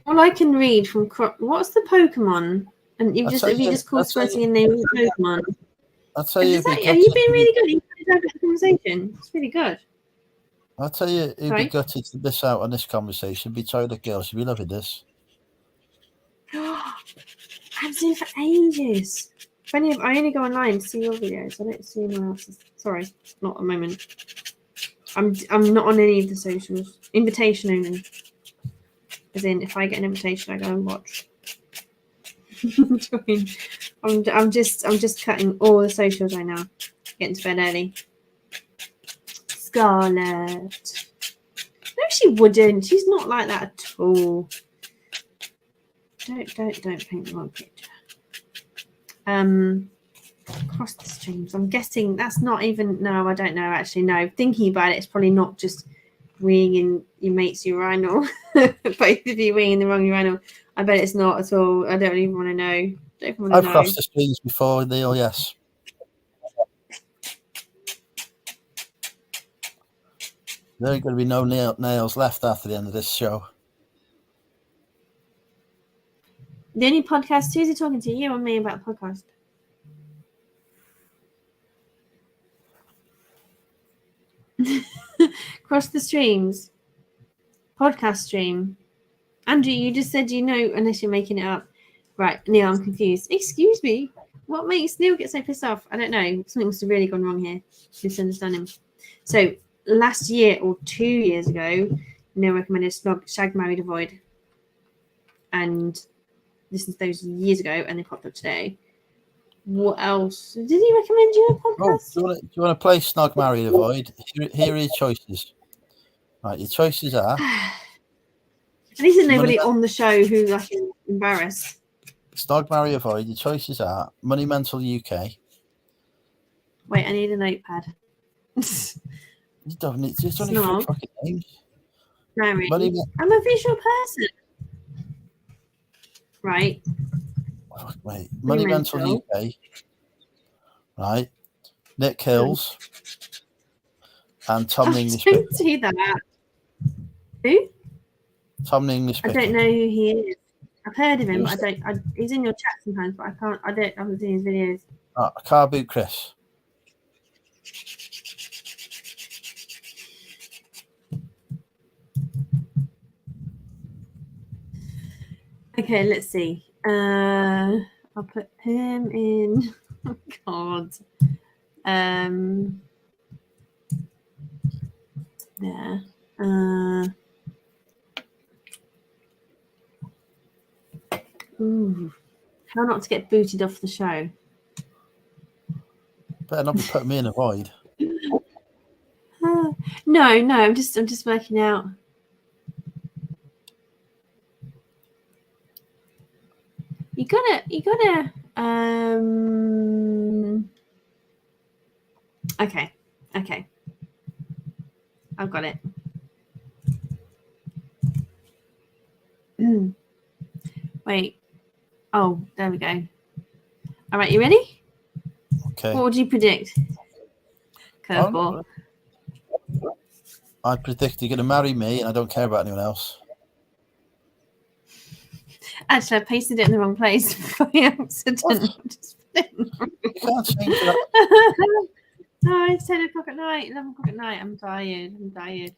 All I can read from what's the Pokemon? And you just called Sweaty and named Pokemon. I'll tell you. Are you being really good? You had a conversation. It's really good. I'll tell you who'd be gutted to miss out on this conversation. Be Toilet Girl. She'd be loving this. I've seen it for ages. I only go online to see your videos. I don't see anyone else's. Sorry, not a moment. I'm not on any of the socials. Invitation only. As in, if I get an invitation, I go and watch. I'm just cutting all the socials right now. Getting to bed early. Scarlett. No, she wouldn't. She's not like that at all. Don't paint the wrong picture. Across the streams. I'm guessing that's not even. No, I don't know. Actually, no. Thinking about it, it's probably not just weeing in your mate's urinal. Both of you weeing in the wrong urinal. I bet it's not at all. I don't even want to know. I've crossed the streams before, Neil. Yes. There ain't going to be no nails left after the end of this show. The only podcast, who's he talking to? You or me about the podcast? Cross the streams. Podcast stream. Andrew, you just said you know unless you're making it up. Right, Neil, I'm confused. Excuse me. What makes Neil get so pissed off? I don't know. Something must have really gone wrong here. Misunderstand him. So last year or 2 years ago, Neil recommended Shag, Married, Avoid. And listened to those years ago and they popped up today. What else? Did he recommend you a podcast? Oh, do you want to play Snog, Marry, Avoid? Here are your choices. Right, your choices are... At least there's nobody on the show who I can embarrass. Snog, Marry, Avoid. Your choices are Money Mental UK. Wait, I need a notepad. You don't need... There's only 3 fucking names. Marry. I'm a visual person. Right. Wait. Money Mental UK. Right. Nick Hills. And Tom the English Picker. Don't see that. Who? Tom the English Picker. I don't know who he is. I've heard of him, but I don't. He's in your chat sometimes, but I can't. I haven't seen his videos. Car Boot Chris. Okay, let's see. I'll put him in. Oh God. There. Ooh. How not to get booted off the show? Better not be putting me in a void. No. I'm just working out. You gotta. Okay. I've got it. Wait. Oh, there we go. All right, you ready? Okay. What would you predict? Curveball. I predict you're going to marry me and I don't care about anyone else. Actually, I pasted it in the wrong place by accident. You can't change that. No, it's 10 o'clock at night, 11 o'clock at night. I'm tired.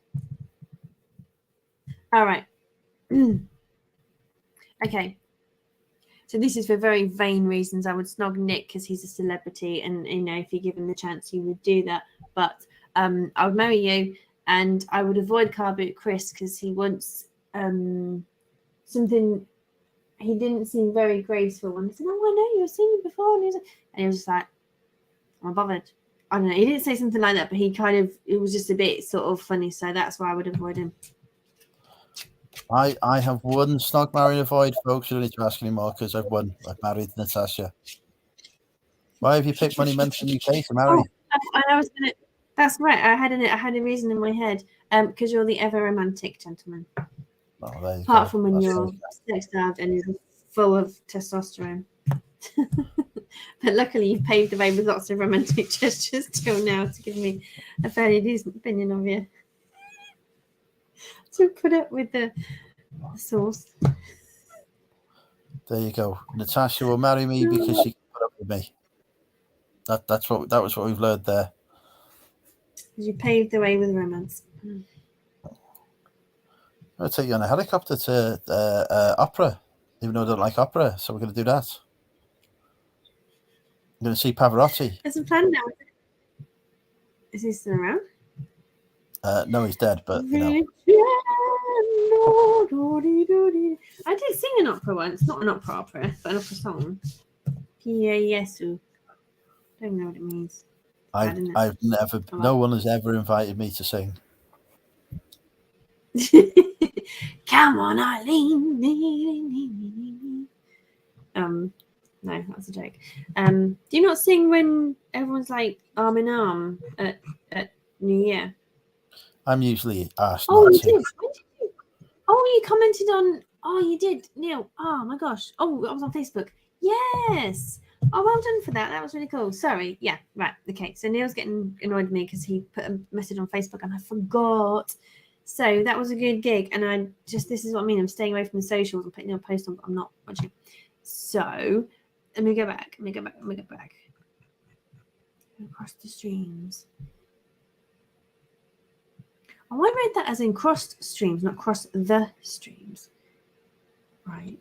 All right. Okay. So this is for very vain reasons. I would snog Nick because he's a celebrity, and if you give him the chance, you would do that. But I would marry you, and I would avoid Car Boot Chris because he wants something. He didn't seem very graceful, and I said, "Oh, I know you've seen it before," and he was just like, "I'm bothered." I don't know. He didn't say something like that, but he it was just a bit sort of funny, so that's why I would avoid him. I have won Snog, Marry, Avoid, folks. You don't need to ask anymore because I've won. I've married Natasha. Why have you picked Money Mental UK to marry? I was gonna. That's right. I had a reason in my head. Because you're the ever romantic gentleman. Oh, there you Apart go. from when you're sex-starved and you're full of testosterone. But luckily, you paved the way with lots of romantic gestures till now to give me a fairly decent opinion of you. To put up with the sauce. There you go. Natasha will marry me because she can put up with me. That was what we've learned there. You paved the way with romance. I'll take you on a helicopter to opera, even though I don't like opera. So we're going to do that. I'm going to see Pavarotti. There's a plan now. Is he still around? No, he's dead, but I did sing an opera once, not an opera, but an opera song. Yesu. Don't know what it means. I've never. No one has ever invited me to sing. Come on, Eileen. No, that's a joke. Do you not sing when everyone's like arm in arm at New Year? I'm usually asked. Oh, you did. When did you? Oh, you commented on. Oh, you did, Neil. Oh my gosh. Oh, I was on Facebook. Yes. Oh, well done for that. That was really cool. Sorry. Yeah. Right. Okay. So Neil's getting annoyed with me because he put a message on Facebook and I forgot. So that was a good gig, and this is what I mean. I'm staying away from the socials. I'm putting a post on, but I'm not watching. So let me go back. Across the streams. Oh, I read that as in crossed streams, not cross the streams. Right.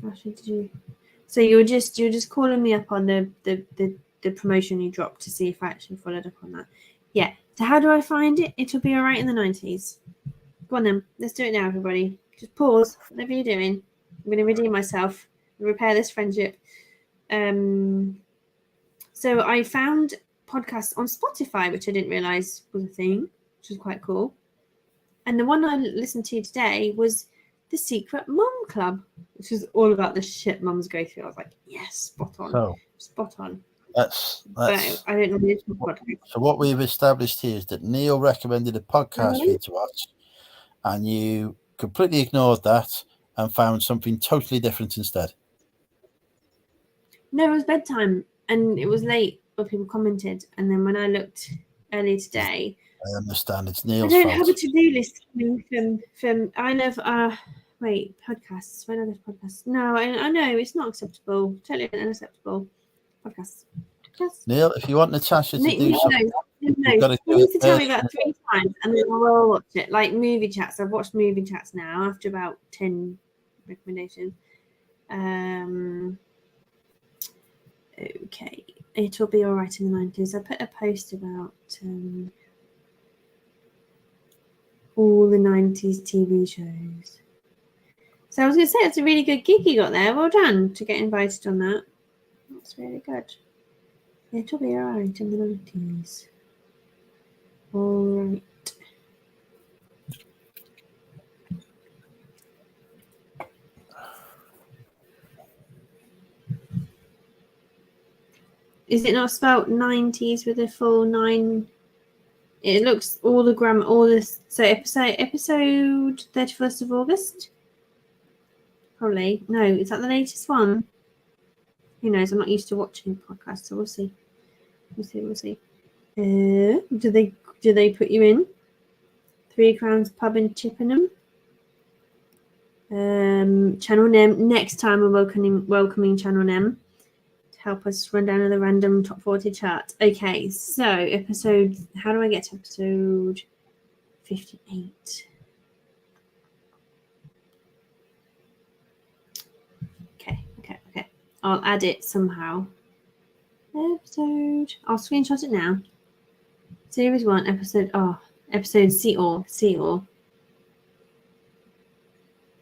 Actually, did you? So you're just calling me up on the promotion you dropped to see if I actually followed up on that. Yeah. So how do I find it? It'll be all right in the 90s. Go on then. Let's do it now, everybody. Just pause. Whatever you're doing. I'm going to redeem myself and repair this friendship. So I found podcasts on Spotify, which I didn't realise was a thing, which was quite cool. And the one I listened to today was The Secret Mum Club, which was all about the shit mums go through. I was like, yes, spot on. So spot on. that's But I don't know this podcast. So what we've established here is that Neil recommended a podcast for you to watch, and you completely ignored that and found something totally different instead. No, it was bedtime and it was late, but people commented. And then when I looked earlier today, I understand it's Neil's I don't fault. have a to-do list from I love podcasts. When are those podcasts? No, I know it's not acceptable. Totally unacceptable. Podcasts. Neil, if you want Natasha to do something, you've got to you do need to tell me it. about 3 times and then I will watch it. Like movie chats. I've watched movie chats now after about 10 recommendations. Okay, it'll be all right in the 90s. I put a post about all the 90s TV shows. So I was going to say, it's a really good gig you got there. Well done to get invited on that. That's really good. It'll be all right in the 90s. All right. Is it not spelled 90s with a full 9? It looks all the grammar, all this. So episode 31st of August. Probably no. Is that the latest one? Who knows? I'm not used to watching podcasts, so we'll see. We'll see. Do they put you in? 3 Crowns Pub in Chippenham. Channel Nem. Next time we're welcoming Channel Nem to help us run down the random top 40 chart. Okay, so episode. How do I get to episode 58? Okay. I'll add it somehow. Episode. I'll screenshot it now. Series 1, episode See All.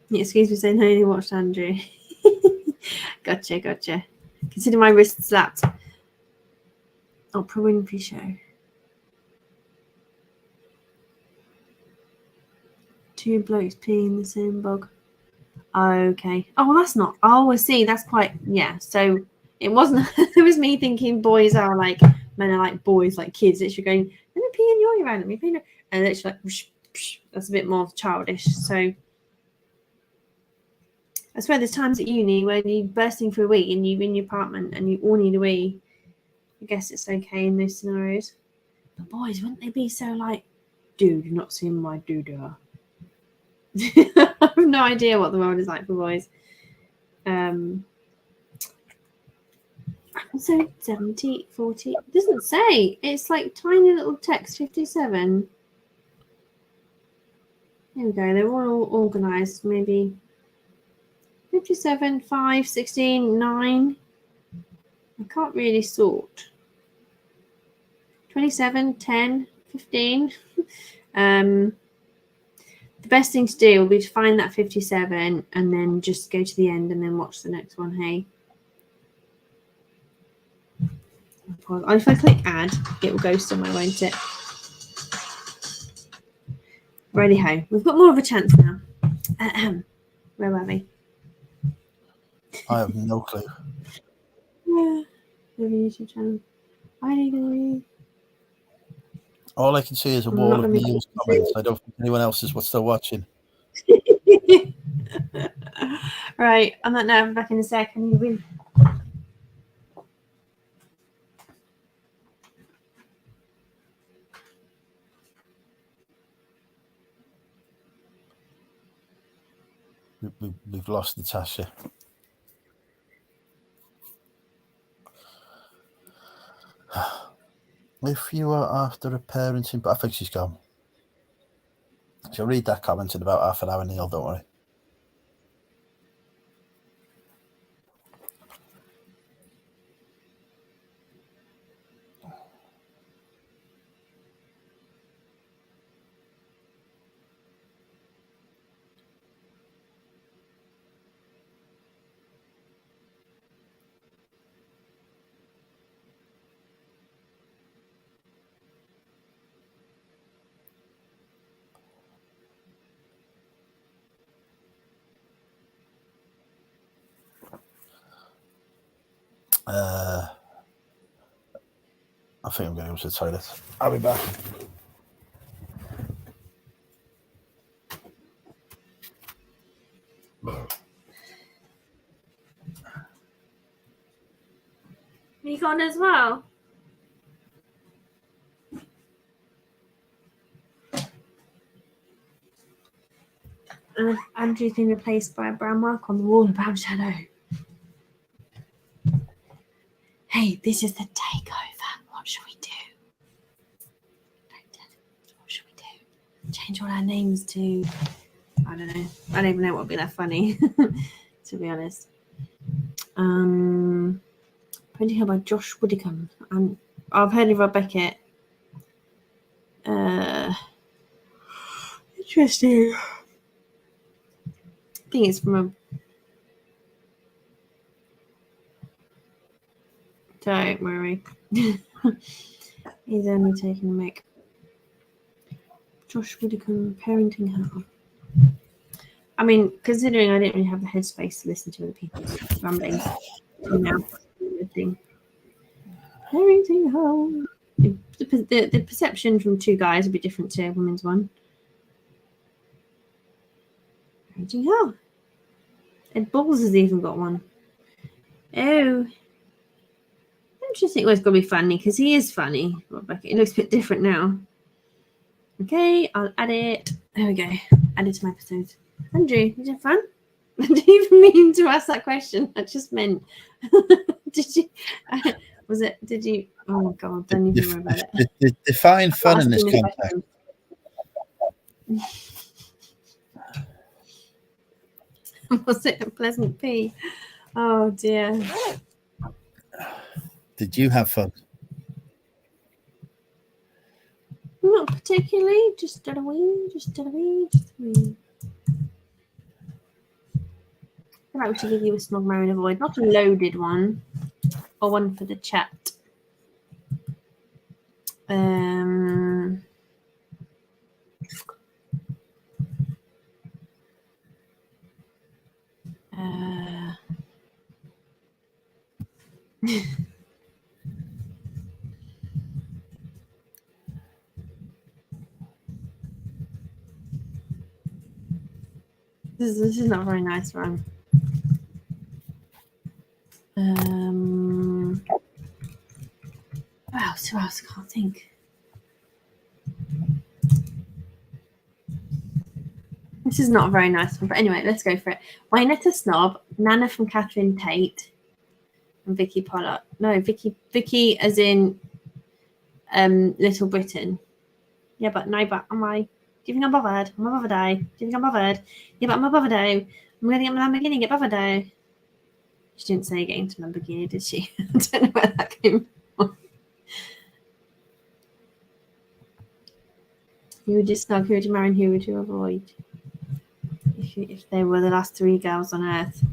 Yeah, excuse me saying I only watched Andrew. Gotcha. Consider my wrist slapped. Oprah Winfrey Show. 2 blokes peeing in the same bog. Okay. Oh, well, that's not. Oh, I see. That's quite. Yeah. So it wasn't. It was me thinking boys are like men are like boys, like kids. Literally going, let me pee in your urine, let me pee in your. And literally like, whoosh, whoosh. That's a bit more childish. So I swear there's times at uni where you're bursting for a wee and you're in your apartment and you all need a wee. I guess it's okay in those scenarios. But boys, wouldn't they be so like, dude, you're not seeing my doodah? I have no idea what the world is like for boys. Episode 70, 40. It doesn't say. It's like tiny little text, 57. There we go. They're all organised. Maybe 57, 5, 16, 9. I can't really sort. 27, 10, 15. The best thing to do will be to find that 57 and then just go to the end and then watch the next one. Hey. If I click add, it will go somewhere, won't it? Righty ho. We've got more of a chance now. Where were we? I have no clue. Yeah. The YouTube channel. I need a wee. All I can see is a wall of Neil's comments. I don't think anyone else is still watching. Right. On that note, I'm back in a sec. I need a wee. We've lost Natasha. If you are after a parenting, but I think she's gone. She'll read that comment in about half an hour, Neil, don't worry. I think I'm going to go to the toilet. I'll be back. You gone as well? Andrew's been replaced by a brown mark on the wall, a brown shadow. Hey, this is the takeover. What should we do? What should we do? Change all our names to... I don't know. I don't even know what would be that funny, to be honest. Printing Hill by Josh Widdicombe. I've heard of Rob Beckett. Interesting. I think it's from a... Don't worry. He's only taking a mic. Josh Widdicombe, Parenting Hell. I mean, considering I didn't really have the headspace to listen to other people's ramblings, now thing. Parenting Hell. The perception from two guys would be different to a woman's one. Parenting Hell. Ed Balls has even got one. Oh. Interesting. Well, it's got to be funny because he is funny. It looks a bit different now. Okay, I'll add it. There we go. Add it to my episode. Andrew, did you have fun? I didn't even mean to ask that question. I just meant, did you? Was it? Did you? Oh God! Don't even worry about it. Define fun in this context. Was it a pleasant pee? Oh dear. Did you have fun? Not particularly. Just a wee. I feel like we should give you a Snog Marry and Avoid, not a loaded one, or one for the chat. This is not a very nice one. Who else? I can't think. This is not a very nice one, but anyway, let's go for it. Wynetta Snob, Nana from Catherine Tate, and Vicky Pollard. No, Vicky as in Little Britain. Yeah, but no, but am I? Do you think I'm bothered? I'm bothered. Do you think I'm bothered? Yeah, but I'm bothered. I'm going to get my Lamborghini, get bothered. She didn't say getting to Lamborghini, did she? I don't know where that came from. Who would you snog? Who would you marry? And who would you avoid? If they were the last three girls on Earth.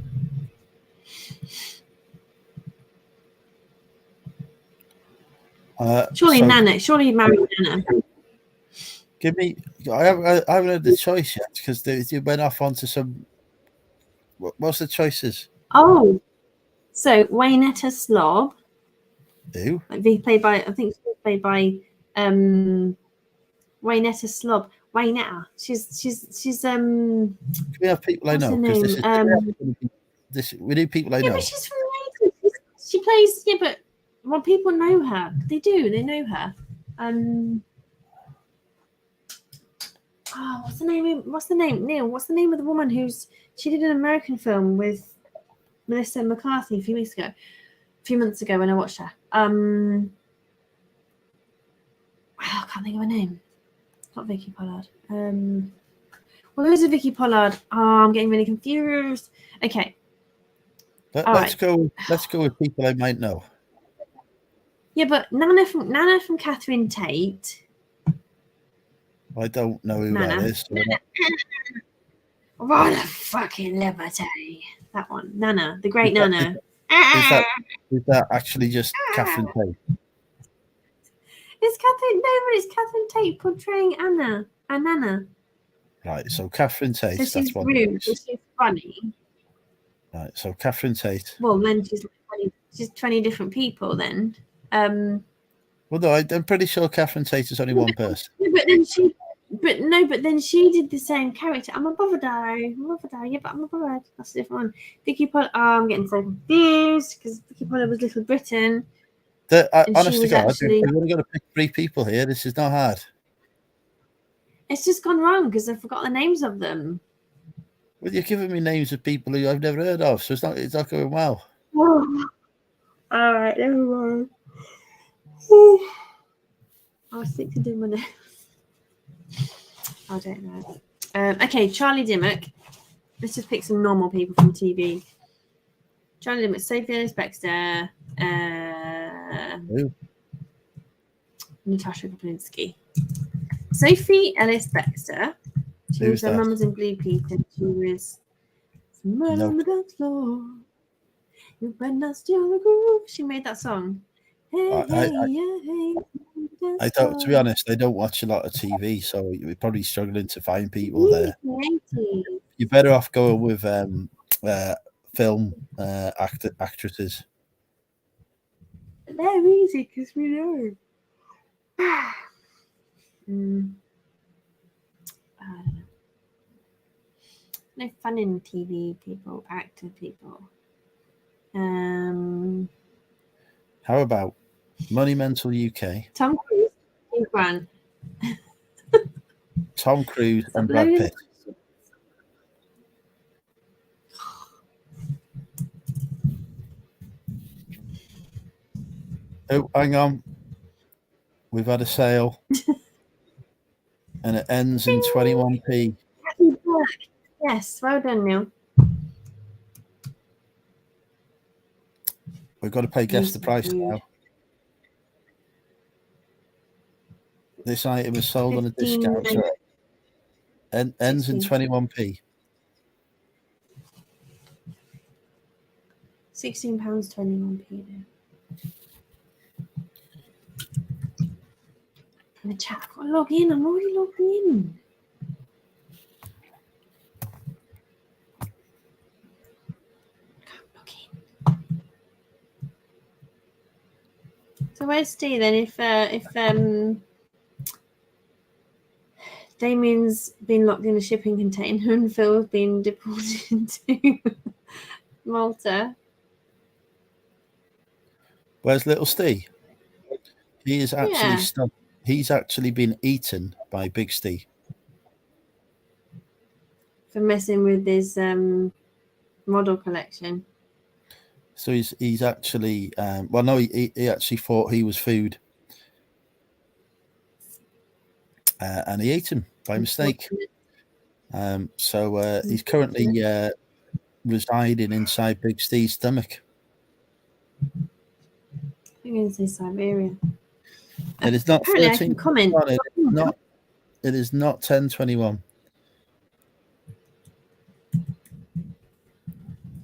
Surely Nana. Surely you'd marry Nana. Give me. I haven't had the choice yet because you went off onto some. What's the choices? Oh, so Wynetta Slob. Who? Played by Wynetta Slob. Wynetta. She's Can we have people I know? Because we need people I know. Yeah, but she's from the 80s. She plays. Yeah, but well, people know her. They do. They know her. Oh, what's the name? Neil. What's the name of the woman she did an American film with Melissa McCarthy a few months ago when I watched her. I can't think of her name. It's not Vicky Pollard. Well, there is a Vicky Pollard. Oh, I'm getting really confused. Okay. Let's go with people I might know. Yeah, but Nana from Catherine Tate. I don't know who that is. So what a fucking liberty. That one. Nana, the great Nana. Is that actually just Catherine Tate? It's Catherine Tate portraying Nana. Right, so Catherine Tate. So she's rude, but she's funny. Right, so Catherine Tate. Well, then she's funny. just 20 different people then. Well, no, I'm pretty sure Catherine Tate is only one person. But then she did the same character. I'm a Bovardie. Yeah, but I'm a Bovard. That's a different one. Vicky Pollard. Oh, I'm getting so confused because Vicky Pollard was Little Britain. Honest to God, actually... you've only got to pick 3 people here. This is not hard. It's just gone wrong because I forgot the names of them. Well, you're giving me names of people who I've never heard of, so it's not going well. Oh. All right, never mind. I'll stick to doing my nails. I don't know. Okay, Charlie Dimmock. Let's just pick some normal people from TV. Charlie Dimmock, Sophie Ellis-Bextor, Natasha Kaplinsky. Sophie Ellis-Bextor. She was her Mamas in Blue People. She was Murder on the Dance Floor. You better not steal the groove. She made that song. Hey, hey. I don't. To be honest, I don't watch a lot of TV, so you're probably struggling to find people there. You're better off going with film actresses. They're easy because we know. I don't know. No fun in TV people, actor people. How about Money Mental UK? Tom Cruise, Hugh Grant. Tom Cruise and Brad Pitt. Oh, hang on. We've had a sale. And it ends in 21p. Yes, well done, Neil. We've got to pay guess the price now. This item is sold on a discount. So ends in 21p. £16.21p. In the chat, I've got to log in. I'm already logged in. So where's Steve then? If Damien's been locked in a shipping container and Phil's been deported to Malta. Where's little Steve? He is actually he's actually been eaten by Big Steve for messing with his model collection. So he's actually well, no, he actually thought he was food, and he ate him by mistake. So he's currently residing inside Big Steve's stomach. I'm going to say Siberia. It is not 13. Comment. It is not 10:21.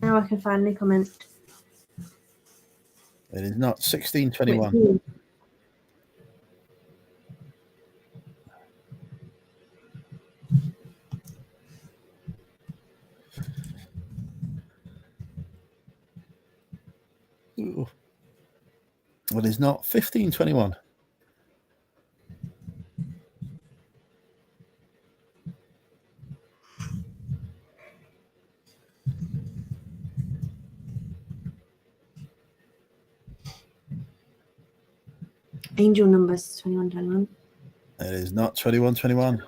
Now I can finally comment. It is not 16:21. Ooh. It is not 15:21. Angel numbers 2121. It is not 21:21.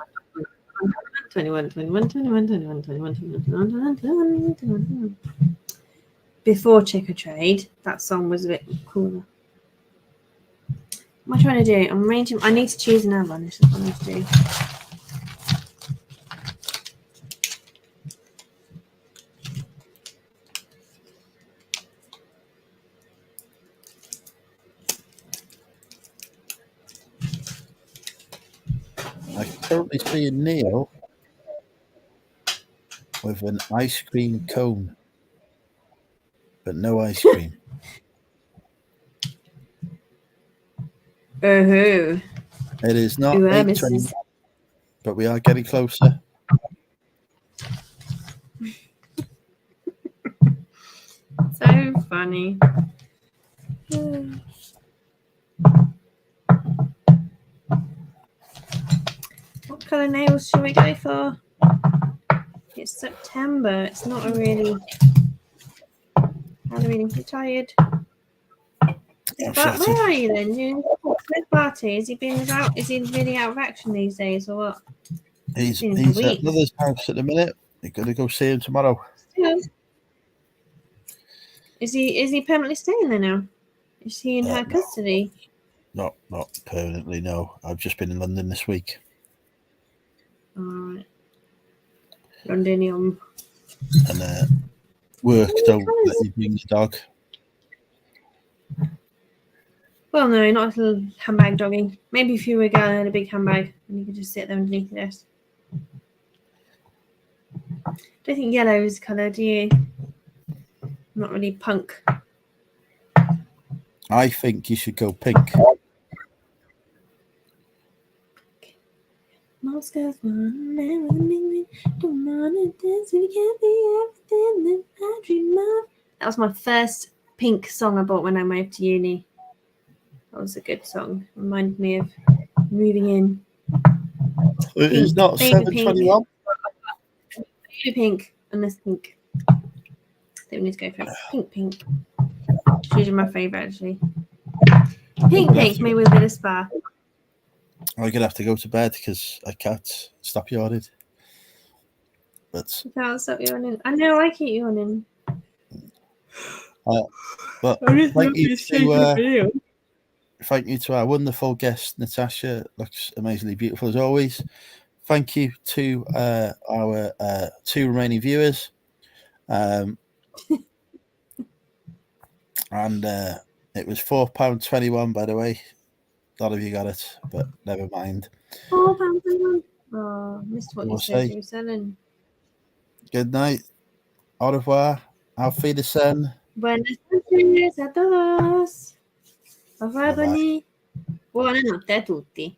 21. Before Trick or Trade, that song was a bit cooler. What am I trying to do? I'm arranging. I need to choose another one. This is what I need to do. I currently see Neil with an ice cream cone, but no ice cream. It is not 8:20, but we are getting closer. So funny. What colour nails should we go for? It's September. It's not a really Halloween. Are you tired? But where are you then? Where's Barty? Has he been out? Is he really out of action these days, or what? He's at mother's house at the minute. You're gonna go see him tomorrow. Yeah. Is he permanently staying there now? Is he in her custody? Not permanently. No, I've just been in London this week. All right. Londonium. And work don't let you bring the dog. Well, no, not a little handbag doggy. Maybe if you were a girl and had a big handbag and you could just sit there underneath the desk. Don't think yellow is colour, do you? Not really punk. I think you should go pink. Most girls want a man with a big ring. Don't wanna dance if you can't be everything that I dream of. That was my first pink song I bought when I moved to uni. That was a good song. Reminded me of moving in. It's not 7:21. Baby pink and this pink. I think we need to go for pink. She's my favourite actually. Pink, maybe with a bit of spa. I'm gonna have to go to bed because I can't stop yawning. But You can't stop yawning. I know, I keep yawning. But thank you to our wonderful guest, Natasha. Looks amazingly beautiful as always. Thank you to our 2 remaining viewers. And it was £4.21, by the way. A lot of you got it, but never mind. £4.21. Oh, missed what you said you were selling. Good night. Au revoir. Auf Wiedersehen. Buenas noches a todos. Bye bye. Buonanotte a tutti.